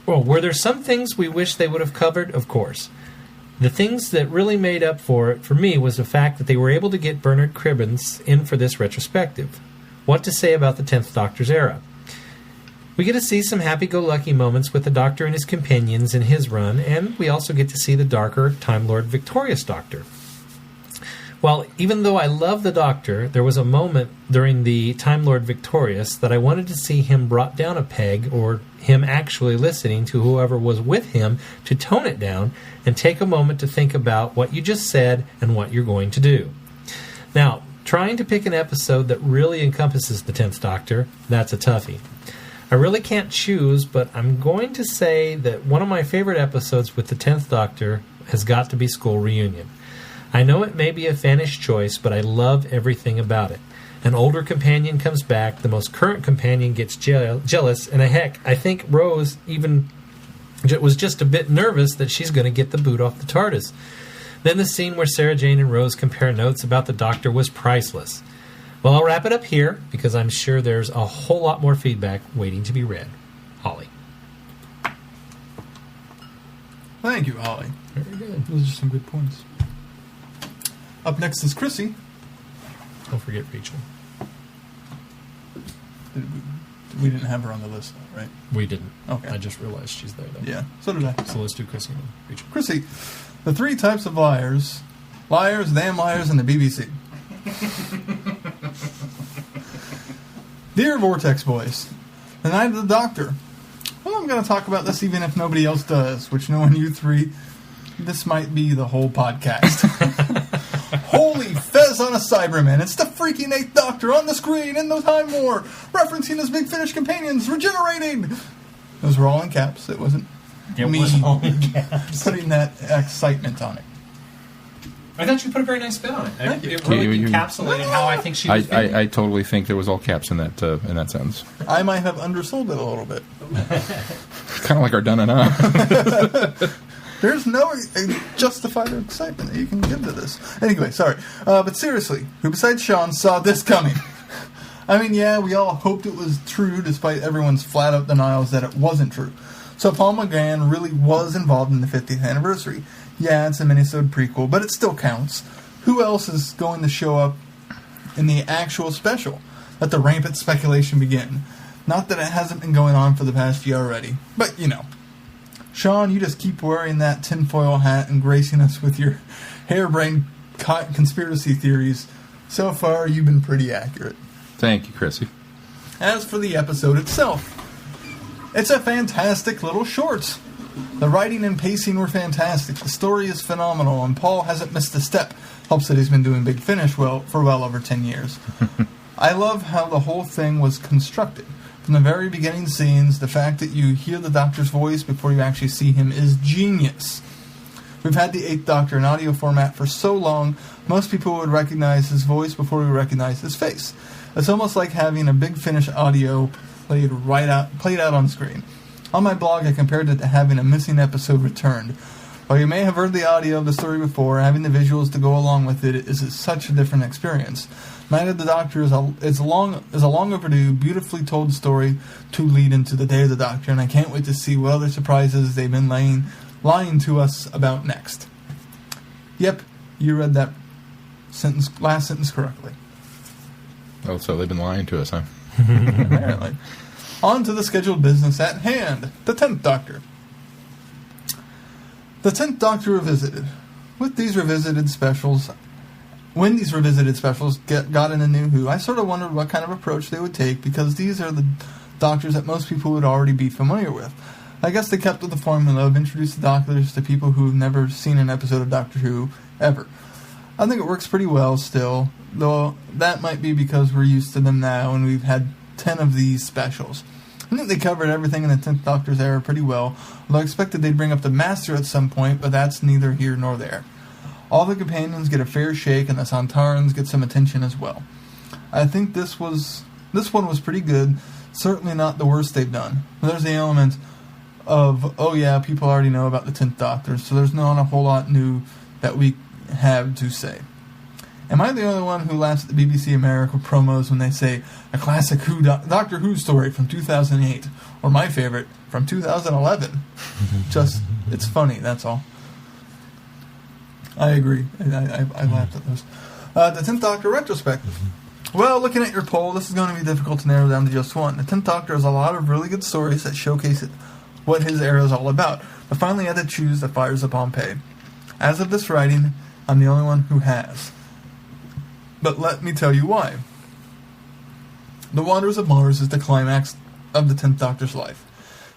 Well, were there some things we wish they would have covered? Of course. The things that really made up for it for me was the fact that they were able to get Bernard Cribbins in for this retrospective. What to say about the 10th Doctor's era? We get to see some happy-go-lucky moments with the Doctor and his companions in his run, and we also get to see the darker Time Lord Victorious Doctor. Well, even though I love the Doctor, there was a moment during the Time Lord Victorious that I wanted to see him brought down a peg, or him actually listening to whoever was with him to tone it down and take a moment to think about what you just said and what you're going to do. Now, trying to pick an episode that really encompasses the 10th Doctor, that's a toughie. I really can't choose, but I'm going to say that one of my favorite episodes with the 10th Doctor has got to be School Reunion. I know it may be a fanish choice, but I love everything about it. An older companion comes back, the most current companion gets jealous, and heck, I think Rose even was just a bit nervous that she's going to get the boot off the TARDIS. Then the scene where Sarah Jane and Rose compare notes about the Doctor was priceless. Well, I'll wrap it up here, because I'm sure there's a whole lot more feedback waiting to be read. Holly. Thank you, Holly. Very good. Those are some good points. Up next is Chrissy. Don't forget Rachel. We didn't have her on the list, though, right? We didn't. Okay. I just realized she's there, though. Yeah, so did I. So let's do Chrissy and Rachel. Chrissy, the three types of liars: liars, damn liars, and the BBC. Dear Vortex Boys, the Night of the Doctor. Well, I'm going to talk about this even if nobody else does, which knowing you three, this might be the whole podcast. Holy fez on a Cyberman, it's the freaking 8th Doctor on the screen in the Time War, referencing his Big Finish companions, regenerating! Those were all in caps, it wasn't me putting that excitement on it. I thought you put a very nice spin on it. Thank you. It really encapsulated how I think she was feeling. I totally think there was all caps in that sentence. I might have undersold it a little bit. Kind of like our done and on. There's no justified excitement that you can give to this. Anyway, sorry. But seriously, who besides Sean saw this coming? I mean, yeah, we all hoped it was true despite everyone's flat-out denials that it wasn't true. So Paul McGann really was involved in the 50th anniversary. Yeah, it's a minisode prequel, but it still counts. Who else is going to show up in the actual special? Let the rampant speculation begin. Not that it hasn't been going on for the past year already, but you know. Sean, you just keep wearing that tinfoil hat and gracing us with your harebrained conspiracy theories. So far, you've been pretty accurate. Thank you, Chrissy. As for the episode itself, it's a fantastic little short. The writing and pacing were fantastic. The story is phenomenal, and Paul hasn't missed a step. Helps that he's been doing Big Finish for well over 10 years. I love how the whole thing was constructed. From the very beginning scenes, the fact that you hear the Doctor's voice before you actually see him is genius. We've had the 8th Doctor in audio format for so long, most people would recognize his voice before we recognize his face. It's almost like having a Big Finish audio played out on screen. On my blog, I compared it to having a missing episode returned. While you may have heard the audio of the story before, having the visuals to go along with it is such a different experience. Night of the Doctor is a long overdue, beautifully told story to lead into the Day of the Doctor, and I can't wait to see what other surprises they've been lying to us about next. Yep, you read that last sentence correctly. Oh, so they've been lying to us, huh? Apparently. On to the scheduled business at hand, the 10th Doctor. The 10th Doctor revisited. When these revisited specials got into New Who, I sort of wondered what kind of approach they would take, because these are the Doctors that most people would already be familiar with. I guess they kept with the formula of introduce the Doctors to people who've never seen an episode of Doctor Who, ever. I think it works pretty well still, though that might be because we're used to them now and we've had 10 of these specials. I think they covered everything in the 10th Doctor's era pretty well, although I expected they'd bring up the Master at some point, but that's neither here nor there. All the companions get a fair shake, and the Sontarans get some attention as well. I think this one was pretty good. Certainly not the worst they've done. There's the element of, oh yeah, people already know about the 10th Doctor, so there's not a whole lot new that we have to say. Am I the only one who laughs at the BBC America promos when they say a classic Doctor Who story from 2008, or my favorite, from 2011? Just, it's funny, that's all. I agree. I laughed at those. The 10th Doctor retrospective. Well, looking at your poll, this is going to be difficult to narrow down to just one. The 10th Doctor has a lot of really good stories that showcase what his era is all about, but finally had to choose The Fires of Pompeii. As of this writing, I'm the only one who has. But let me tell you why. The Wanderers of Mars is the climax of the 10th Doctor's life.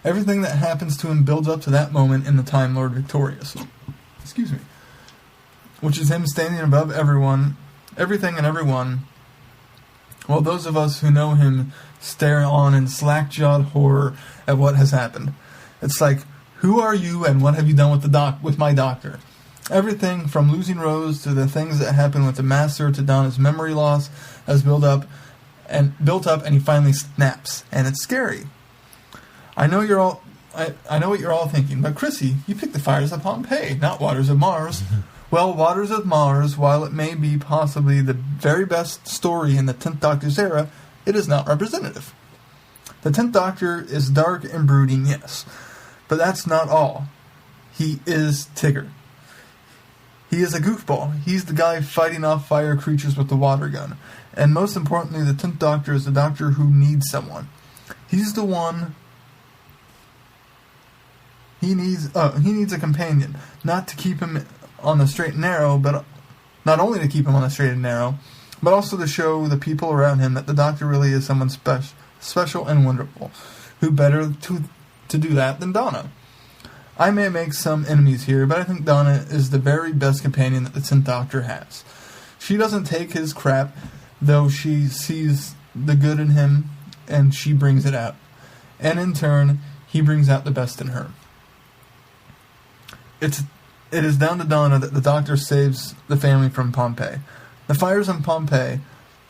Everything that happens to him builds up to that moment in the Time Lord Victorious. Excuse me. Which is him standing above everything and everyone, while those of us who know him stare on in slack-jawed horror at what has happened. It's like, who are you and what have you done with my doctor? Everything from losing Rose to the things that happen with the Master to Donna's memory loss has built up and he finally snaps, and it's scary. I know what you're all thinking, but Chrissy, you picked The Fires of Pompeii, not Waters of Mars. Well, Waters of Mars, while it may be possibly the very best story in the 10th Doctor's era, it is not representative. The 10th Doctor is dark and brooding, yes, but that's not all. He is Tigger. He is a goofball. He's the guy fighting off fire creatures with the water gun. And most importantly, the 10th Doctor is the Doctor who needs someone. He's the one... He needs a companion, not to keep him on the straight and narrow, but not only to keep him on the straight and narrow, but also to show the people around him that the Doctor really is someone special and wonderful. Who better to do that than Donna? I may make some enemies here, but I think Donna is the very best companion that the 10th Doctor has. She doesn't take his crap, though she sees the good in him, and she brings it out. And in turn, he brings out the best in her. It is down to Donna that the Doctor saves the family from Pompeii. The Fires on Pompeii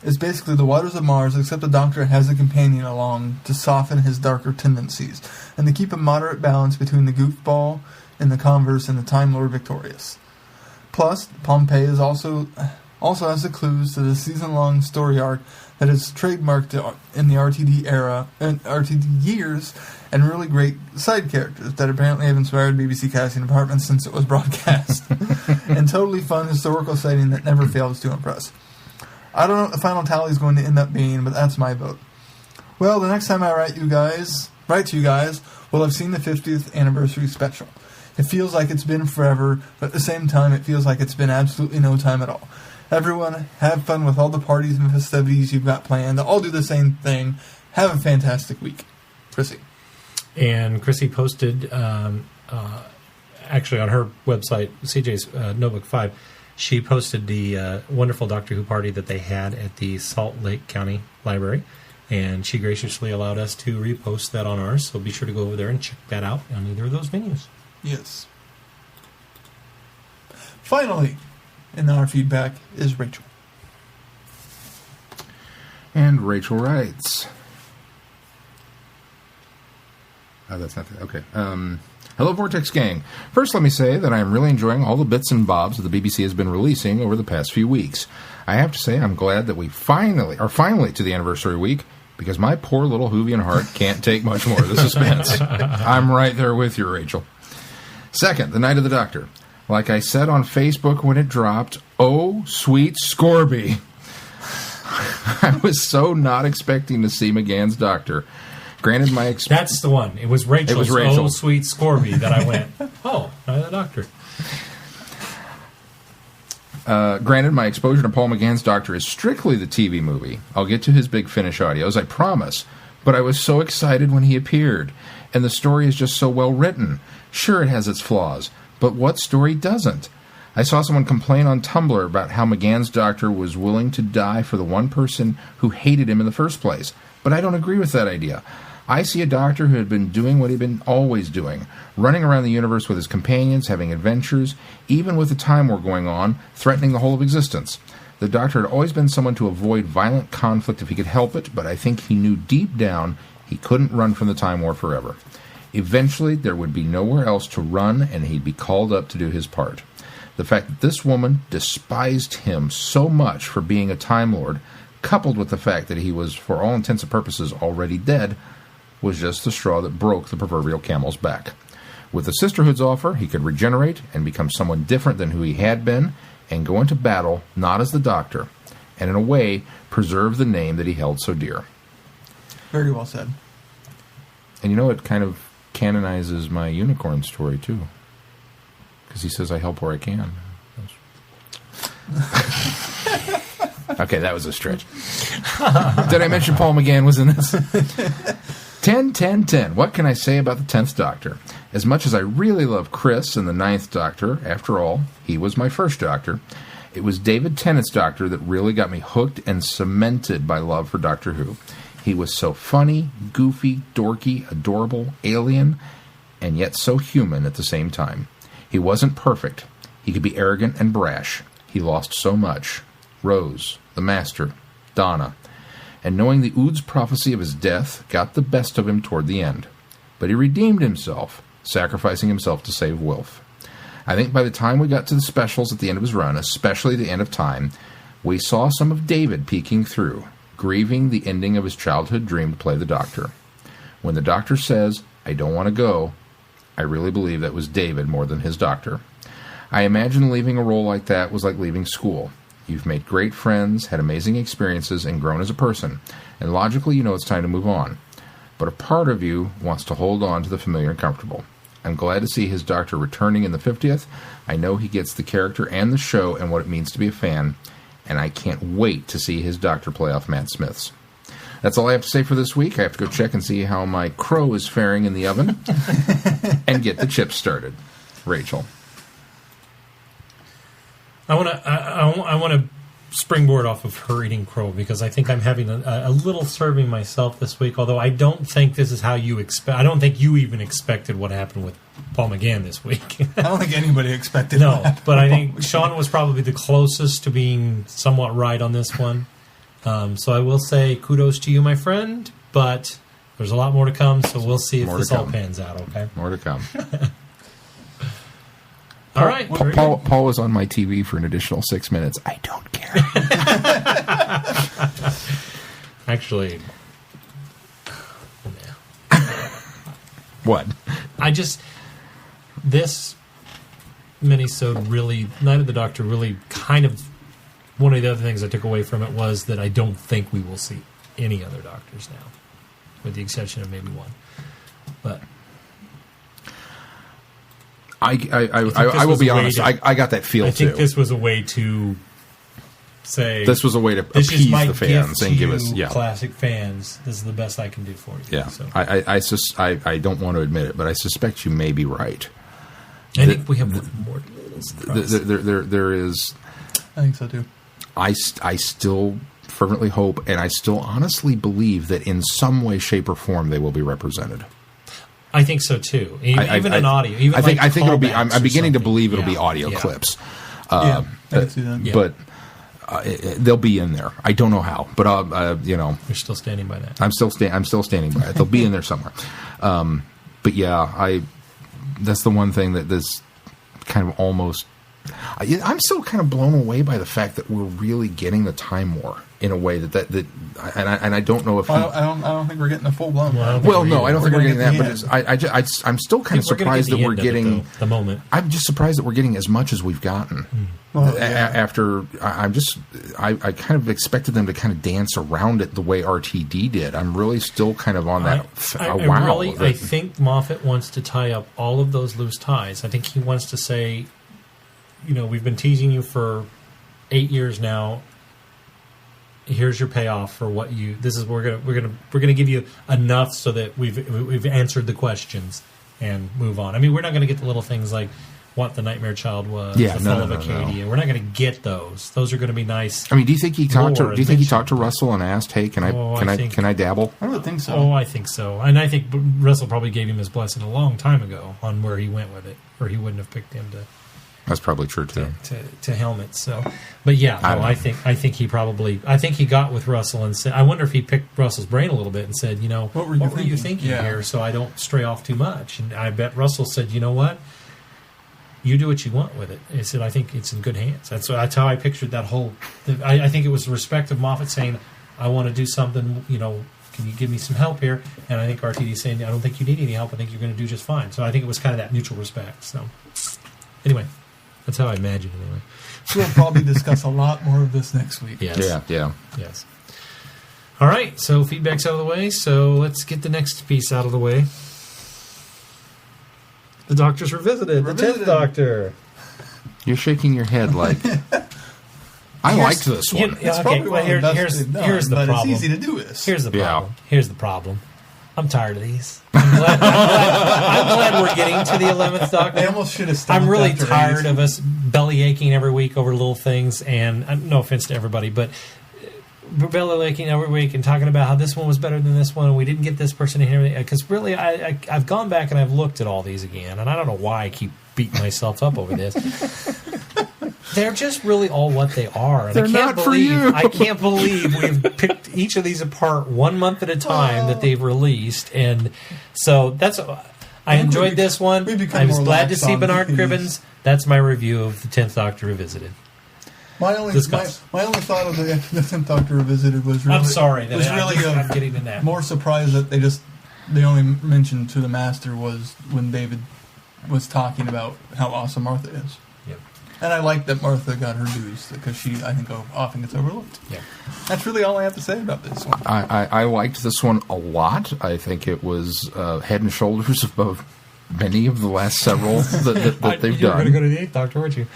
is basically the Waters of Mars, except the Doctor has a companion along to soften his darker tendencies, and to keep a moderate balance between the goofball and the converse and the Time Lord Victorious. Plus, Pompeii is also has the clues to the season-long story arc that is trademarked in the RTD era and RTD years, and really great side characters that apparently have inspired BBC casting departments since it was broadcast. And totally fun historical setting that never fails to impress. I don't know what the final tally is going to end up being, but that's my vote. Well, the next time I write to you guys, we'll have seen the 50th anniversary special. It feels like it's been forever, but at the same time, it feels like it's been absolutely no time at all. Everyone, have fun with all the parties and festivities you've got planned. All do the same thing. Have a fantastic week. Chrissy. And Chrissy posted, actually on her website, CJ's Notebook 5, she posted the wonderful Doctor Who party that they had at the Salt Lake County Library. And she graciously allowed us to repost that on ours. So be sure to go over there and check that out on either of those venues. Yes. Finally, in our feedback is Rachel. And Rachel writes... Oh, that's not... Okay. Hello, Vortex Gang. First, let me say that I am really enjoying all the bits and bobs that the BBC has been releasing over the past few weeks. I have to say I'm glad that we finally to the anniversary week, because my poor little Whovian heart can't take much more of the suspense. I'm right there with you, Rachel. Second, the Night of the Doctor. Like I said on Facebook when it dropped, oh, sweet Scorby. I was so not expecting to see McGann's Doctor. Granted, That's the one. It was Rachel's Rachel. Oh, sweet Scorby that I went, oh, Night of the Doctor. Granted, my exposure to Paul McGann's Doctor is strictly the TV movie. I'll get to his big finish audios, I promise. But I was so excited when he appeared. And the story is just so well written. Sure, it has its flaws. But what story doesn't? I saw someone complain on Tumblr about how McGann's Doctor was willing to die for the one person who hated him in the first place. But I don't agree with that idea. I see a doctor who had been doing what he'd been always doing, running around the universe with his companions, having adventures, even with the time war going on, threatening the whole of existence. The doctor had always been someone to avoid violent conflict if he could help it, but I think he knew deep down he couldn't run from the time war forever. Eventually, there would be nowhere else to run, and he'd be called up to do his part. The fact that this woman despised him so much for being a Time Lord, coupled with the fact that he was, for all intents and purposes, already dead, was just the straw that broke the proverbial camel's back. With the Sisterhood's offer, he could regenerate and become someone different than who he had been, and go into battle not as the Doctor, and in a way, preserve the name that he held so dear. Very well said. And you know, it kind of canonizes my unicorn story, too. Because he says, I help where I can. Okay, that was a stretch. Did I mention Paul McGann was in this? 10, 10, 10. What can I say about the 10th Doctor? As much as I really love Chris and the 9th Doctor, after all, he was my first Doctor, it was David Tennant's Doctor that really got me hooked and cemented by love for Doctor Who. He was so funny, goofy, dorky, adorable, alien, and yet so human at the same time. He wasn't perfect. He could be arrogant and brash. He lost so much. Rose, the Master, Donna, and knowing the Ood's prophecy of his death got the best of him toward the end. But he redeemed himself, sacrificing himself to save Wilf. I think by the time we got to the specials at the end of his run, especially the end of time, we saw some of David peeking through, grieving the ending of his childhood dream to play the Doctor. When the Doctor says, I don't want to go, I really believe that was David more than his Doctor. I imagine leaving a role like that was like leaving school. You've made great friends, had amazing experiences, and grown as a person, and logically you know it's time to move on. But a part of you wants to hold on to the familiar and comfortable. I'm glad to see his Doctor returning in the 50th. I know he gets the character and the show and what it means to be a fan, and I can't wait to see his Doctor play off Matt Smith's. That's all I have to say for this week. I have to go check and see how my crow is faring in the oven and get the chips started. Rachel. I want to springboard off of her eating crow because I think I'm having a little serving myself this week. Although I don't think this is how you expect. I don't think you even expected what happened with Paul McGann this week. I don't think anybody expected. No, but I think Sean was probably the closest to being somewhat right on this one. So I will say kudos to you, my friend. But there's a lot more to come, so we'll see if this all pans out. Okay, more to come. All right. Paul was on my TV for an additional 6 minutes. I don't care. Actually, what? This minisode really, Night of the Doctor really kind of, one of the other things I took away from it was that I don't think we will see any other Doctors now, with the exception of maybe one. But I will be honest. I got that feel too. I think this was a way to say this was a way to appease the fans and give us classic fans. This is the best I can do for you. Yeah, so. I don't want to admit it, but I suspect you may be right. I think we have more. There is. I think so too. I still fervently hope, and I still honestly believe that in some way, shape, or form they will be represented. I think so too. Even in audio. Even I think it'll be. I'm beginning to believe it'll be audio clips. I can see that. But they'll be in there. I don't know how, but You're still standing by that. I'm still standing by it. They'll be in there somewhere. But yeah, that's the one thing that this kind of almost. I'm still kind of blown away by the fact that we're really getting the Time War in a way that and I don't know if I don't think we're getting a full blown. I don't think we're getting that. But I'm still kind of surprised that we're getting the moment. I'm just surprised that we're getting as much as we've gotten. After I kind of expected them to kind of dance around it the way RTD did. I'm really still kind of on that. I think Moffat wants to tie up all of those loose ties. I think he wants to say, we've been teasing you for 8 years now. Here's your payoff for what you. This is we're gonna give you enough so that we've answered the questions and move on. I mean, we're not going to get the little things like what the Nightmare Child was, Yeah, the no, Fall of no, no. Acadia. We're not going to get those. Those are going to be nice. I mean, do you think he talked lore to? Do you think he adventure. talked to Russell and asked, "Hey, can I dabble?" I would think so. Oh, I think so. And I think Russell probably gave him his blessing a long time ago on where he went with it, or he wouldn't have picked him That's probably true too. to helmet. So, but yeah, I think he got with Russell and said, I wonder if he picked Russell's brain a little bit and said, what were you thinking here, so I don't stray off too much. And I bet Russell said, you know what, you do what you want with it. He said, I think it's in good hands. That's how I pictured that whole. I think it was the respect of Moffat saying, I want to do something. Can you give me some help here? And I think RTD saying, I don't think you need any help. I think you're going to do just fine. So I think it was kind of that mutual respect. So anyway. That's how I imagine it, anyway. We'll probably discuss a lot more of this next week. Yes. Yeah. Yes. All right, so feedback's out of the way, so let's get the next piece out of the way. The Doctor's Revisited. The 10th Doctor. You're shaking your head like... I liked this one. It's probably one of the best they've done, here's the but problem. it's easy to do this. Here's the problem. Yeah. Here's the problem. I'm tired of these. I'm glad we're getting to the 11th Doctor. They almost should have stopped. I'm really after tired 8. of us belly aching every week over little things, and no offense to everybody, but belly aching every week and talking about how this one was better than this one, and we didn't get this person in here. Because really, I've gone back and I've looked at all these again, and I don't know why I keep beating myself up over this. They're just really all what they are. And They're not for you. I can't believe we've picked each of these apart 1 month at a time that they've released. And so that's... I enjoyed this one. I was glad to see Bernard Cribbins. That's my review of the 10th Doctor Revisited. My only thought of the 10th Doctor Revisited was really... I'm sorry. I'm getting in that. More surprised that they only mentioned to the Master was when David was talking about how awesome Martha is. Yep. And I like that Martha got her dues because she, I think, often gets overlooked. Yeah. That's really all I have to say about this one. I liked this one a lot. I think it was head and shoulders above many of the last several that they've You were done. going to go to the 8th Doctor, weren't you?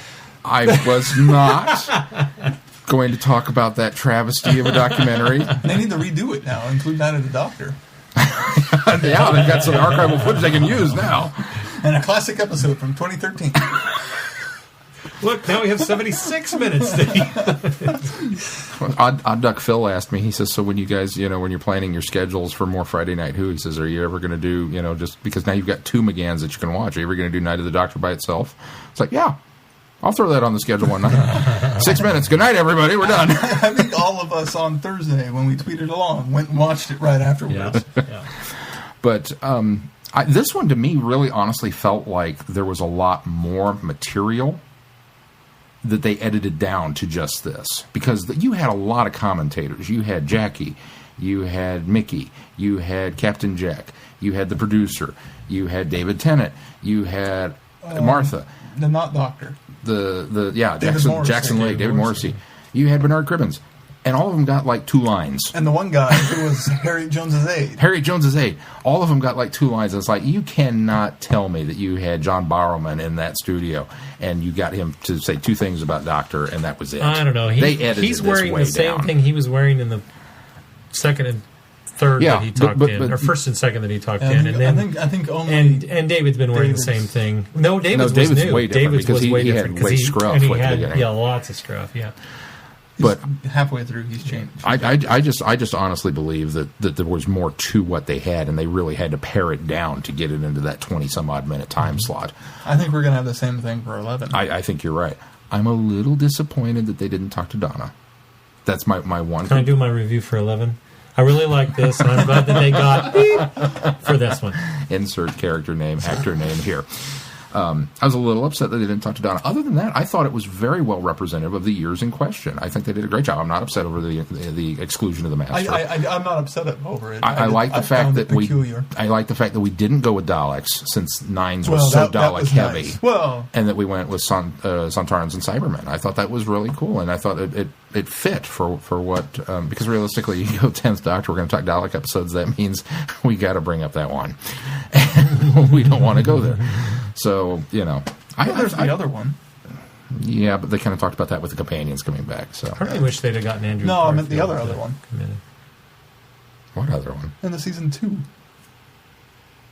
I was not going to talk about that travesty of a documentary. They need to redo it now, include Night of the Doctor. Yeah, they've got some archival footage they can use now. And a classic episode from 2013. Look, now we have 76 minutes. Odd Duck Phil asked me, he says, so when you guys, when you're planning your schedules for more Friday Night Who, he says, are you ever going to do, just because now you've got 2 McGanns that you can watch, are you ever going to do Night of the Doctor by itself? It's like, yeah, I'll throw that on the schedule one night. 6 minutes. Good night, everybody. We're done. I think all of us on Thursday, when we tweeted along, went and watched it right afterwards. Yeah. But this one, to me, really honestly felt like there was a lot more material that they edited down to just this. Because you had a lot of commentators. You had Jackie. You had Mickey. You had Captain Jack. You had the producer. You had David Tennant. You had Martha. The not Doctor. Jackson Lake, David Morrissey. You had Bernard Cribbins. And all of them got like 2 lines. And the one guy who was Harriet Jones's aide. Harriet Jones's aide. All of them got like 2 lines. It's like, you cannot tell me that you had John Barrowman in that studio and you got him to say 2 things about Doctor and that was it. I don't know. He's wearing the same thing he was wearing in the second and third that he talked in, or first and second that he talked in, and then I think only and David's been wearing the same thing. No, David's was new. Way different because he had way scruff. And he had lots of scruff. Yeah. But halfway through, he's changed. I just honestly believe that there was more to what they had, and they really had to pare it down to get it into that 20-some-odd minute time slot. I think we're going to have the same thing for 11. I think you're right. I'm a little disappointed that they didn't talk to Donna. That's my one. Can I do my review for 11? I really like this, and I'm glad that they got beep for this one. Insert character name, actor name here. I was a little upset that they didn't talk to Donna. Other than that, I thought it was very well representative of the years in question. I think they did a great job. I'm not upset over the exclusion of the Master. I'm not upset over it. I like the fact that we didn't go with Daleks, since Nines was so Dalek heavy. Nice. Well, and that we went with Sontarans and Cybermen. I thought that was really cool, and I thought it fit for what because realistically, you go 10th Doctor, we're going to talk Dalek episodes. That means we got to bring up that one. We don't want to go there. So, there's the other one. Yeah, but they kind of talked about that with the companions coming back. So I really wish they'd have gotten Andrew. No, I meant the other one. What other one? In the season 2.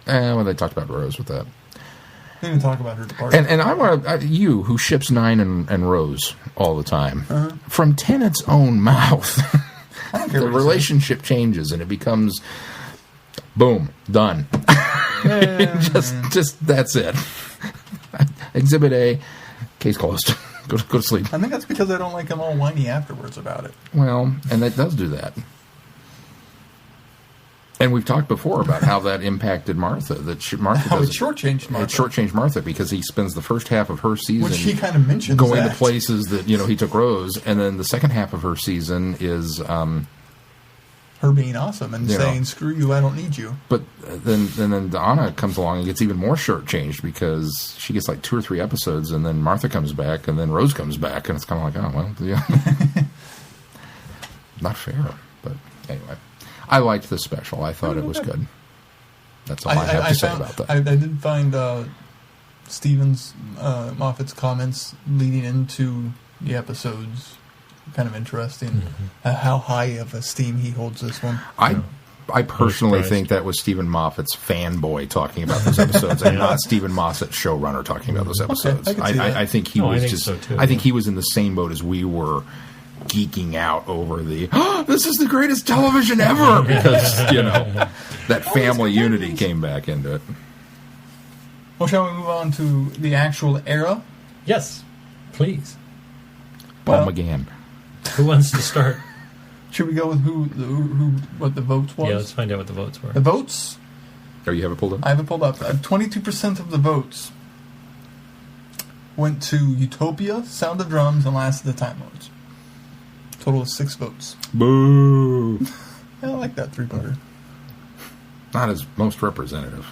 Well, they talked about Rose with that. We didn't talk about her departure. And I want you, who ships Nine and Rose all the time, from Tennant's own mouth, the relationship changes and it becomes, boom, done. just that's it. Exhibit A, case closed. Go to sleep. I think that's because I don't like them all whiny afterwards about it. Well, and that does do that. And we've talked before about how that impacted Martha. How it shortchanged Martha. It shortchanged Martha because he spends the first half of her season, which he kind of mentions, going to places that he took Rose, and then the second half of her season is her being awesome and saying, "Screw you, I don't need you." But then Anna comes along and gets even more shortchanged because she gets like 2 or 3 episodes, and then Martha comes back, and then Rose comes back, and it's kind of like, oh well, yeah, not fair. But anyway. I liked this special. I thought it was good. That's all I have to say about that. I did find Stevens Moffat's comments leading into the episodes kind of interesting. How high of esteem he holds this one. I personally think that was Stephen Moffat's fanboy talking about those episodes, and not Stephen Moffat's showrunner talking about those episodes. Okay, I think he was so I think he was in the same boat as we were, geeking out over this is the greatest television ever, because that family unity came back into it. Well, shall we move on to the actual era? Yes, please. Paul McGann. Who wants to start? Should we go with what the votes was? Yeah, let's find out what the votes were. The votes? Oh, you have it pulled up? I have it pulled up. 22% of the votes went to Utopia, Sound of Drums, and Last of the Time Lords. Total of 6 votes. Boo! I like that 3-parter. Not as most representative.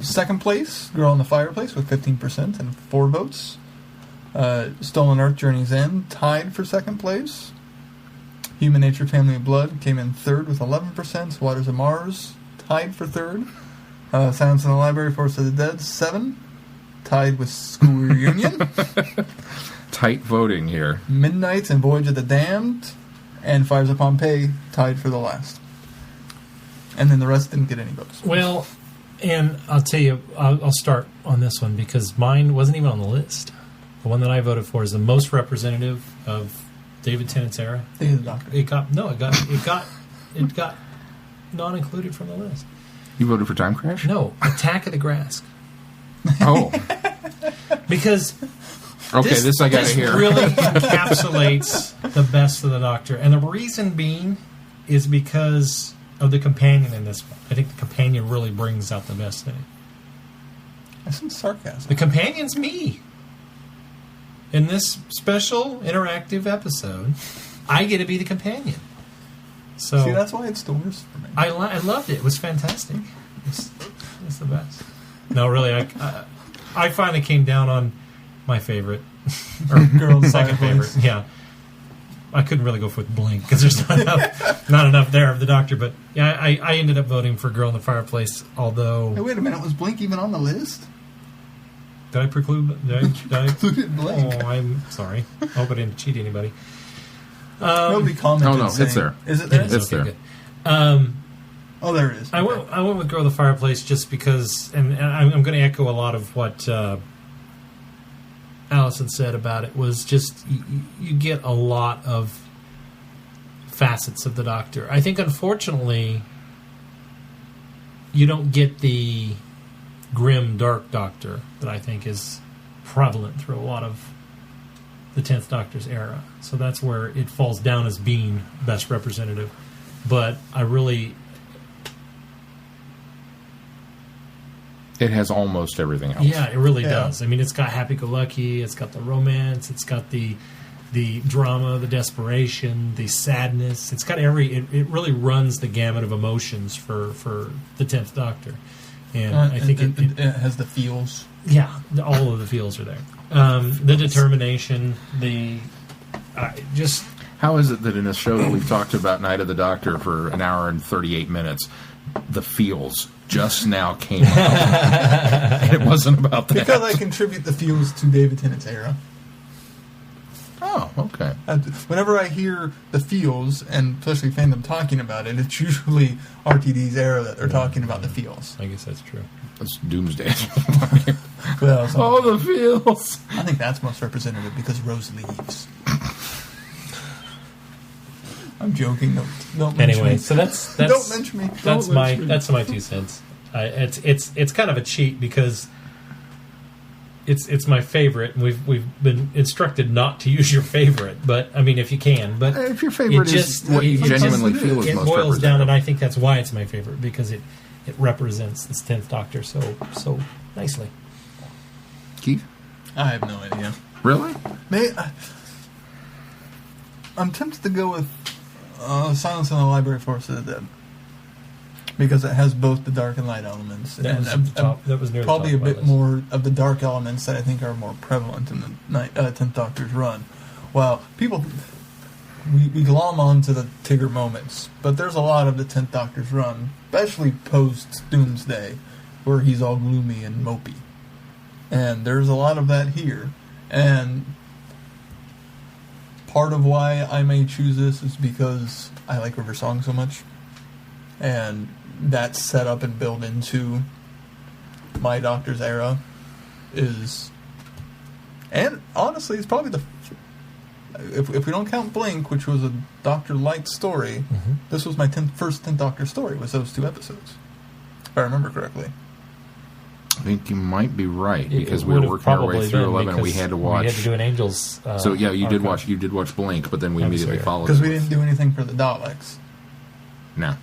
Second place, Girl in the Fireplace with 15% and 4 votes. Stolen Earth, Journey's End tied for second place. Human Nature, Family of Blood came in third with 11%. Waters of Mars tied for third. Silence in the Library, Force of the Dead 7, tied with School Reunion. Tight voting here. Midnight and Voyage of the Damned and Fires of Pompeii tied for the last. And then the rest didn't get any votes. Well, and I'll tell you, I'll start on this one because mine wasn't even on the list. The one that I voted for is the most representative of David Tennant's era. Day of the Doctor. It got not included from the list. You voted for Time Crash? No, Attack of the Grask. Oh. Because this I gotta hear. Really encapsulates the best of the Doctor, and the reason being is because of the companion in this one. I think the companion really brings out the best in it. That's some sarcasm. The companion's me. In this special interactive episode, I get to be the companion. So see, that's why it's the worst for me. I loved it. It was fantastic. It's the best. No, really, I finally came down on my favorite, or Girl's second favorite. Yeah, I couldn't really go for Blink because there's not enough there of the Doctor. But yeah, I ended up voting for Girl in the Fireplace. Although, hey, wait a minute, was Blink even on the list? Did I preclude? Did I included Blink? Oh, I'm sorry. I hope I didn't cheat anybody. Nobody commented. No, it's there. Is it there? It's there. Good. Oh, there it is. I went with Girl in the Fireplace just because, and I'm going to echo a lot of what Allison said about it. Was just you get a lot of facets of the Doctor. I think, unfortunately, you don't get the grim, dark Doctor that I think is prevalent through a lot of the 10th Doctor's era. So that's where it falls down as being best representative. But I really... It has almost everything else. Yeah, it really does. I mean, it's got happy-go-lucky, it's got the romance, it's got the drama, the desperation, the sadness. It's got it really runs the gamut of emotions for the 10th Doctor. And I think it has the feels. Yeah, all of the feels are there. The determination, just... How is it that in a show that we've talked about Night of the Doctor for an hour and 38 minutes, the feels just now came up? And it wasn't about that. Because I contribute the feels to David Tennant's era. Oh, okay. Whenever I hear the feels, and especially fandom talking about it, it's usually RTD's era that they're talking about the feels. I guess that's true. That's Doomsday. Well, the feels. I think that's most representative because Rose leaves. I'm joking. Don't mention me. So that's don't mention me. That's my 2 cents. It's kind of a cheat because it's my favorite, and we've been instructed not to use your favorite, but I mean if you can. But if your favorite is what you genuinely feel is it most boils down, and I think that's why it's my favorite because it represents this 10th Doctor so nicely. Keith, I have no idea. Really? I'm tempted to go with Silence in the Library of Force of the Dead because it has both the dark and light elements. That was near probably the a top bit more of the dark elements that I think are more prevalent in the 10th Doctor's run. Well, people, we glom onto the Tigger moments, but there's a lot of the 10th Doctor's run, especially post-Doomsday, where he's all gloomy and mopey. And there's a lot of that here. And part of why I may choose this is because I like River Song so much. And that's set up and built into my Doctor's era is... And honestly, it's probably the... If we don't count Blink, which was a Dr. Light story, this was my first 10th Doctor story, was those 2 episodes. If I remember correctly. I think you might be right because we were working our way through 11 and we had to watch. We had to do an Angels. So yeah, you did watch Blink, but then we immediately followed because we didn't do anything for the Daleks. No.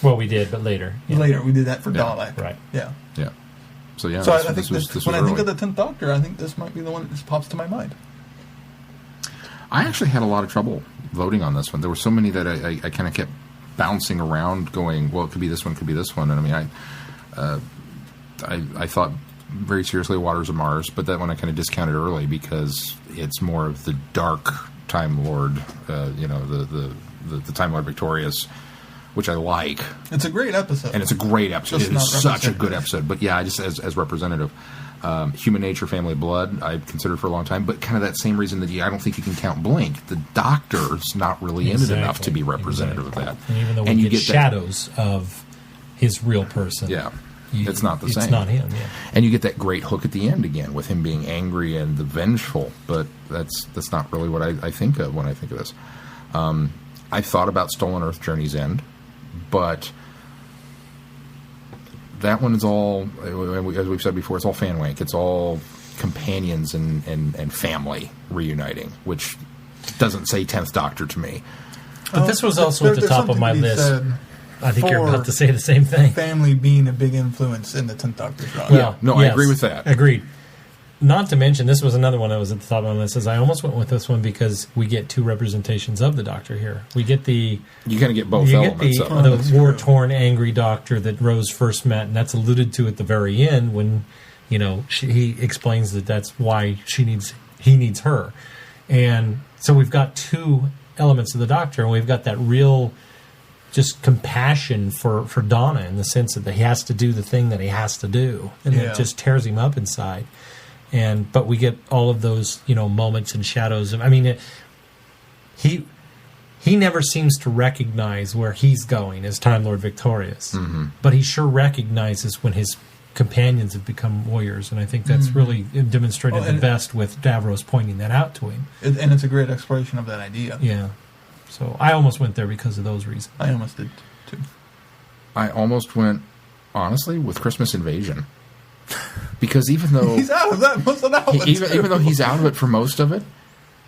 Well, we did, but later. Yeah. Later, we did that for Dalek. Right. Yeah. Yeah. So yeah. So I think when I think of the 10th Doctor, I think this might be the one that just pops to my mind. I actually had a lot of trouble voting on this one. There were so many that I kind of kept bouncing around, going, well, it could be this one, could be this one, and I mean, I thought very seriously Waters of Mars, but that one I kind of discounted early because it's more of the dark Time Lord, the Time Lord Victorious, which I like. It's a great episode. And it's a great episode. It is such a good episode. But yeah, I just as representative. Human Nature, Family Blood, I considered for a long time, but kind of that same reason that I don't think you can count Blink. The Doctor's not really in it enough to be representative of that. And even though we get shadows of his real person. Yeah. It's not the same. It's not him, yeah. And you get that great hook at the end again with him being angry and the vengeful, but that's not really what I think of when I think of this. I thought about Stolen Earth Journey's End, but that one is all, as we've said before, it's all fan wank. It's all companions and family reuniting, which doesn't say 10th Doctor to me. But this was also at the top of my list. I think you're about to say the same thing. Family being a big influence in the 10th Doctor's run. Yeah, no, yes, I agree with that. Agreed. Not to mention, this was another one that was at the top of my list. I almost went with this one because we get 2 representations of the Doctor here. We get the... You kind of get both elements of it. The war-torn, angry Doctor that Rose first met, and that's alluded to at the very end when, he explains that that's why he needs her. And so we've got 2 elements of the Doctor, and we've got that real... just compassion for Donna in the sense that he has to do the thing that he has to do, and it just tears him up inside. But we get all of those moments and shadows. I mean, he never seems to recognize where he's going as Time Lord Victorious, but he sure recognizes when his companions have become warriors, and I think that's really demonstrated the best with Davros pointing that out to him. And it's a great exploration of that idea. Yeah. So I almost went there because of those reasons. I almost did, too. I almost went, honestly, with Christmas Invasion. Because even though... he's out of that most of that even though he's out of it for most of it,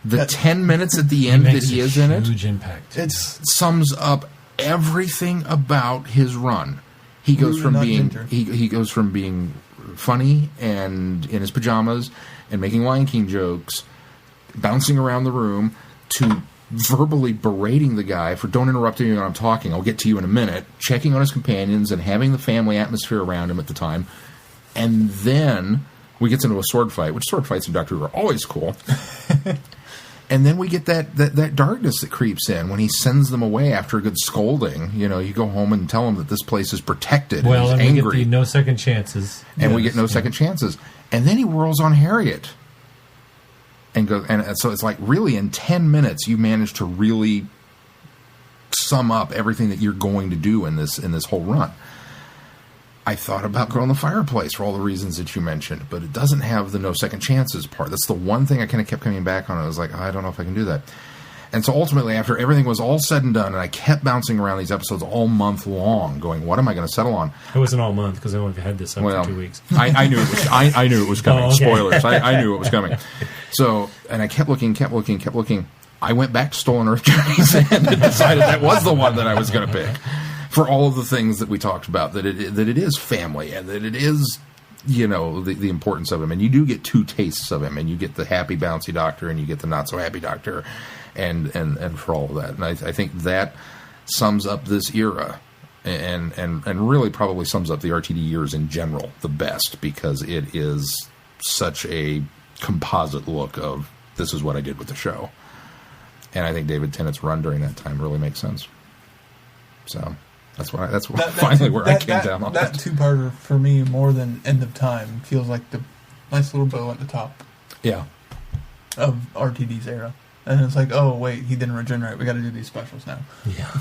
the 10 minutes at the end that he is in it... huge impact. It sums up everything about his run. He goes from being... He goes from being funny and in his pajamas and making Lion King jokes, bouncing around the room, to... verbally berating the guy for don't interrupt me when I'm talking, I'll get to you in a minute, checking on his companions and having the family atmosphere around him at the time. And then we get into a sword fight, which sword fights in Doctor Who are always cool. And then we get that darkness that creeps in when he sends them away after a good scolding. You go home and tell him that this place is protected. Well, and we angry. get the no second chances. And we get no second chances. And then he whirls on Harriet. and go, and so it's like really in 10 minutes you manage to really sum up everything that you're going to do in this whole run. I thought about Girl in the Fireplace for all the reasons that you mentioned, but it doesn't have the no second chances part. That's the one thing I kind of kept coming back on. I was like, I don't know if I can do that. And so ultimately, after everything was all said and done, and I kept bouncing around these episodes all month long, going, what am I going to settle on? It wasn't all month, because I only had this up for 2 weeks. I knew it was, I knew it was coming. Oh, okay. Spoilers. I knew it was coming. So, and I kept looking. I went back to Stolen Earth Journey's End and decided that was the one that I was going to pick. For all of the things that we talked about, that it is family, and that it is, the importance of him. And you do get 2 tastes of him, and you get the happy, bouncy doctor, and you get the not-so-happy doctor, and for all of that. And I think that sums up this era, and really probably sums up the RTD years in general the best, because it is such a composite look of, this is what I did with the show. And I think David Tennant's run during that time really makes sense. So... That's finally where I came down on that. 2-parter for me, more than End of Time, feels like the nice little bow at the top. Yeah. Of RTD's era, and it's like, oh wait, he didn't regenerate. We got to do these specials now. Yeah.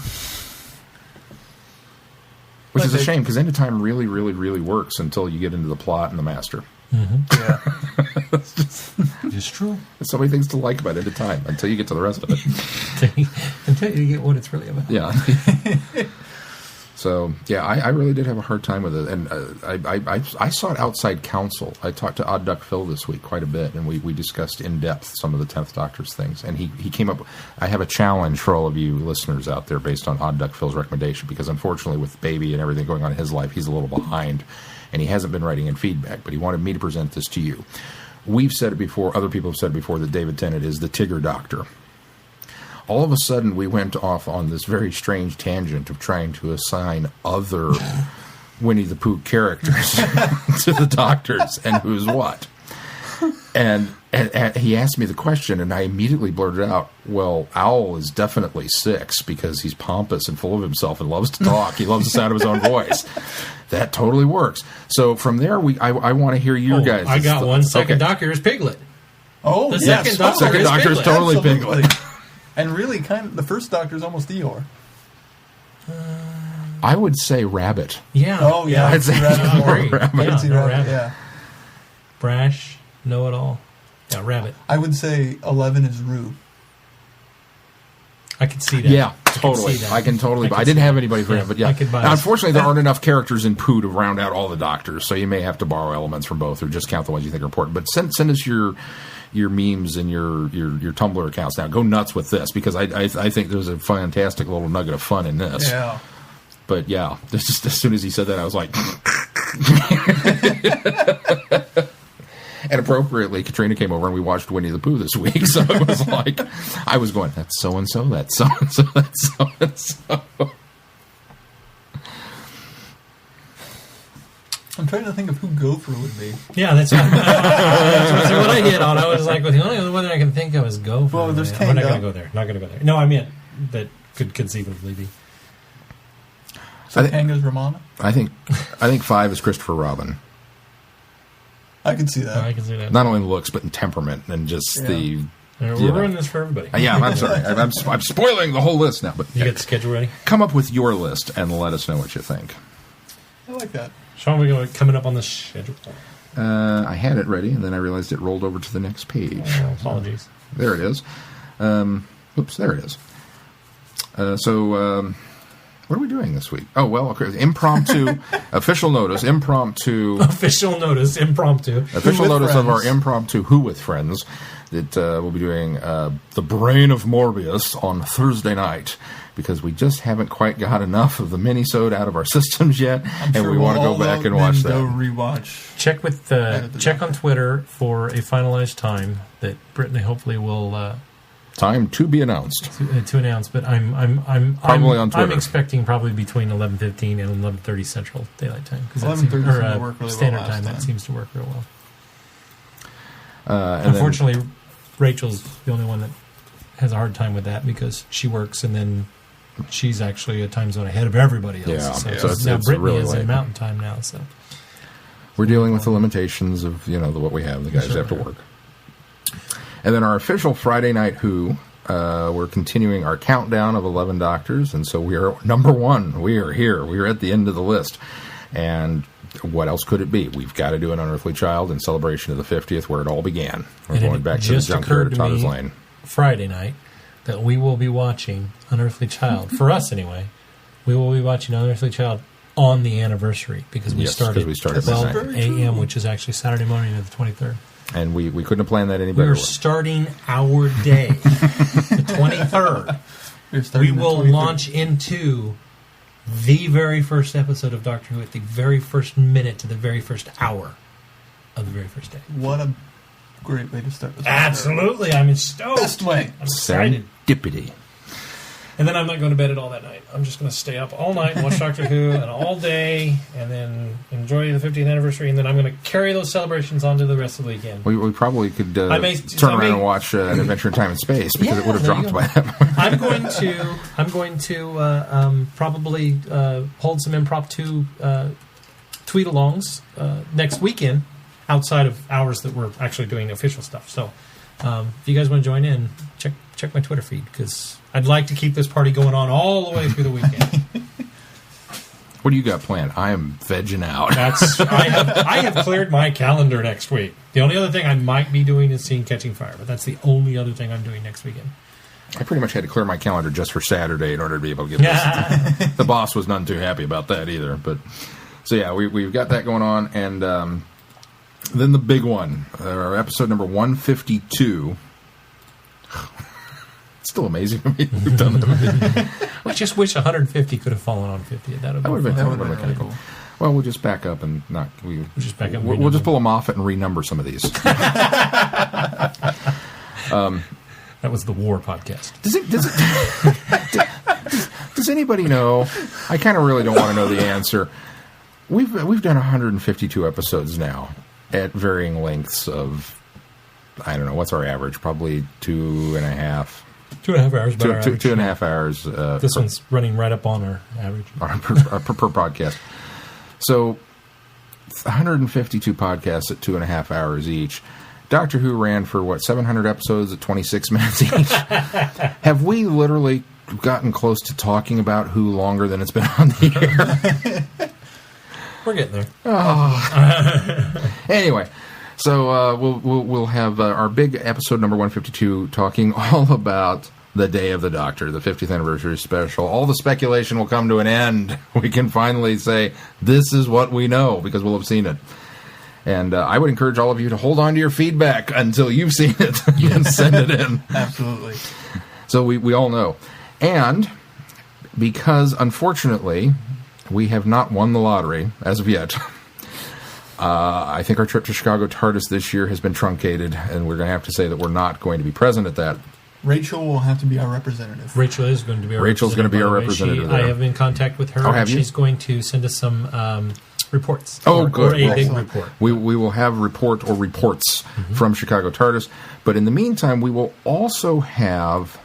Which is a shame, because End of Time really, really, really works until you get into the plot and the master. Mm-hmm. Yeah. It's true. There's so many things to like about End of Time until you get to the rest of it. Until you get what it's really about. Yeah. So, yeah, I really did have a hard time with it, and I sought outside counsel. I talked to Odd Duck Phil this week quite a bit, and we discussed in depth some of the 10th Doctor's things, and he came up. I have a challenge for all of you listeners out there based on Odd Duck Phil's recommendation, because unfortunately with baby and everything going on in his life, he's a little behind, and he hasn't been writing in feedback, but he wanted me to present this to you. We've said it before, other people have said it before, that David Tennant is the Tigger Doctor. All of a sudden, we went off on this very strange tangent of trying to assign other Winnie the Pooh characters to the doctors and who's what. And he asked me the question, and I immediately blurted out, well, Owl is definitely 6 because he's pompous and full of himself and loves to talk. He loves the sound of his own voice. That totally works. So from there, I want to hear your guys. I got one. Second Doctor is Piglet. Oh, the second Doctor is totally Absolutely. Piglet. And really, the first Doctor is almost Eeyore. I would say Rabbit. Yeah. Oh, yeah. I'd say Rabbit. Rabbit. Yeah. Brash, know-it-all. Yeah, Rabbit. I would say 11 is Rue. I could see that. Yeah, totally. I can totally. I didn't have anybody for him, but yeah. I could buy now, unfortunately, there aren't enough characters in Pooh to round out all the Doctors, so you may have to borrow elements from both, or just count the ones you think are important. But send us your memes and your Tumblr accounts now. Go nuts with this, because I think there's a fantastic little nugget of fun in this. Yeah. But yeah, just as soon as he said that, I was like. And appropriately, Katrina came over and we watched Winnie the Pooh this week. So it was like, I was going, that's so-and-so, that's so-and-so, that's so-and-so. I'm trying to think of who Gopher would be. Yeah, that's what I hit on. I was like, well, the only one that I can think of is Gopher. Well, there's We're not Tango. going to go there. Not going to go there. No, I meant that could conceivably be. So Tango's Ramona? I think 5 is Christopher Robin. I can see that. I can see that. Not only in looks, but in temperament and just the... We're ruining this for everybody. Yeah, I'm sorry. I'm spoiling the whole list now. But You got the schedule ready? come up with your list and let us know what you think. I like that. Sean, we're going coming up on the schedule. I had it ready, and then I realized it rolled over to the next page. Apologies. There it is. Oops, there it is. So what are we doing this week? Oh, well, okay. Impromptu, official notice, impromptu. Official notice, impromptu. Official notice Friends. of our impromptu Who with Friends that we'll be doing The Brain of Morbius on Thursday night, because we just haven't quite got enough of the mini-sode out of our systems yet, and we want to go back and watch that. Go rewatch. Check with check on Twitter for a finalized time that Brittany hopefully will Time to be announced. to announce. But I'm Probably on Twitter. I'm expecting probably between 11:15 and 11:30 Central Daylight Time, 11:30 seems to work really Standard well Time. last That seems to work real well. And Unfortunately, Rachel's the only one that has a hard time with that, because she works and then she's actually a time zone ahead of everybody else. Yeah, so it's now Brittany really is late. in Mountain Time now. So we're dealing with the limitations of what we have. The guys have to work. And then our official Friday Night Who, we're continuing our countdown of 11 Doctors, and so we are number 1. We are here. We are at the end of the list. And what else could it be? We've got to do an Unearthly Child in celebration of the 50th, where it all began. We're going back to the junkyard at Totter's Lane. Friday night that we will be watching Unearthly Child. For us, anyway, we will be watching Unearthly Child on the anniversary because we started at 12 a.m., which is actually Saturday morning of the 23rd. And we couldn't have planned that any better. We're starting our day, the 23rd. We will launch into the very first episode of Doctor Who at the very first minute to the very first hour of the very first day. What a great way to start this. Absolutely. I'm stoked. Best way. I'm excited. Serendipity. And then I'm not going to bed at all that night. I'm just going to stay up all night and watch Doctor Who and all day and then enjoy the 50th anniversary. And then I'm going to carry those celebrations on to the rest of the weekend. We probably could turn around and watch An Adventure in Time and Space because it would have dropped by that point. I'm going to probably hold some impromptu tweet-alongs next weekend outside of hours that we're actually doing official stuff. So if you guys want to join in, check my Twitter feed because I'd like to keep this party going on all the way through the weekend. What do you got planned? I am vegging out. I have cleared my calendar next week. The only other thing I might be doing is seeing Catching Fire, but that's the only other thing I'm doing next weekend. I pretty much had to clear my calendar just for Saturday in order to be able to get this. The boss was none too happy about that either. But so yeah, we've got that going on, and then the big one, our episode number 152. It's still amazing to me we've done that. I just wish 150 could have fallen on 50. That would have been kind of cool. Well, we'll just back up and not. We'll just pull them off it and renumber some of these. That was the War podcast. Does anybody know? I kind of really don't want to know the answer. We've done 152 episodes now at varying lengths of. I don't know what's our average. Probably 2.5. 2.5 hours. Two and a half hours. This one's running right up on our average. Per podcast. So 152 podcasts at 2.5 hours each. Doctor Who ran for 700 episodes at 26 minutes each. Have we literally gotten close to talking about Who longer than it's been on the air? We're getting there. Oh. Anyway, so we'll have our big episode number 152 talking all about the Day of the Doctor, the 50th anniversary special. All the speculation will come to an end. We can finally say this is what we know because we'll have seen it. And I would encourage all of you to hold on to your feedback until you've seen it and send it in. Absolutely. So we all know. And because, unfortunately, we have not won the lottery as of yet, I think our trip to Chicago TARDIS this year has been truncated, and we're going to have to say that we're not going to be present at that. Rachel will have to be our representative. Rachel is going to be our Rachel's representative. going to be our representative. I have been in contact with her. Oh, have you? She's going to send us some reports. Oh, good. Or a big report. We will have report or reports from Chicago TARDIS. But in the meantime, we will also have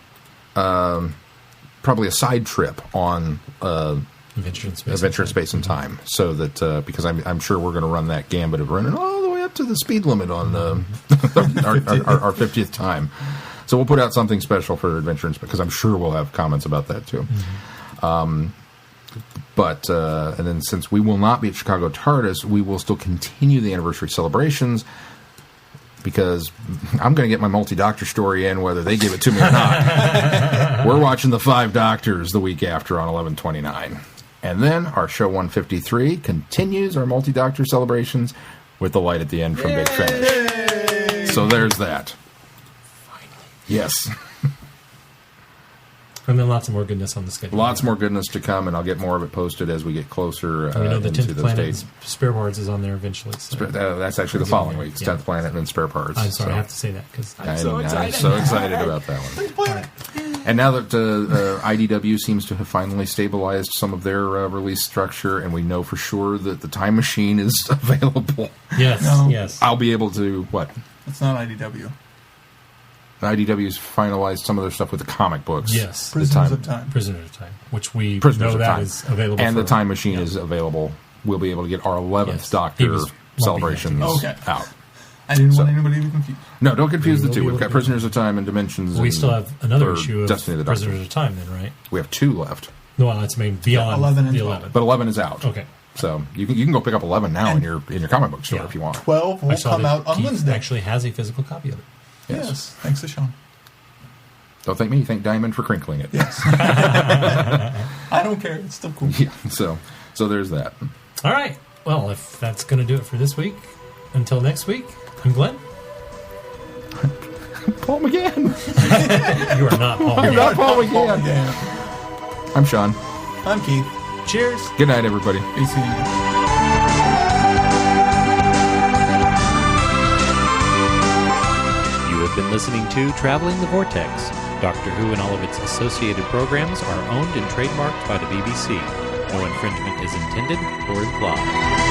probably a side trip on Adventure in Space and Time. So that because I'm sure we're going to run that gambit of running all the way up to the speed limit on our 50th time. So we'll put out something special for Adventure in Space because I'm sure we'll have comments about that too. But and then since we will not be at Chicago TARDIS, we will still continue the anniversary celebrations because I'm going to get my multi-doctor story in whether they give it to me or not. We're watching the 5 Doctors the week after on 11/29. And then our show 153 continues our multi-doctor celebrations with the light at the end from Big Finish. So there's that. Finally. Yes. And then lots of more goodness on the schedule. Lots more goodness to come, and I'll get more of it posted as we get closer we know the into 10th those Planet dates. Spare Parts is on there eventually. So that's actually the following week. It's 10th Planet and then Spare Parts. I'm sorry, I have to say that because I'm so excited. I'm so excited about that one. And now that IDW seems to have finally stabilized some of their release structure, and we know for sure that the Time Machine is available. Yes, No. yes. I'll be able to, what? It's not IDW. IDW's finalized some of their stuff with the comic books. Yes. Prisoners of Time. Prisoners of Time, which we Prisoners know of that Time. is available. And for, the Time Machine is available. We'll be able to get our 11th Yes. Doctor He was celebrations lumping out. I didn't want anybody to be confused. No, don't confuse the two. We've got Prisoners of Time and Dimensions. We still have another issue of Destiny of the Prisoners of Time, then, right? We have 2 left. No, that's beyond 11 and the 12. 11. But 11 is out. Okay. So you can go pick up 11 now in your comic book store if you want. 12 will come out on Keith Wednesday. actually has a physical copy of it. Yes. Thanks to Sean. Don't thank me. Thank Diamond for crinkling it. Yes. I don't care. It's still cool. Yeah. So there's that. All right. Well, if that's going to do it for this week, until next week, I'm Glenn. Paul McGann. You are not Paul You're McGann. not Paul McGann. I'm Sean. I'm Keith. Cheers. Good night, everybody. Be seeing you. You have been listening to Traveling the Vortex. Doctor Who and all of its associated programs are owned and trademarked by the BBC. No infringement is intended or implied.